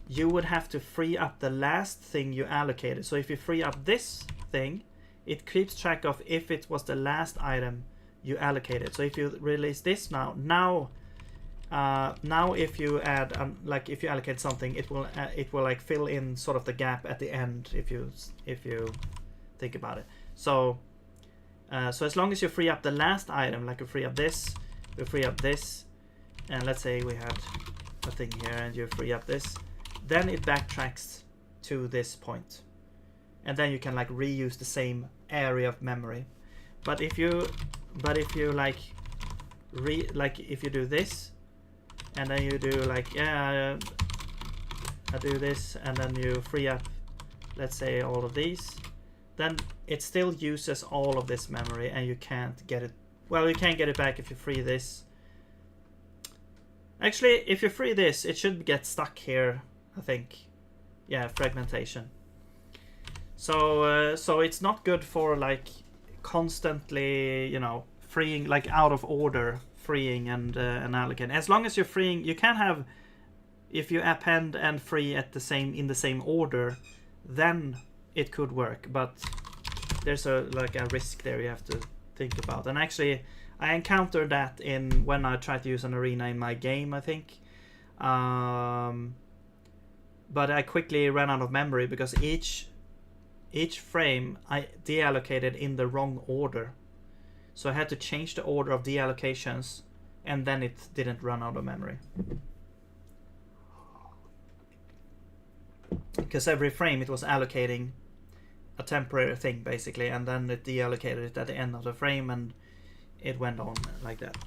you would have to free up the last thing you allocated. So if you free up this thing, it keeps track of if it was the last item you allocated. So if you release this now if you add like if you allocate something, it will like fill in sort of the gap at the end, if you think about it. So so as long as you free up the last item, like you free up this, you free up this, and let's say we had a thing here and you free up this, then it backtracks to this point, and then you can like reuse the same area of memory. But if you like if you do this, and then you do like, yeah, I do this, and then you free up, let's say, all of these, then it still uses all of this memory, and you can't get it, well, you can't get it back if you free this. Actually, if you free this, it should get stuck here, I think. Yeah, fragmentation. So so it's not good for like constantly, you know, freeing, like out of order freeing and allocating. As long as you're freeing, you can have, if you append and free at the same, in the same order, then it could work, but there's a like a risk there you have to think about. And actually I encountered that in when I tried to use an Arena in my game, I think, but I quickly ran out of memory because each frame I deallocated in the wrong order. So I had to change the order of deallocations, and then it didn't run out of memory. Because every frame it was allocating a temporary thing, basically, and then it deallocated it at the end of the frame, and it went on like that.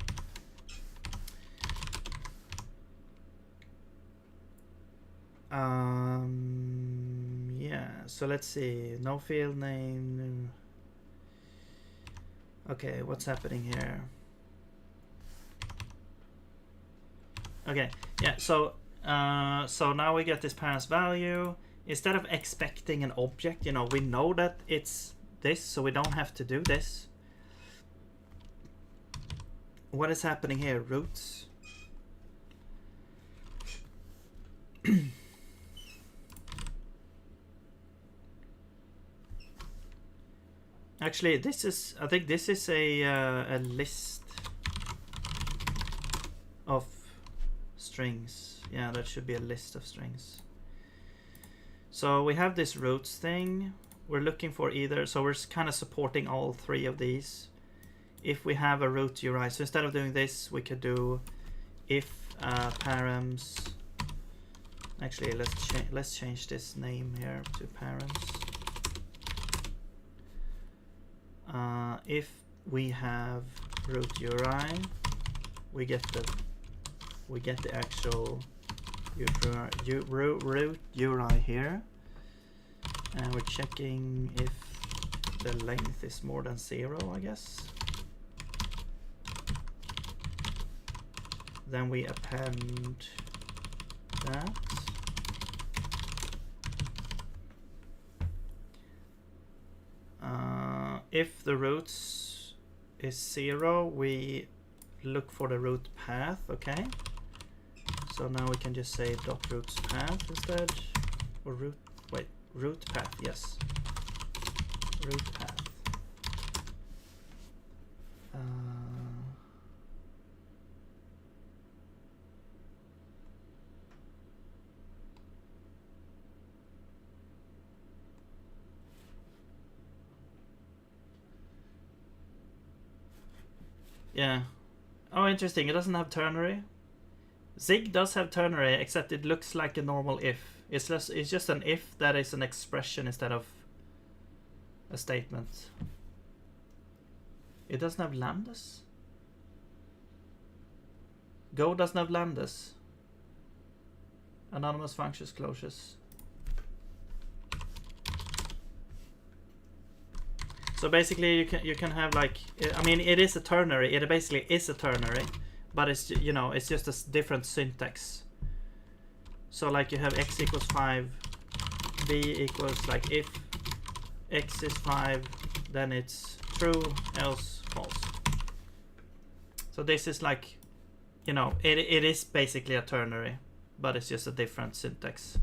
Yeah, so let's see. No field name. Okay, what's happening here? Okay, yeah, so so now we get this parent's value. Instead of expecting an object, you know, we know that it's this, so we don't have to do this. What is happening here? Roots. Actually, this is, I think this is a list of strings. Yeah, that should be a list of strings. So we have this roots thing. We're looking for either, so we're kind of supporting all three of these. If we have a root URI, so instead of doing this, we could do if params. Actually, let's change this name here to params. If we have root URI, we get the actual root URI here, and we're checking if the length is more than 0, I guess. Then we append that. If the roots is 0, we look for the root path. Okay, So now we can just say dot roots path instead, or root path, yes, root path. Yeah. Oh, interesting. It doesn't have ternary. Zig does have ternary, except it looks like a normal if. It's just an if that is an expression instead of a statement. It doesn't have lambdas. Go doesn't have lambdas. Anonymous functions closures. So basically, you can have like, I mean, it is a ternary. It basically is a ternary, but it's, you know, it's just a different syntax. So like you have x equals 5, b equals like if x is 5, then it's true, else false. So this is like, you know, it is basically a ternary, but it's just a different syntax.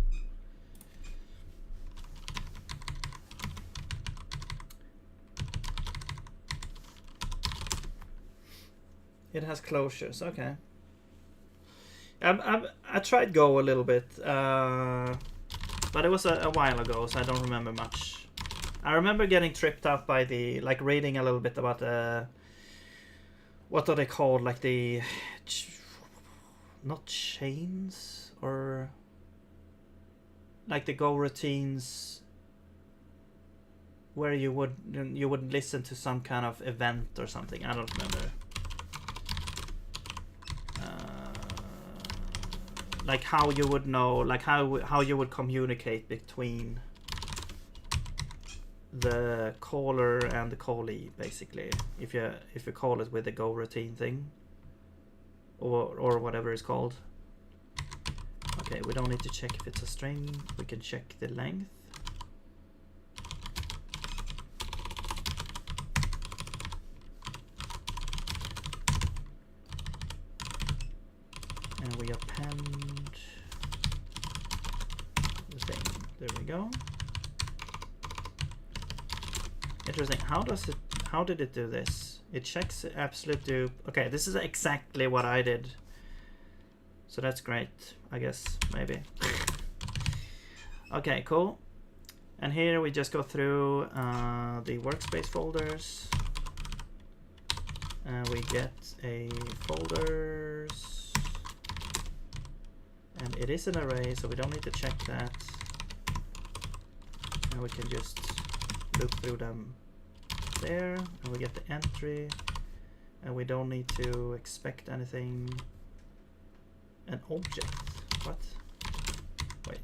It has closures, okay. I tried Go a little bit, but it was a while ago, so I don't remember much. I remember getting tripped up by the, like, reading a little bit about what are they called, like the, not chains, or like the Go routines, where you would listen to some kind of event or something. I don't remember. Like how you would know, like how you would communicate between the caller and the callee, basically, if you call it with the Go routine thing, or whatever it's called. Okay, we don't need to check if it's a string. We can check the length. And we append the thing. There we go. Interesting. How did it do this? It checks absolute dupe. Okay, this is exactly what I did. So that's great, I guess, maybe. Okay, cool. And here we just go through the workspace folders. And we get a folders. And it is an array, so we don't need to check that. And we can just loop through them there. And we get the entry. And we don't need to expect anything. An object. What? Wait.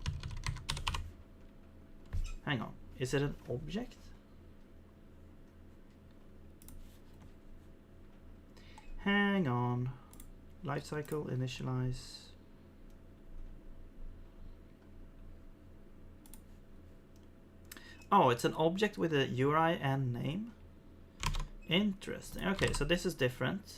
Hang on. Is it an object? Hang on. Lifecycle, initialize. Oh, it's an object with a URI and name. Interesting. Okay, so this is different.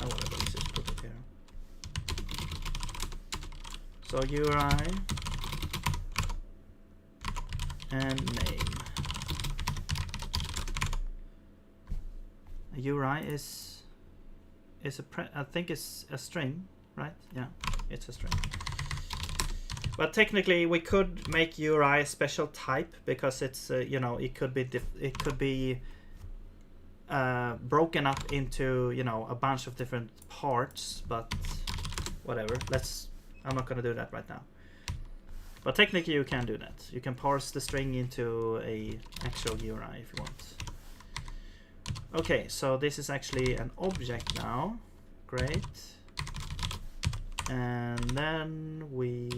Oh, whatever, let's just put it here. So URI and name. A URI is I think it's a string, right? Yeah, it's a string. But technically, we could make URI a special type because it's you know, it could be broken up into, you know, a bunch of different parts. But whatever. I'm not gonna do that right now. But technically, you can do that. You can parse the string into a actual URI if you want. Okay, so this is actually an object now. Great. And then we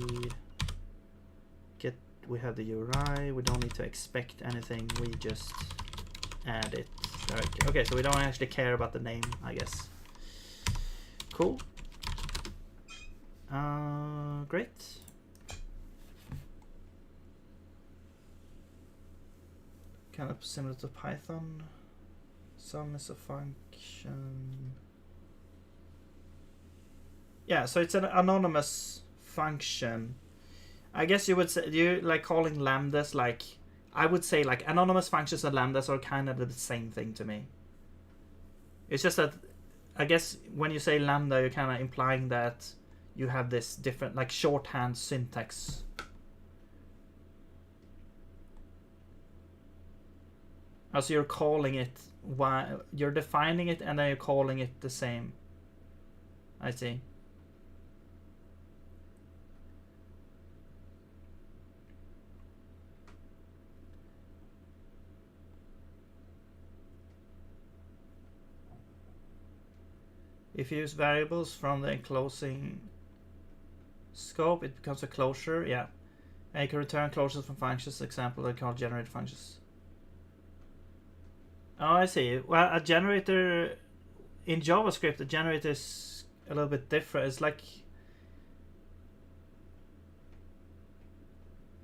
have the URI. We don't need to expect anything. We just add it. Okay, so we don't actually care about the name, I guess. Cool. Great. Kind of similar to Python. Sum is a function. Yeah, so it's an anonymous function. I guess you would say, you like calling lambdas, like, I would say like anonymous functions and lambdas are kind of the same thing to me. It's just that I guess when you say lambda, you're kind of implying that you have this different like shorthand syntax. So you're calling it, you're defining it and then you're calling it the same. I see. If you use variables from the enclosing scope, it becomes a closure. Yeah, and you can return closures from functions. Example, they call generator functions. Oh, I see. Well, a generator in JavaScript, a generator is a little bit different. It's like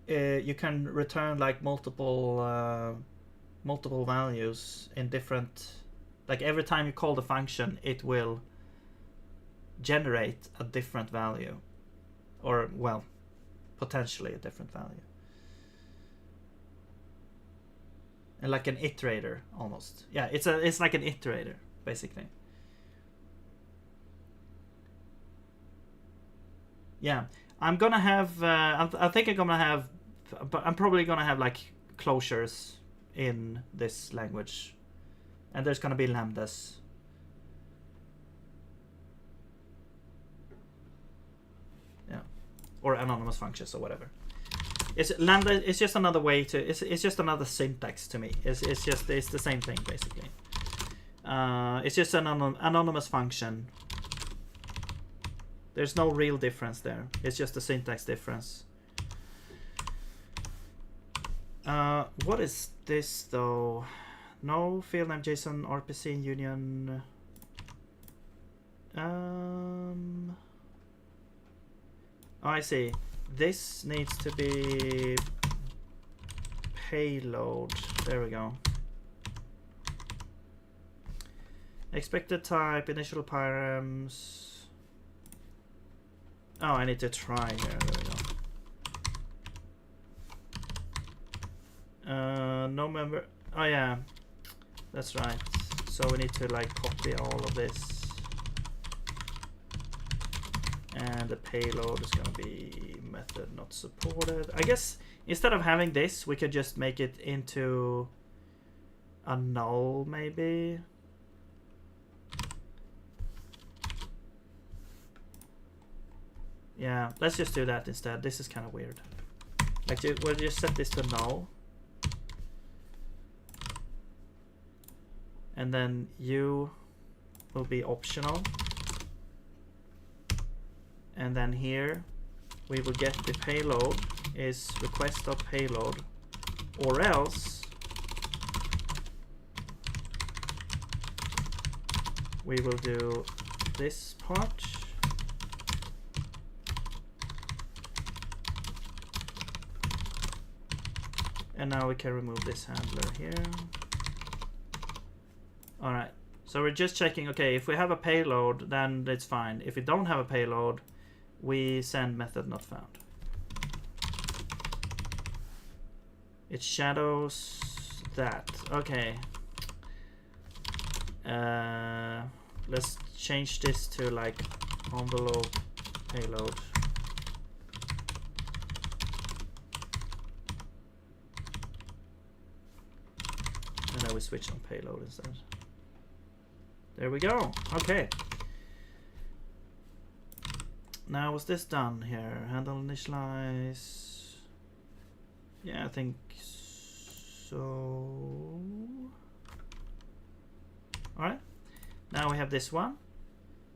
you can return like multiple values in different. Like every time you call the function, it will generate a different value, or well, potentially a different value. And like an iterator almost. Yeah, it's like an iterator basically. Yeah, I'm gonna have. I think I'm gonna have, but I'm probably gonna have like closures in this language, and there's gonna be lambdas. Yeah, or anonymous functions or whatever. It's lambda. It's just another way to. It's just another syntax to me. It's the same thing basically. It's just an anonymous function. There's no real difference there. It's just a syntax difference. What is this though? No field name JSON RPC union. Oh, I see. This needs to be payload. There we go. Expected type, initial params. Oh, I need to try here. There we go. No member. Oh yeah, that's right. So we need to like copy all of this. And the payload is going to be method not supported. I guess instead of having this, we could just make it into a null, maybe. Yeah, let's just do that instead. This is kind of weird. Like, we'll just set this to null. And then you will be optional. And then here we will get the payload is request.payload, or else we will do this part. And now we can remove this handler here. All right, so we're just checking, okay, if we have a payload, then it's fine. If we don't have a payload, we send method not found. It shadows that. Okay. Let's change this to like envelope payload. And then we switch on payload instead. There we go. Okay. Now, was this done here? Handle initialize. Yeah, I think so. Alright. Now we have this one.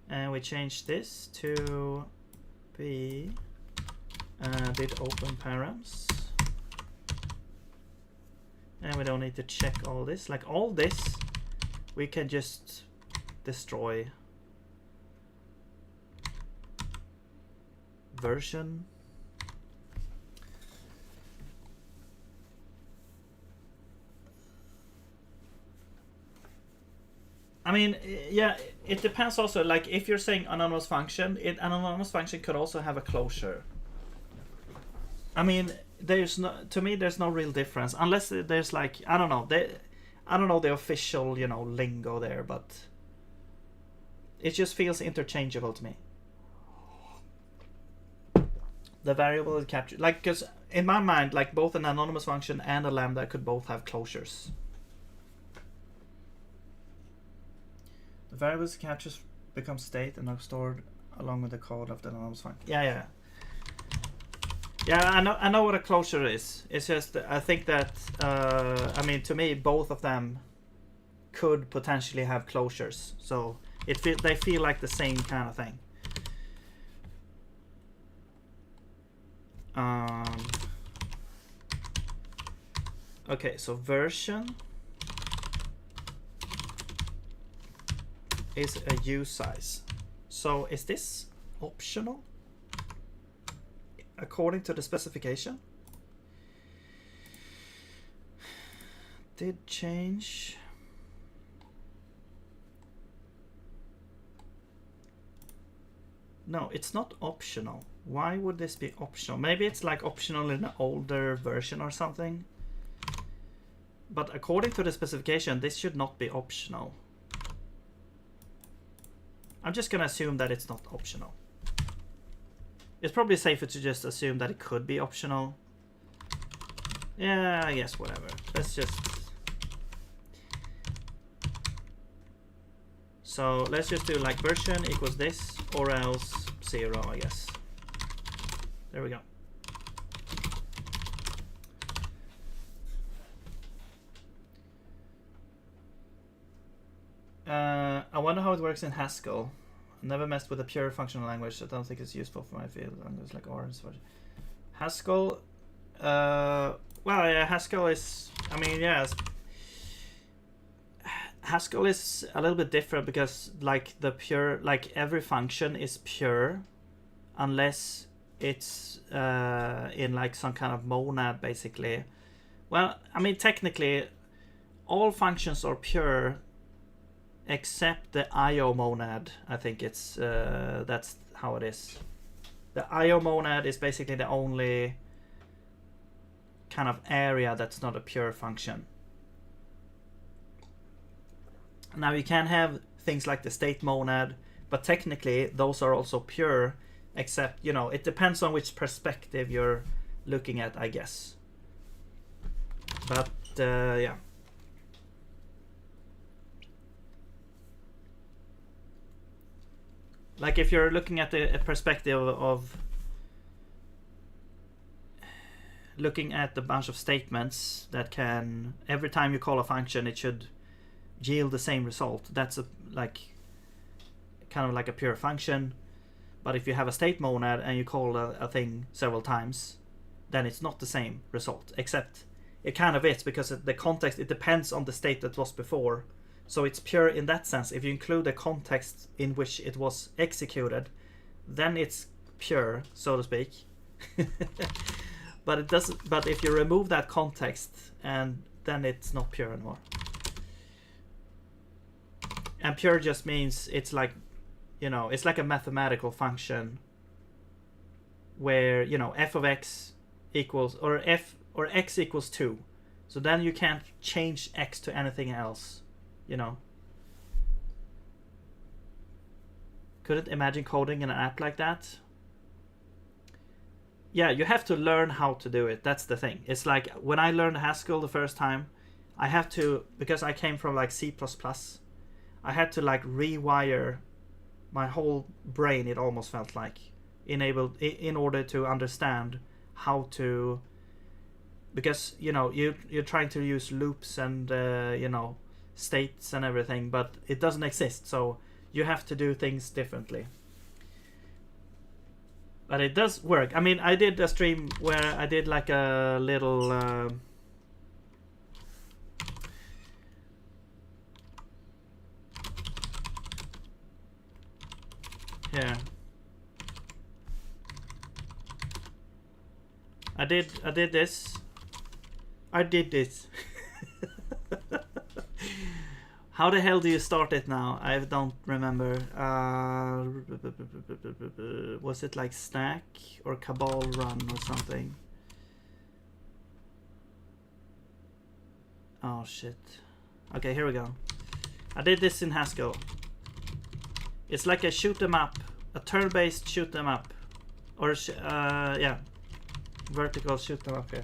And we change this to be did open params. And we don't need to check all this. Like all this, we can just destroy. Version. mean, yeah, it depends also. Like if you're saying anonymous function, an anonymous function could also have a closure. I mean, there's no, to me, there's no real difference unless there's like, I don't know, I don't know the official, you know, lingo there, but it just feels interchangeable to me. The variable is captured, like, because in my mind, like both an anonymous function and a lambda could both have closures. The variables captures become state and are stored along with the code of the anonymous function. Yeah. Yeah, I know what a closure is. It's just, I think that, I mean, to me, both of them could potentially have closures. So they feel like the same kind of thing. Okay, so version is a use size. So is this optional according to the specification? Did change. No, it's not optional. Why would this be optional? Maybe it's like optional in an older version or something. But according to the specification, this should not be optional. I'm just gonna assume that it's not optional. It's probably safer to just assume that it could be optional. Yeah, I guess whatever. Let's just... So let's just do like version equals this or else 0, I guess. There we go. I wonder how it works in Haskell. I never messed with a pure functional language. I don't think it's useful for my field. Language like R and such. Haskell. Well, yeah, Haskell is. I mean, yes. Haskell is a little bit different because, like, every function is pure, unless it's in like some kind of monad, basically. Well, I mean, technically, all functions are pure. Except the IO monad, I think it's that's how it is. The IO monad is basically the only kind of area that's not a pure function. Now you can have things like the state monad, but technically those are also pure, except, you know, it depends on which perspective you're looking at, I guess. But yeah. Like if you're looking at a perspective of looking at a bunch of statements that can, every time you call a function, it should yield the same result. That's like kind of like a pure function. But if you have a state monad and you call a thing several times, then it's not the same result. Except it kind of is, because the context, it depends on the state that was before. So it's pure in that sense. If you include the context in which it was executed, then it's pure, so to speak. But it doesn't. But if you remove that context, and then it's not pure anymore. And pure just means it's like, you know, it's like a mathematical function where, you know, f of x equals, or x equals 2. So then you can't change x to anything else. You know, couldn't imagine coding in an app like that. Yeah, you have to learn how to do it. That's the thing. It's like when I learned Haskell the first time, I have to, because I came from like C++, I had to like rewire my whole brain, it almost felt like, in order to understand how to, because, you know, you're trying to use loops and you know, states and everything, but it doesn't exist, so you have to do things differently. But it does work. I mean, I did a stream where I did like a little here. I did this. How the hell do you start it now? I don't remember. Was it like stack or cabal run or something? Oh shit. Okay, here we go. I did this in Haskell. It's like a shoot 'em up, a turn-based shoot 'em up, or yeah, vertical shoot 'em up here.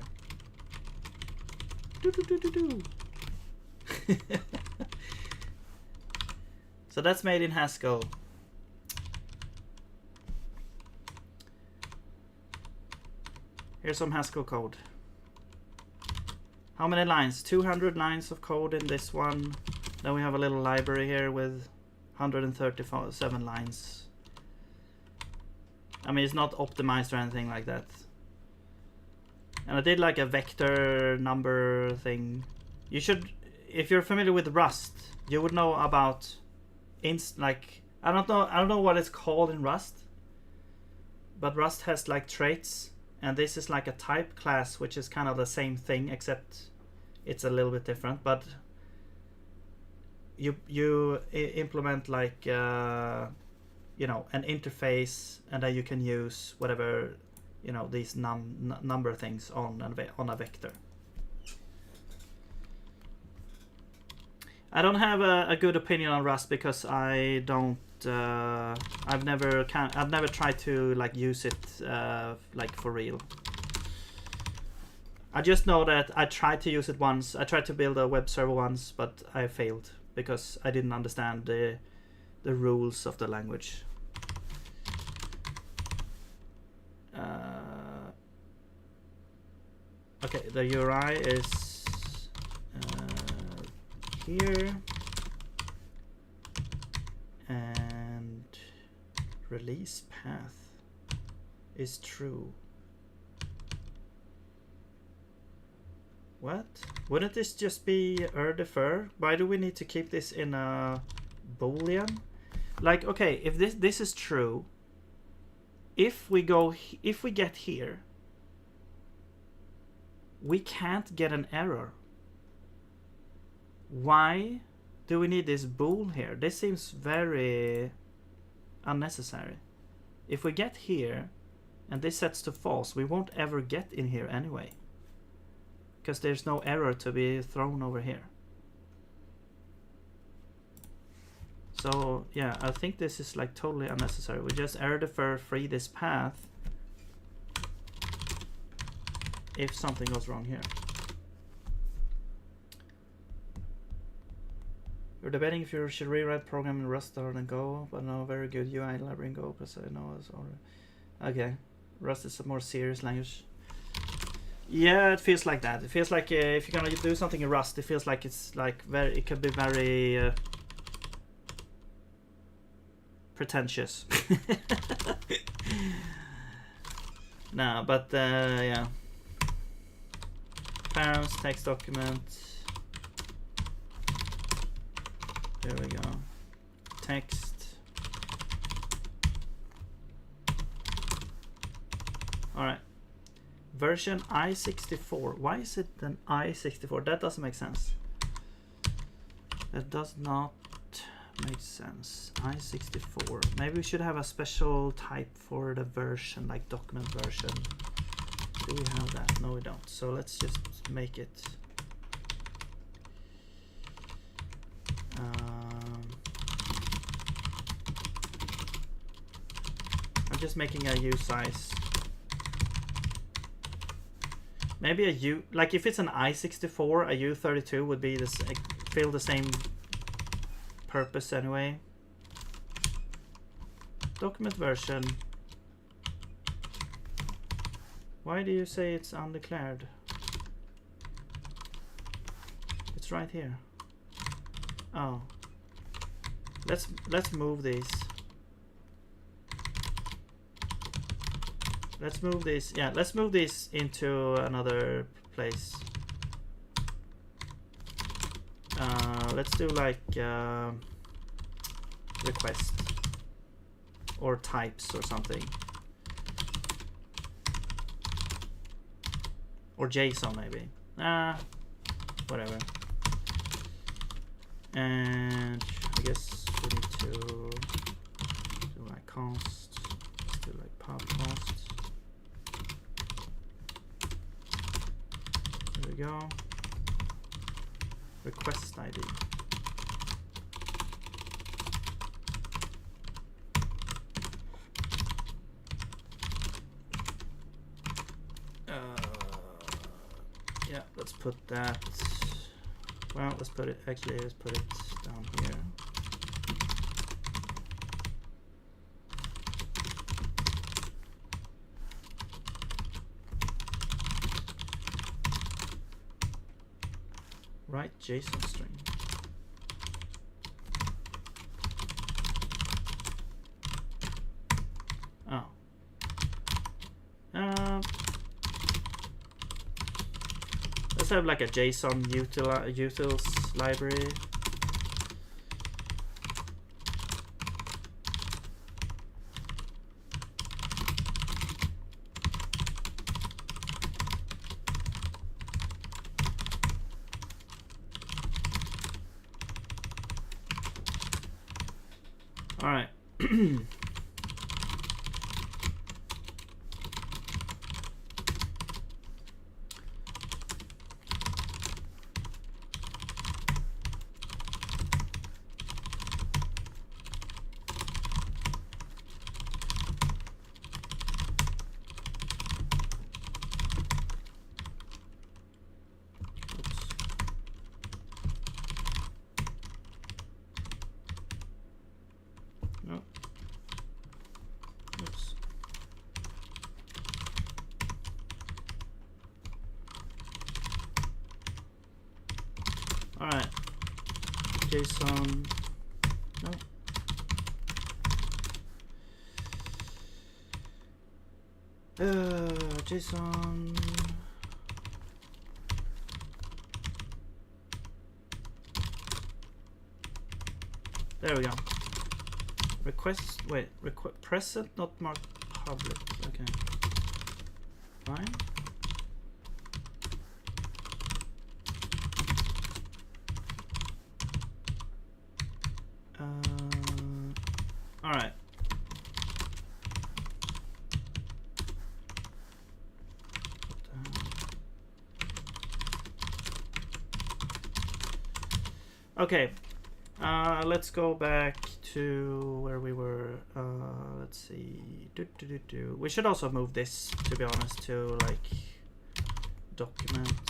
So that's made in Haskell. Here's some Haskell code. How many lines? 200 lines of code in this one. Then we have a little library here with 137 lines. I mean, it's not optimized or anything like that. And I did like a vector number thing. You should, if you're familiar with Rust, you would know about like I don't know what it's called in Rust, but Rust has like traits, and this is like a type class, which is kind of the same thing except it's a little bit different. But you implement like you know, an interface, and then you can use whatever, you know, these number things on a vector. I don't have a good opinion on Rust because I don't. I've never tried to like use it like for real. I just know that I tried to use it once. I tried to build a web server once, but I failed because I didn't understand the rules of the language. Okay, the URI is here, and release path is true. What? Wouldn't this just be defer? Why do we need to keep this in a boolean? Like, okay, if this is true, if we get here, we can't get an error. Why do we need this bool here? This seems very unnecessary. If we get here and this sets to false, we won't ever get in here anyway, because there's no error to be thrown over here. So yeah, I think this is like totally unnecessary. We just error defer free this path if something goes wrong here. You're debating if you should rewrite program in Rust rather than Go, but no, very good UI library in Go, because I know it's already... Okay, Rust is a more serious language. Yeah, it feels like that. It feels like if you're gonna do something in Rust, it feels like it's like very... It could be very... pretentious. No, but yeah. Params, text document. There we go. Text. Alright. Version I64. Why is it an I64? That doesn't make sense. That does not make sense. I64. Maybe we should have a special type for the version, like document version. Do we have that? No, we don't. So let's just make it. I'm just making a U size. Maybe a U, like if it's an I64, a U32 would be this, fill the same purpose anyway. Document version. Why do you say it's undeclared? It's right here. Oh, let's move these. Let's move these. Yeah, let's move these into another place. Let's do like request or types or something, or JSON maybe. Whatever. And I guess we need to do like const, let's do like pub const. There we go. Request ID. Yeah, let's put that. Well, let's put it. Actually, let's put it down here. Write JSON string. Oh. Let's have like a JSON utils library. All right. All right, JSON, no. JSON. There we go. Request, wait, present, not marked public, okay. Fine. All right. Okay. Let's go back to where we were. Let's see. We should also move this, to be honest, to like documents.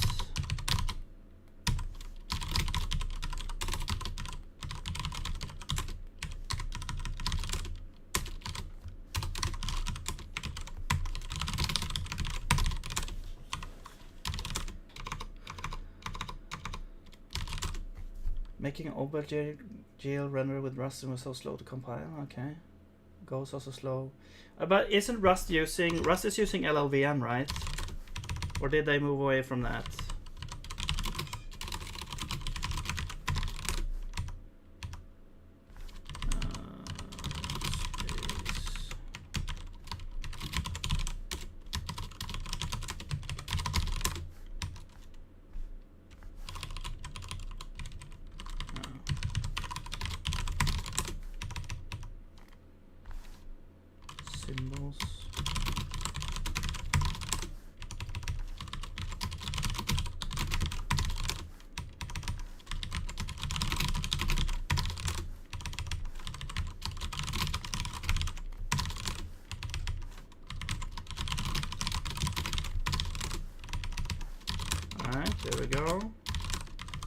Making an OpenGL render with Rust was so slow to compile. Okay, Go is also slow. But isn't Rust is using LLVM, right? Or did they move away from that? Symbols. Alright, there we go.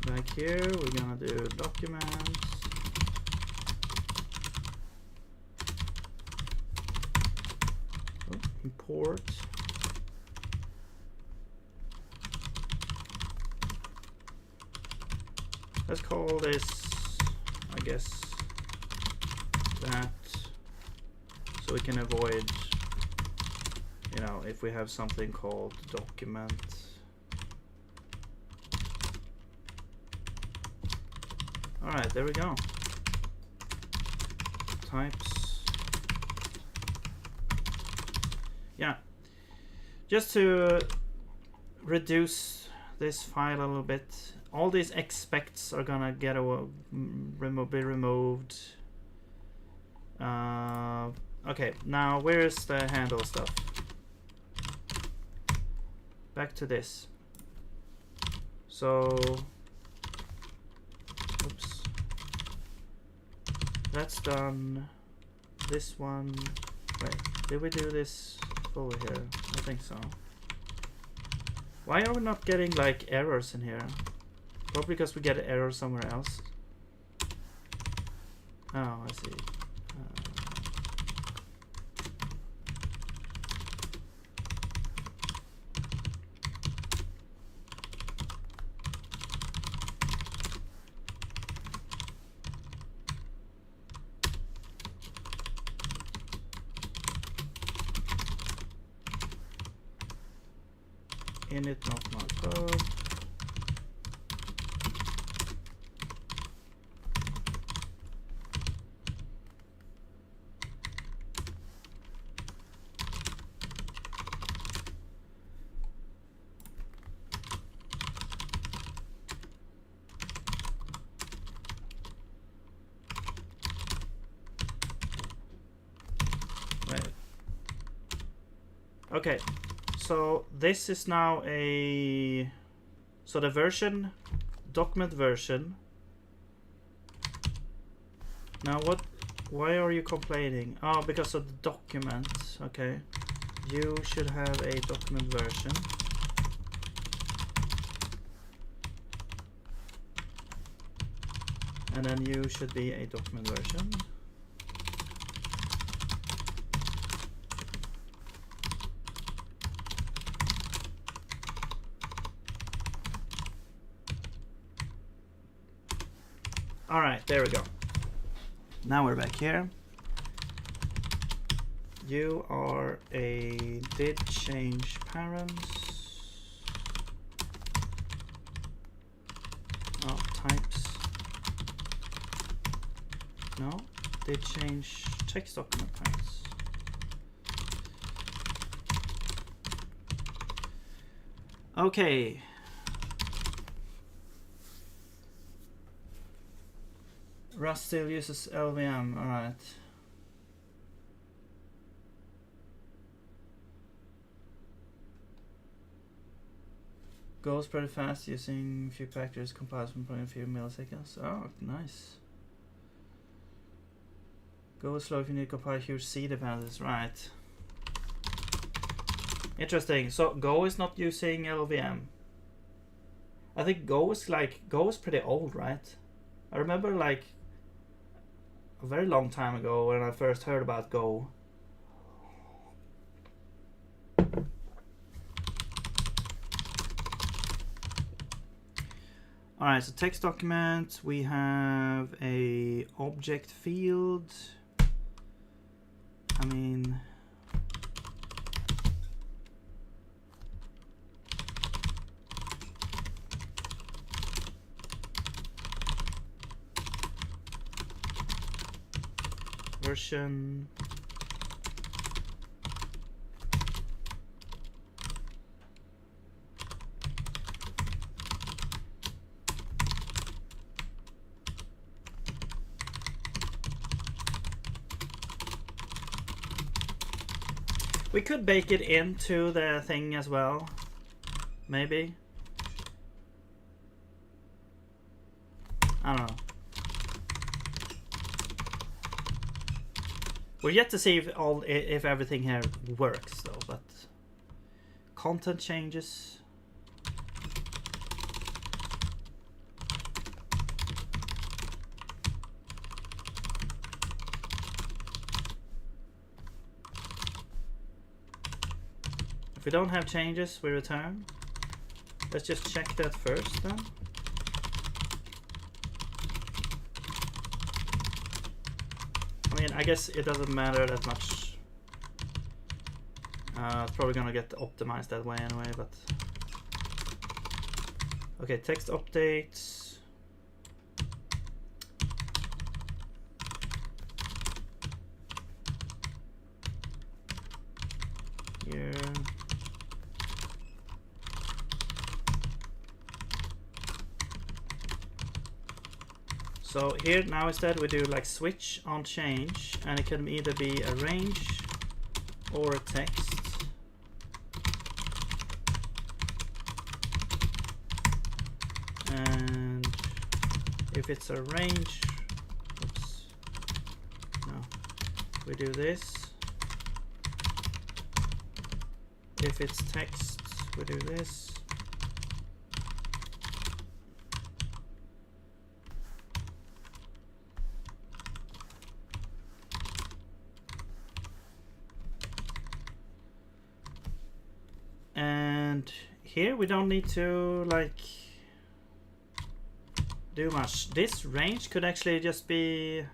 Back here, we're gonna do documents. Import. Let's call this, I guess, that, so we can avoid, you know, if we have something called document. All right, there we go. Types. Yeah, just to reduce this file a little bit. All these expects are gonna be removed. Okay, now where is the handle stuff? Back to this. So, oops, that's done. This one, wait, did we do this over here? I think so. Why are we not getting like errors in here? Probably because we get an error somewhere else. Oh, I see. Init not markup. Right. Okay. So this is now the version, document version. Now why are you complaining? Oh, because of the document. Okay. You should have a document version. And then you should be a document version. All right, there we go. Now we're back here. You are a did change params. Oh, types. No, did change text document params. Okay. Rust still uses LVM, alright. Goes pretty fast using few factors, compiles from a few milliseconds. Oh, nice. Go slow if you need to compile huge C dependencies, right. Interesting, so Go is not using LVM. I think Go is pretty old, right? I remember like a very long time ago when I first heard about Go. Alright, so text document, we have a object field. I mean, version. We could bake it into the thing as well, maybe. I don't know. We're yet to see if everything here works though, but content changes. If we don't have changes, we return. Let's just check that first then. I mean, I guess it doesn't matter that much. It's probably gonna get optimized that way anyway, but... Okay, text updates. Here. So here now instead we do like switch on change, and it can either be a range or a text. And if it's a range, oops, no, we do this. If it's text, we do this. And here we don't need to like do much. This range could actually just be,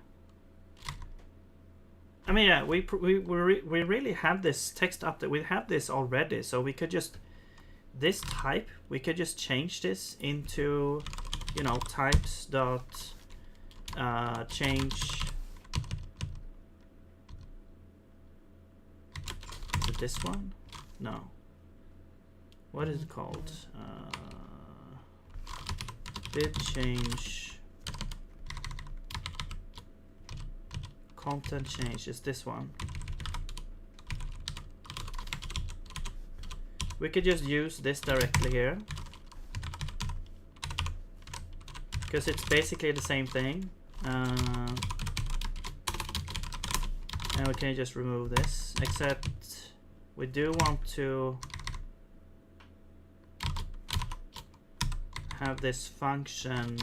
I mean, yeah, we really have this text update. We have this already, so we could just, this type, we could just change this into, you know, types dot change. Is it this one? No. What is it called? Did change content change is this one. We could just use this directly here because it's basically the same thing, and we can just remove this, except we do want to have this function,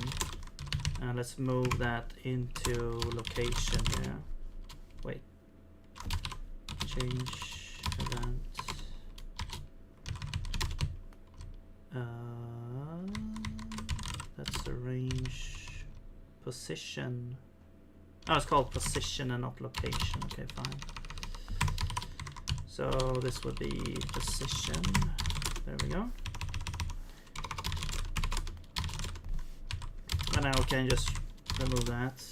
and let's move that into location here. Wait, change event. That's the range position. Oh, it's called position and not location. Okay, fine. So this would be position. There we go. And now we can just remove that.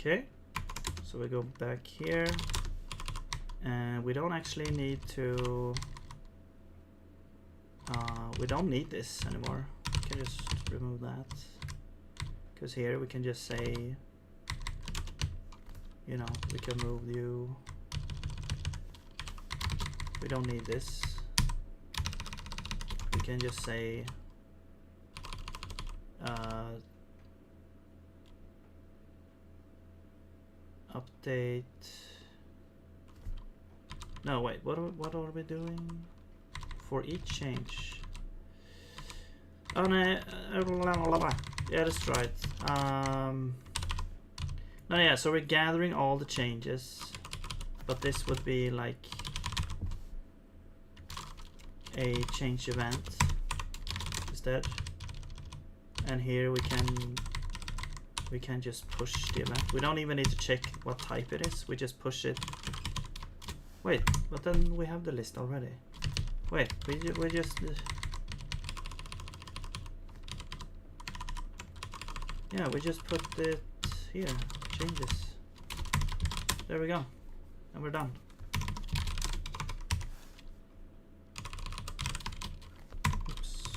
Okay, so we go back here, and we don't actually need to, we don't need this anymore. We can just remove that, because here we can just say, you know, we can move you. We don't need this. We can just say update. No, wait, what are we doing for each change? Oh no, yeah, that's right. No, yeah, so we're gathering all the changes, but this would be like a change event instead. And here we can just push the event. We don't even need to check what type it is. We just push it. Wait, but then we have the list already. Wait, we just yeah, we just put it here. Changes. There we go, and we're done. Oops.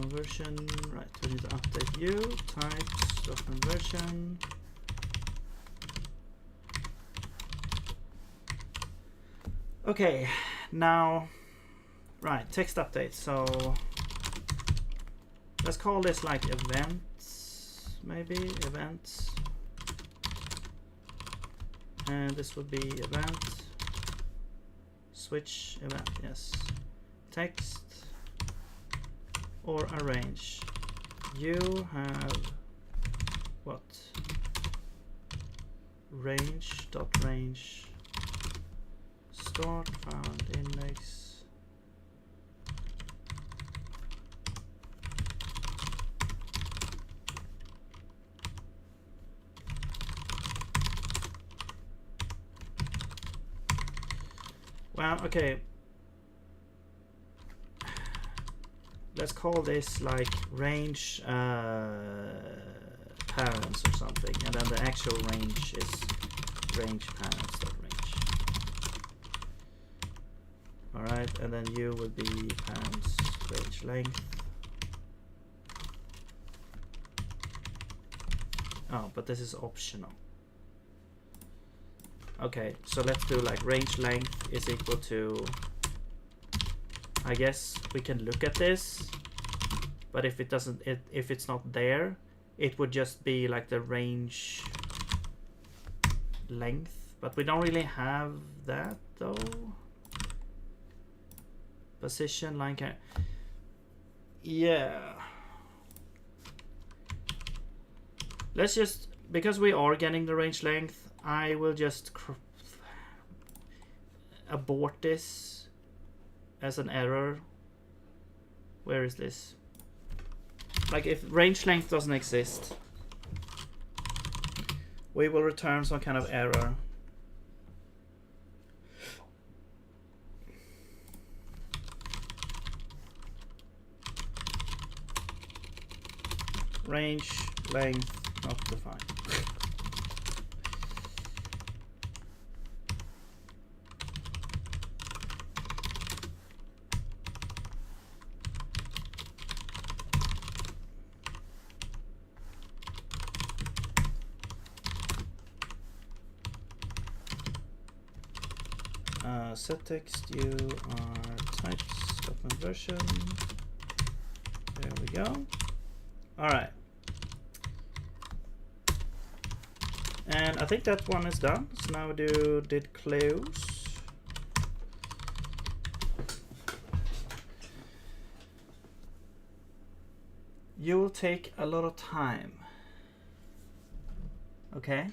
Version, right, we need to update you, types, document version. Okay, now, right, text update. So let's call this like events, maybe events, and this would be event, switch event, yes, text or arrange. You have what? Range dot range start found index. Well, okay. let's call this like range parents or something, and then the actual range is range parents.range. All right, and then you would be parents range length. Oh, but this is optional. Okay, so let's do like range length is equal to, I guess we can look at this, but if it doesn't, if it's not there, it would just be like the range length, but we don't really have that though. Position, line count. Yeah. Let's just, because we are getting the range length, I will just abort this as an error. Where is this? Like if range length doesn't exist, we will return some kind of error. Range length not defined. Set text, you are types document version. There we go. All right. And I think that one is done. So now we do did close. You will take a lot of time. Okay.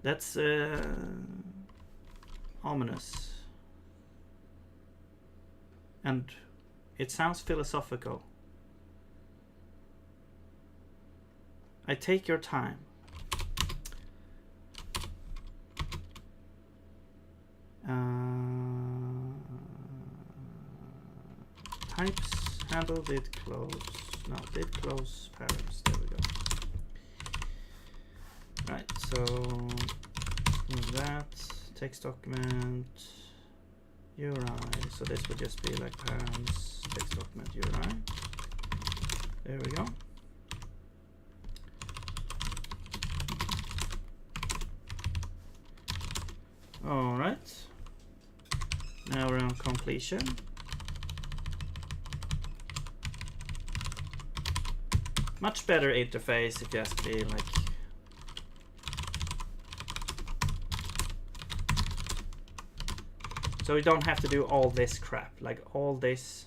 That's ominous. And it sounds philosophical. I take your time. Types handle did close. No, did close params. There we go. Right, so move that. Text document URI. So this would just be like params text document URI. There we go. All right. Now we're on completion. Much better interface if you ask me, like. So we don't have to do all this crap, like all this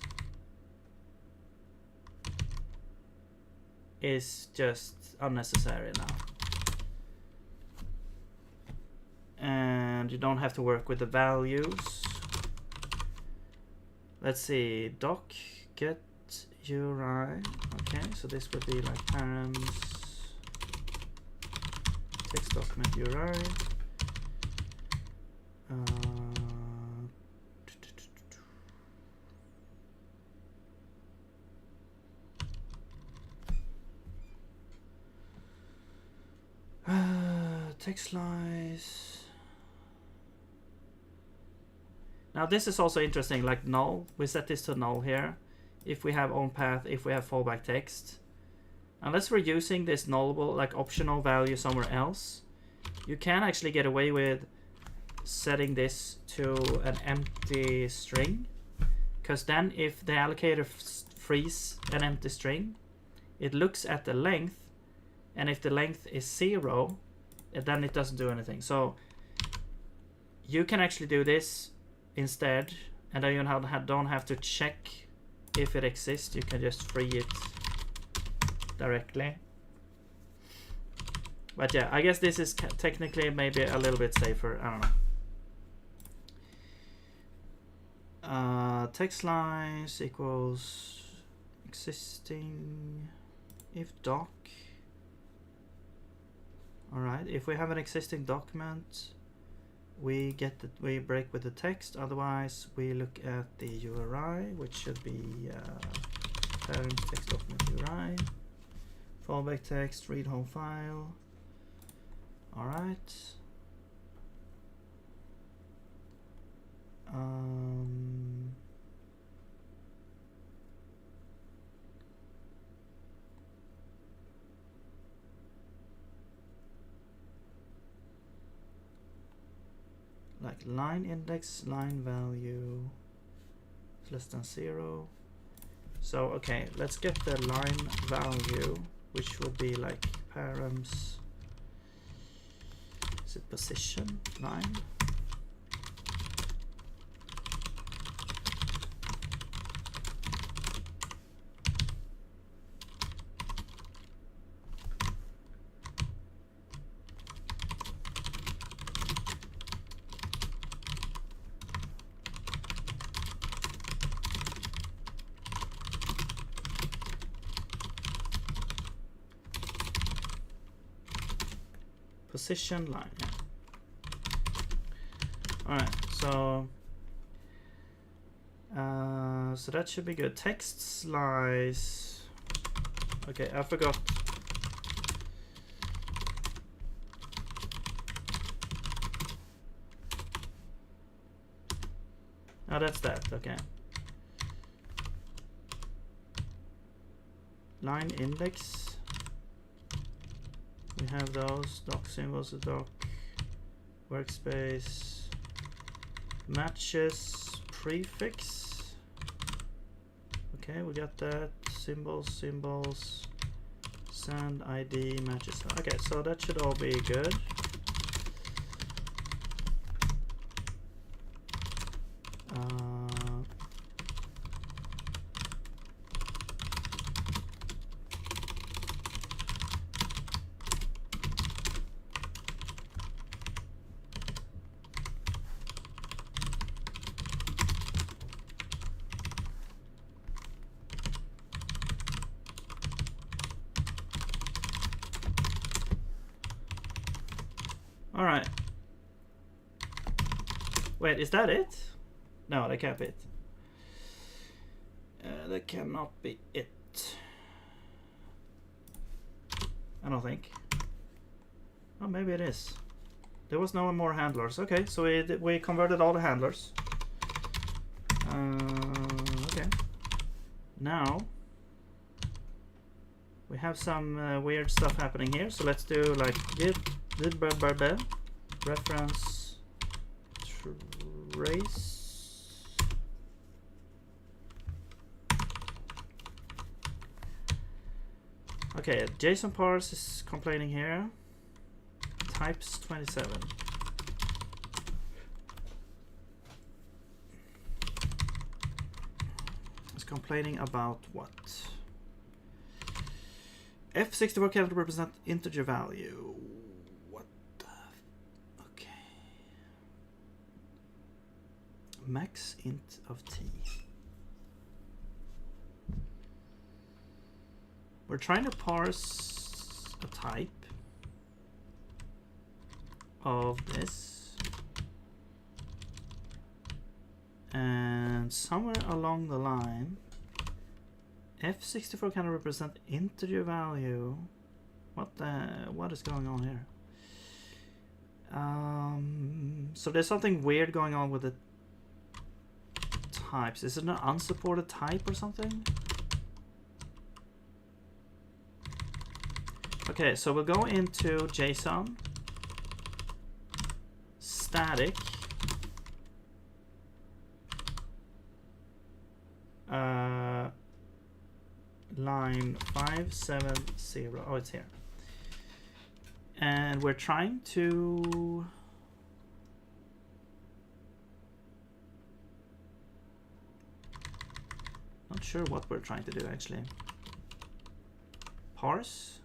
is just unnecessary now. And you don't have to work with the values. Let's see, doc get URI. Okay, so this would be like params text document URI. Text slice. Now this is also interesting, like null. We set this to null here. If we have on path, if we have fallback text. Unless we're using this nullable, like optional value somewhere else, you can actually get away with setting this to an empty string. Because then if the allocator frees an empty string, it looks at the length, and if the length is 0, then it doesn't do anything. So you can actually do this instead, and then you don't have to check if it exists. You can just free it directly. But yeah, I guess this is technically maybe a little bit safer. I don't know. Text slice equals existing if doc. All right, if we have an existing document, we break with the text. Otherwise, we look at the URI, which should be parent text document URI, fallback text, read home file. All right. Like line index, line value is less than 0. So okay, let's get the line value, which would be like params. Is it position 9? Position line, yeah. All right, so so that should be good. Text slice. Okay, I forgot. Oh, that's that. Okay. Line index. We have those doc symbols, the doc workspace matches prefix. Okay, we got that. Symbols, send ID matches. Okay, so that should all be good. All right. Wait, is that it? No, that can't be it. That cannot be it. I don't think. Oh, maybe it is. There was no more handlers. Okay, so we converted all the handlers. Okay. Now we have some weird stuff happening here. So let's do like git reference trace. Okay, JSON parse is complaining here. Types 27. It's complaining about what? F64 cannot represent integer value. What the? Okay. Max int of t. We're trying to parse a type of this, and somewhere along the line F64 cannot represent integer value. What is going on here? So there's something weird going on with the types. Is it an unsupported type or something? Okay, so we'll go into JSON, static, line 570. Oh, it's here. And we're trying to not sure what we're trying to do actually. Parse.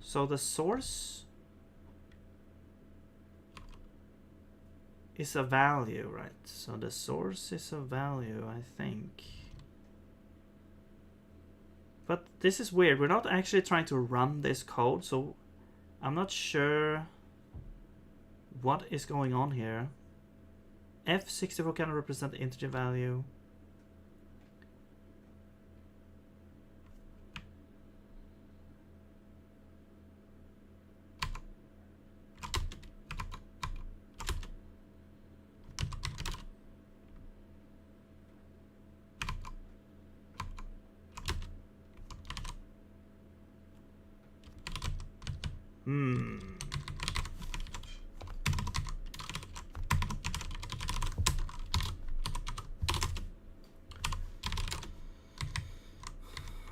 So the source is a value, right? So the source is a value, I think. But this is weird. We're not actually trying to run this code, so I'm not sure What is going on here? F64 cannot represent integer value.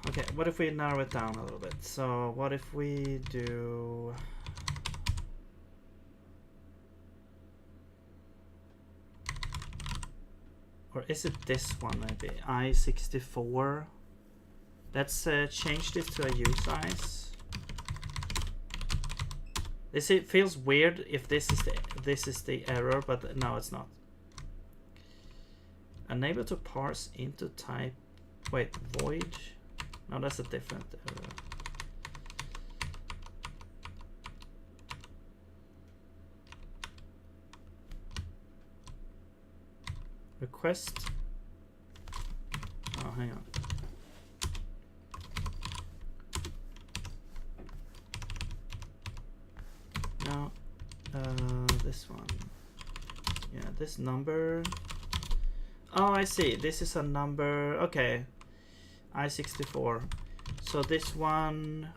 Okay, what if we narrow it down a little bit? So what if we do... Or is it this one maybe? I64. Let's change this to a usize. It feels weird if this is the error, but no, it's not. Unable to parse into type. Wait, void. No, that's a different error. Request. Oh, hang on. No, this one. Yeah, this number. Oh, I see. This is a number. Okay. I64. So this one.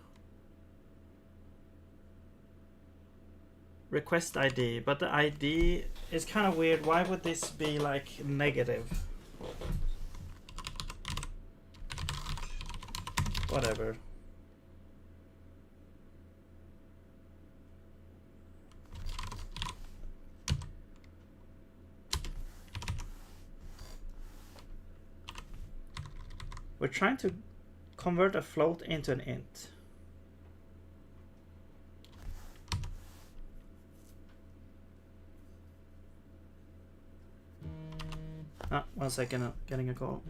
Request ID. But the ID is kind of weird. Why would this be like negative? Whatever. We're trying to convert a float into an int. Ah, 1 second, I'm getting a call.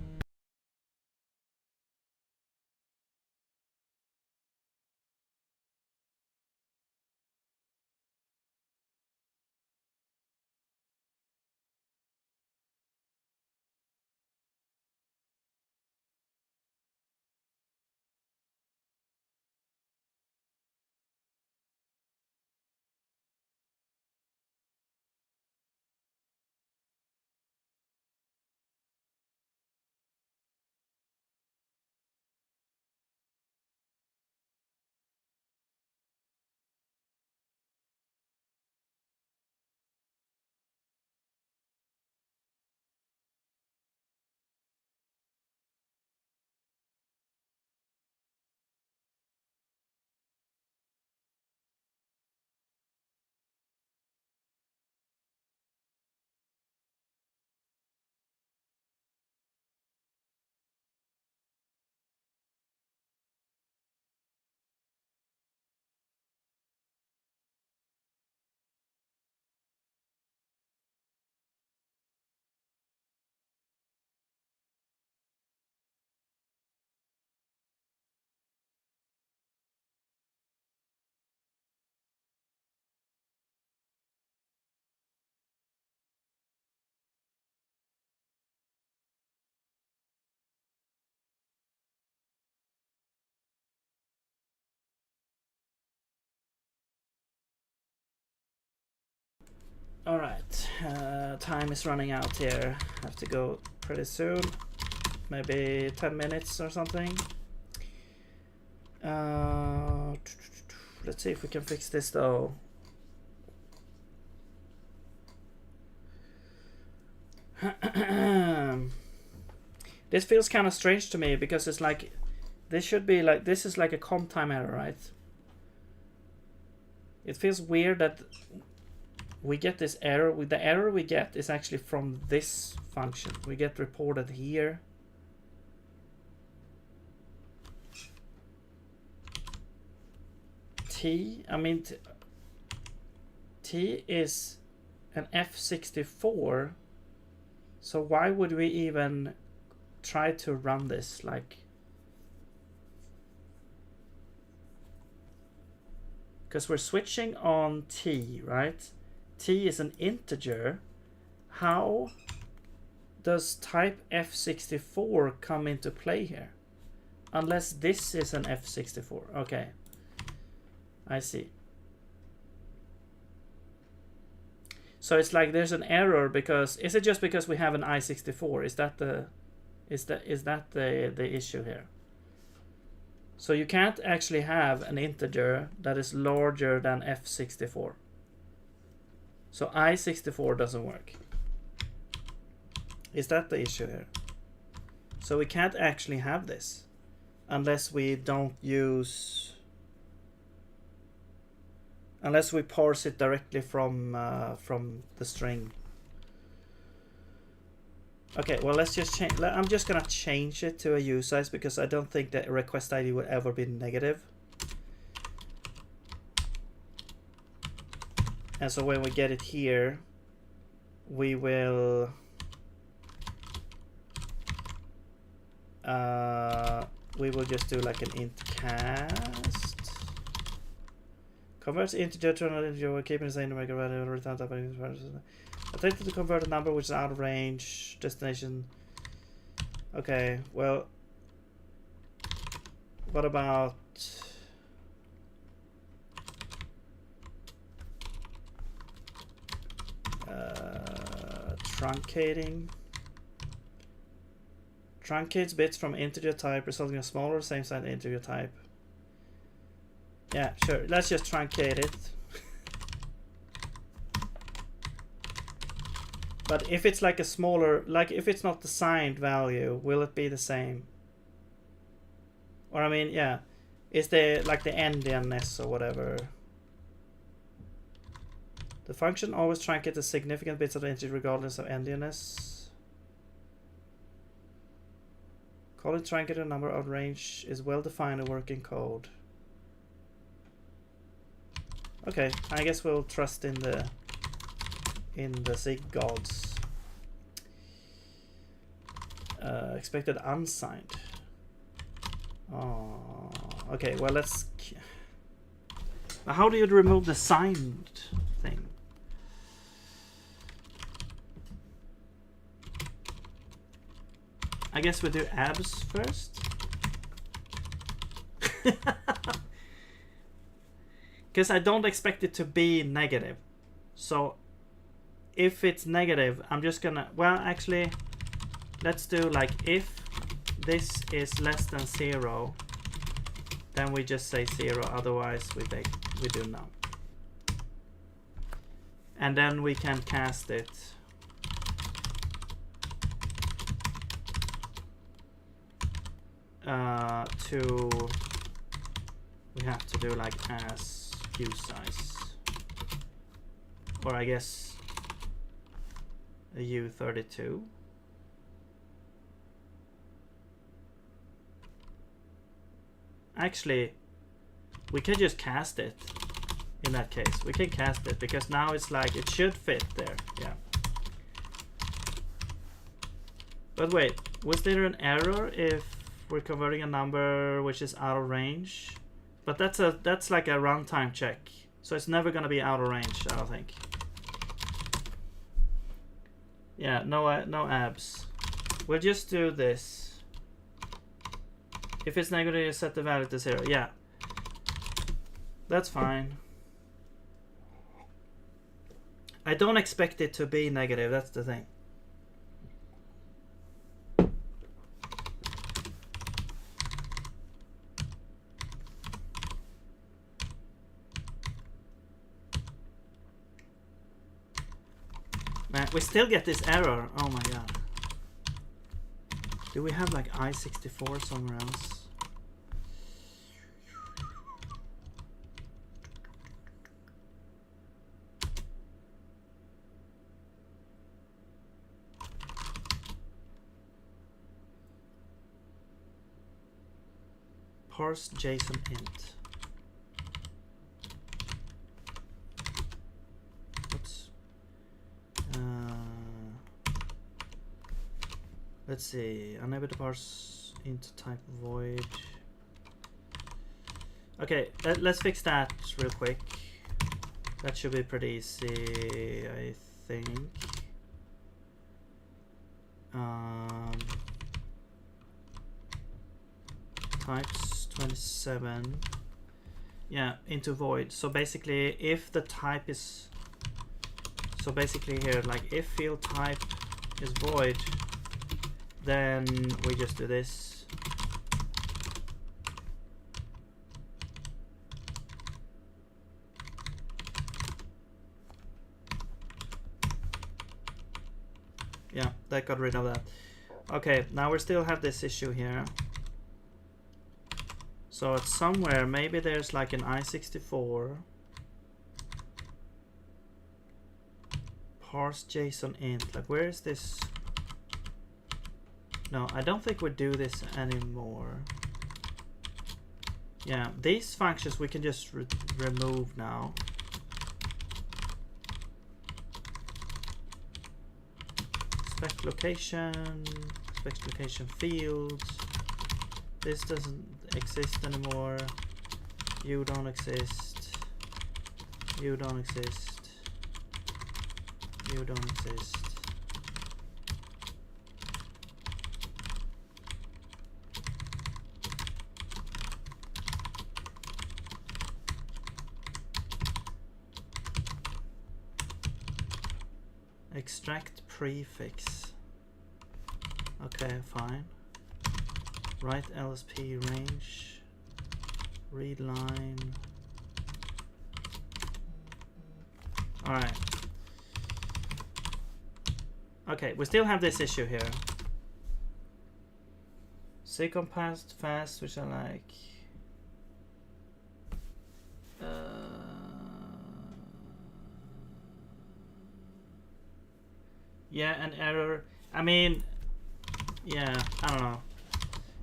Alright, time is running out here. I have to go pretty soon. Maybe 10 minutes or something. Let's see if we can fix this though. This feels kind of strange to me because it's like this should be like this is like a comp time error, right? It feels weird that we get this error. The error we get is actually from this function. We get reported here. T is an F64. So why would we even try to run this? Like, because we're switching on T, right? t is an integer, how does type F64 come into play here? Unless this is an F64. Okay, I see. So it's like there's an error because, is it just because we have an I64? Is that the issue here? So you can't actually have an integer that is larger than F64. So I64 doesn't work. Is that the issue here? So we can't actually have this unless we don't use, unless we parse it directly from the string. Okay, well, let's just change. I'm just gonna change it to a usize because I don't think that request ID would ever be negative. And so when we get it here, we will just do like an int cast. Converts integer to another integer while keeping the same numerical value. Return type. Attempted to convert a number which is out of range. Destination. Okay, well, what about truncating? Truncates bits from integer type, resulting in a smaller same size integer type. Yeah, sure. Let's just truncate it. But if it's like a smaller, like if it's not the signed value, will it be the same? Or I mean, yeah, is there like the endianness or whatever? The function always truncates the significant bits of the integer regardless of endianness. Calling truncated number out of range is well defined in working code. Okay, I guess we'll trust in the Zig gods. Expected unsigned. Oh, okay. Well, let's. How do you remove the signed thing? I guess we do abs first. Because I don't expect it to be negative. So if it's negative, I'm just gonna, well, actually, let's do like if this is less than 0, then we just say 0, otherwise we do no. And then we can cast it to, we have to do like as usize, or I guess a U32. Actually, we can just cast it in that case. We can cast it because now it's like it should fit there. Yeah. But wait, was there an error if we're converting a number which is out of range? But that's like a runtime check, so it's never gonna be out of range, I don't think. Yeah, no abs. We'll just do this. If it's negative, you set the value to 0. Yeah, that's fine. I don't expect it to be negative, that's the thing. Man, we still get this error. Oh my god. Do we have like I64 somewhere else? Parse JSON int. Oops. Let's see. Unable to parse int type void. Okay, let's fix that real quick. That should be pretty easy, I think. Types 27. Yeah, into void. So basically, if the type is... So basically here, like if field type is void, then we just do this. Yeah, that got rid of that. Okay, now we still have this issue here. So it's somewhere, maybe there's like an I64 parse JSON int. Like where is this? No, I don't think we do this anymore. Yeah, these functions we can just remove now. Spec location fields. This doesn't exist anymore. You don't exist. You don't exist. You don't exist. Extract prefix. Okay, fine. Write LSP range. Read line. Alright. Okay, we still have this issue here. Secompast fast, which I like. Yeah, an error. I mean, yeah, I don't know.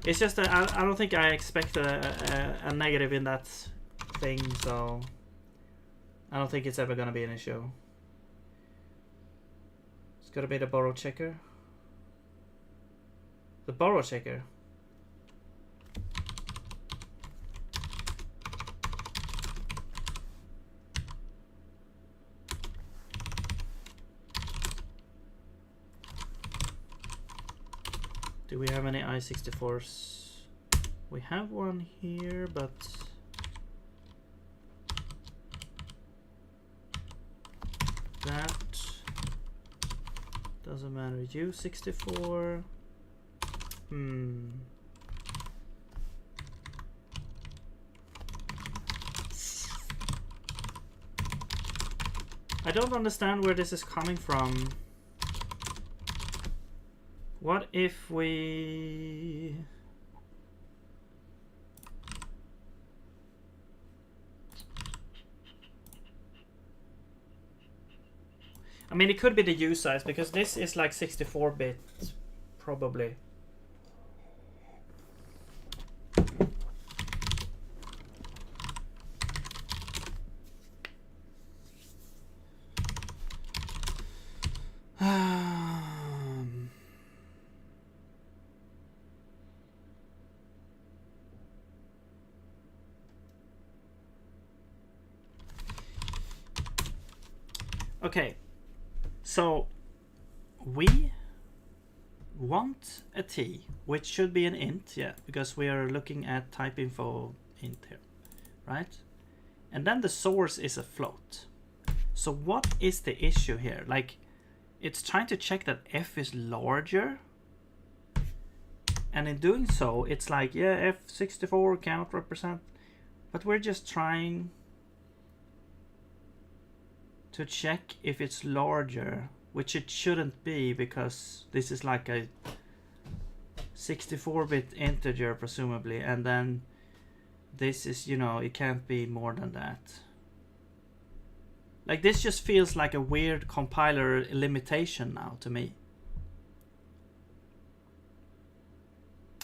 It's just that I don't think I expect a negative in that thing, so I don't think it's ever gonna be an issue. It's gotta be the borrow checker. The borrow checker. Do we have any I64s? We have one here, but that doesn't matter. U64. I don't understand where this is coming from. What if we... I mean, it could be the U size, because this is like 64-bit, probably. Okay, so we want a T, which should be an int, yeah, because we are looking at type info int here, right? And then the source is a float. So what is the issue here? Like, it's trying to check that f is larger, and in doing so, it's like, yeah, f64 cannot represent, but we're just trying to check if it's larger, which it shouldn't be, because this is like a 64-bit integer presumably, and then this is, you know, it can't be more than that. Like, this just feels like a weird compiler limitation now to me,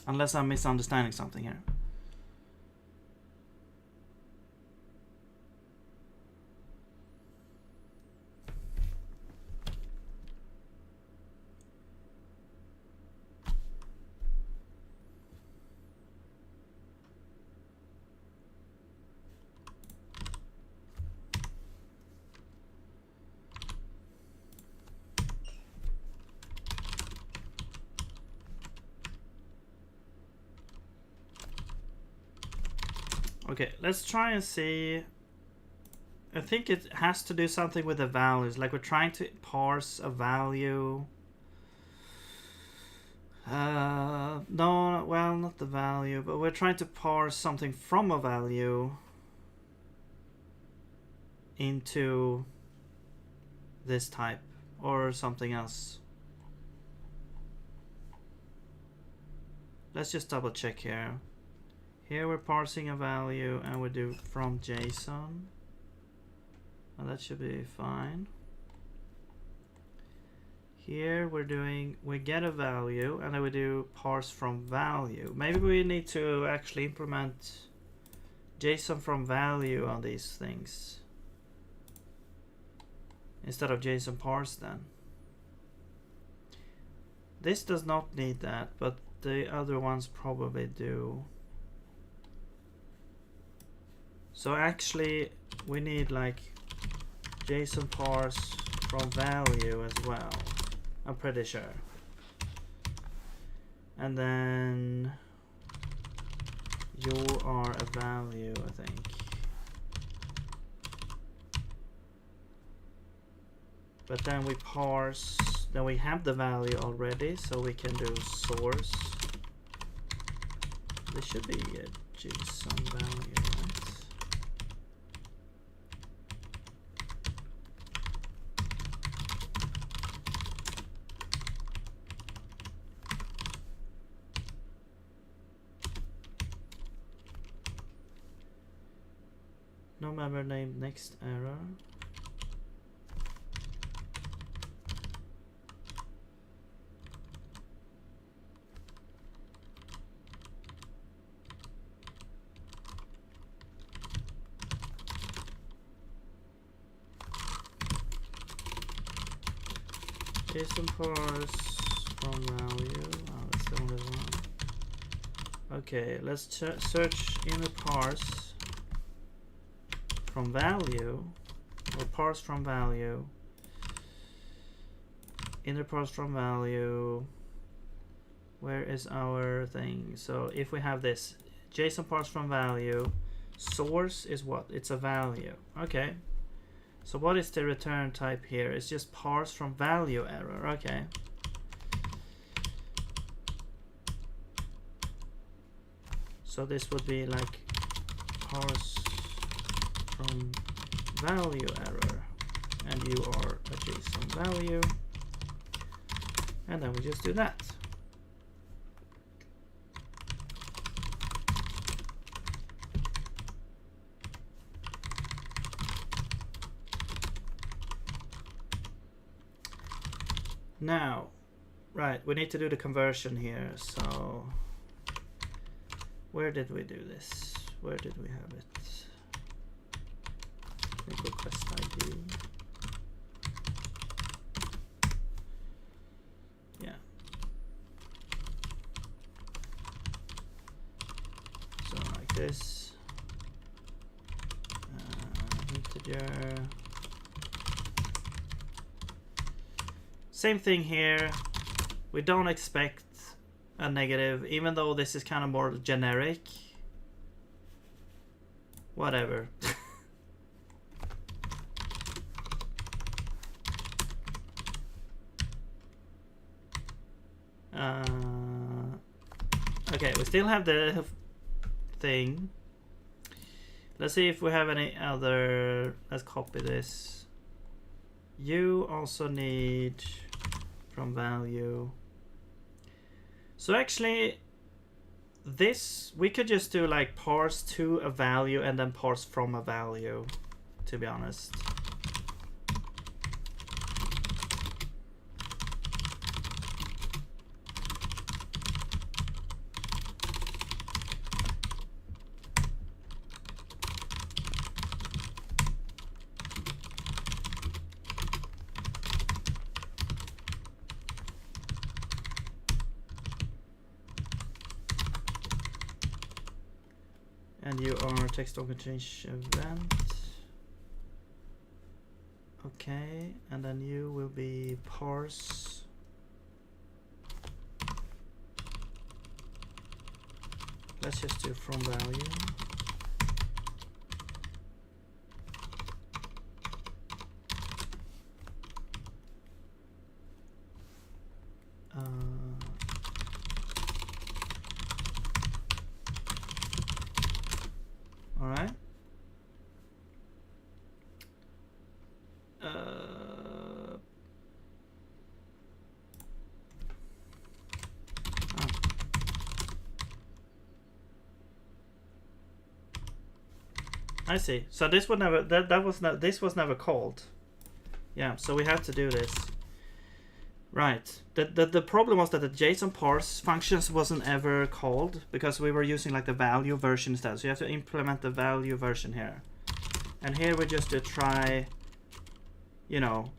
unless I'm misunderstanding something here. Okay, let's try and see. I think it has to do something with the values. Like we're trying to parse a value. No, well, not the value, but we're trying to parse something from a value into this type or something else. Let's just double check here. Here we're parsing a value and we do from JSON. And that should be fine. Here we get a value and then we do parse from value. Maybe we need to actually implement JSON from value on these things instead of JSON parse then. This does not need that, but the other ones probably do. So actually we need like JSON parse from value as well. I'm pretty sure. And then you are a value, I think. But then we parse, then we have the value already, so we can do source. This should be a JSON value, right? No member name next error. JSON parse from value. Oh, that's the only one. Okay, let's search inner parse from value, or parse from value. Inner parse from value. Where is our thing? So if we have this JSON parse from value, source is what? It's a value. Okay. So what is the return type here? It's just parse from value error. Okay. So this would be like parse from value error, and you are a JSON value, and then we just do that. Now, right, we need to do the conversion here. So where did we do this? Where did we have it? I think request ID. Yeah. So like this. Integer. Same thing here. We don't expect a negative, even though this is kind of more generic. Whatever. Okay, we still have the thing. Let's see if we have any other. Let's copy this. You also need from value. So actually this we could just do like parse to a value and then parse from a value, to be honest. And you are text token change event. Okay, and then you will be parse. Let's just do from value. All right. I see. So this would never this was never called. Yeah, so we have to do this. Right. The problem was that the JSON parse functions wasn't ever called because we were using like the value version instead. So you have to implement the value version here. And here we just try, you know,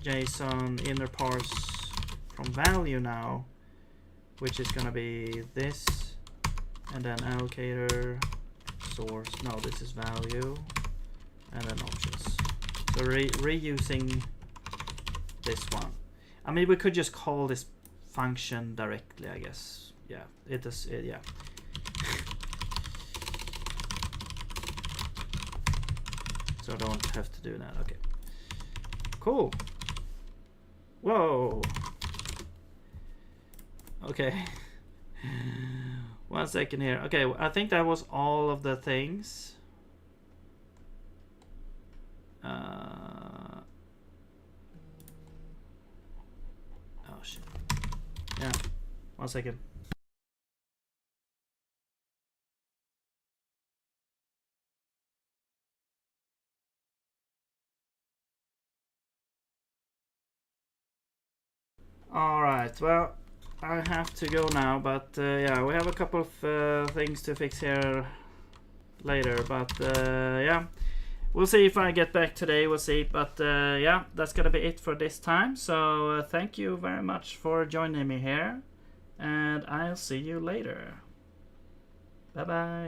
JSON inner parse from value now, which is gonna be this, and then allocator source. No, this is value, and then objects. So reusing this one. I mean, we could just call this function directly, I guess. Yeah, it is. Yeah. So I don't have to do that. Okay. Cool. Whoa. Okay. 1 second here. Okay, I think that was all of the things. Oh shit. Yeah. 1 second. All right. Well, I have to go now, but yeah, we have a couple of things to fix here later, but yeah, we'll see if I get back today. We'll see, but yeah, that's gonna be it for this time. So thank you very much for joining me here, and I'll see you later. Bye bye.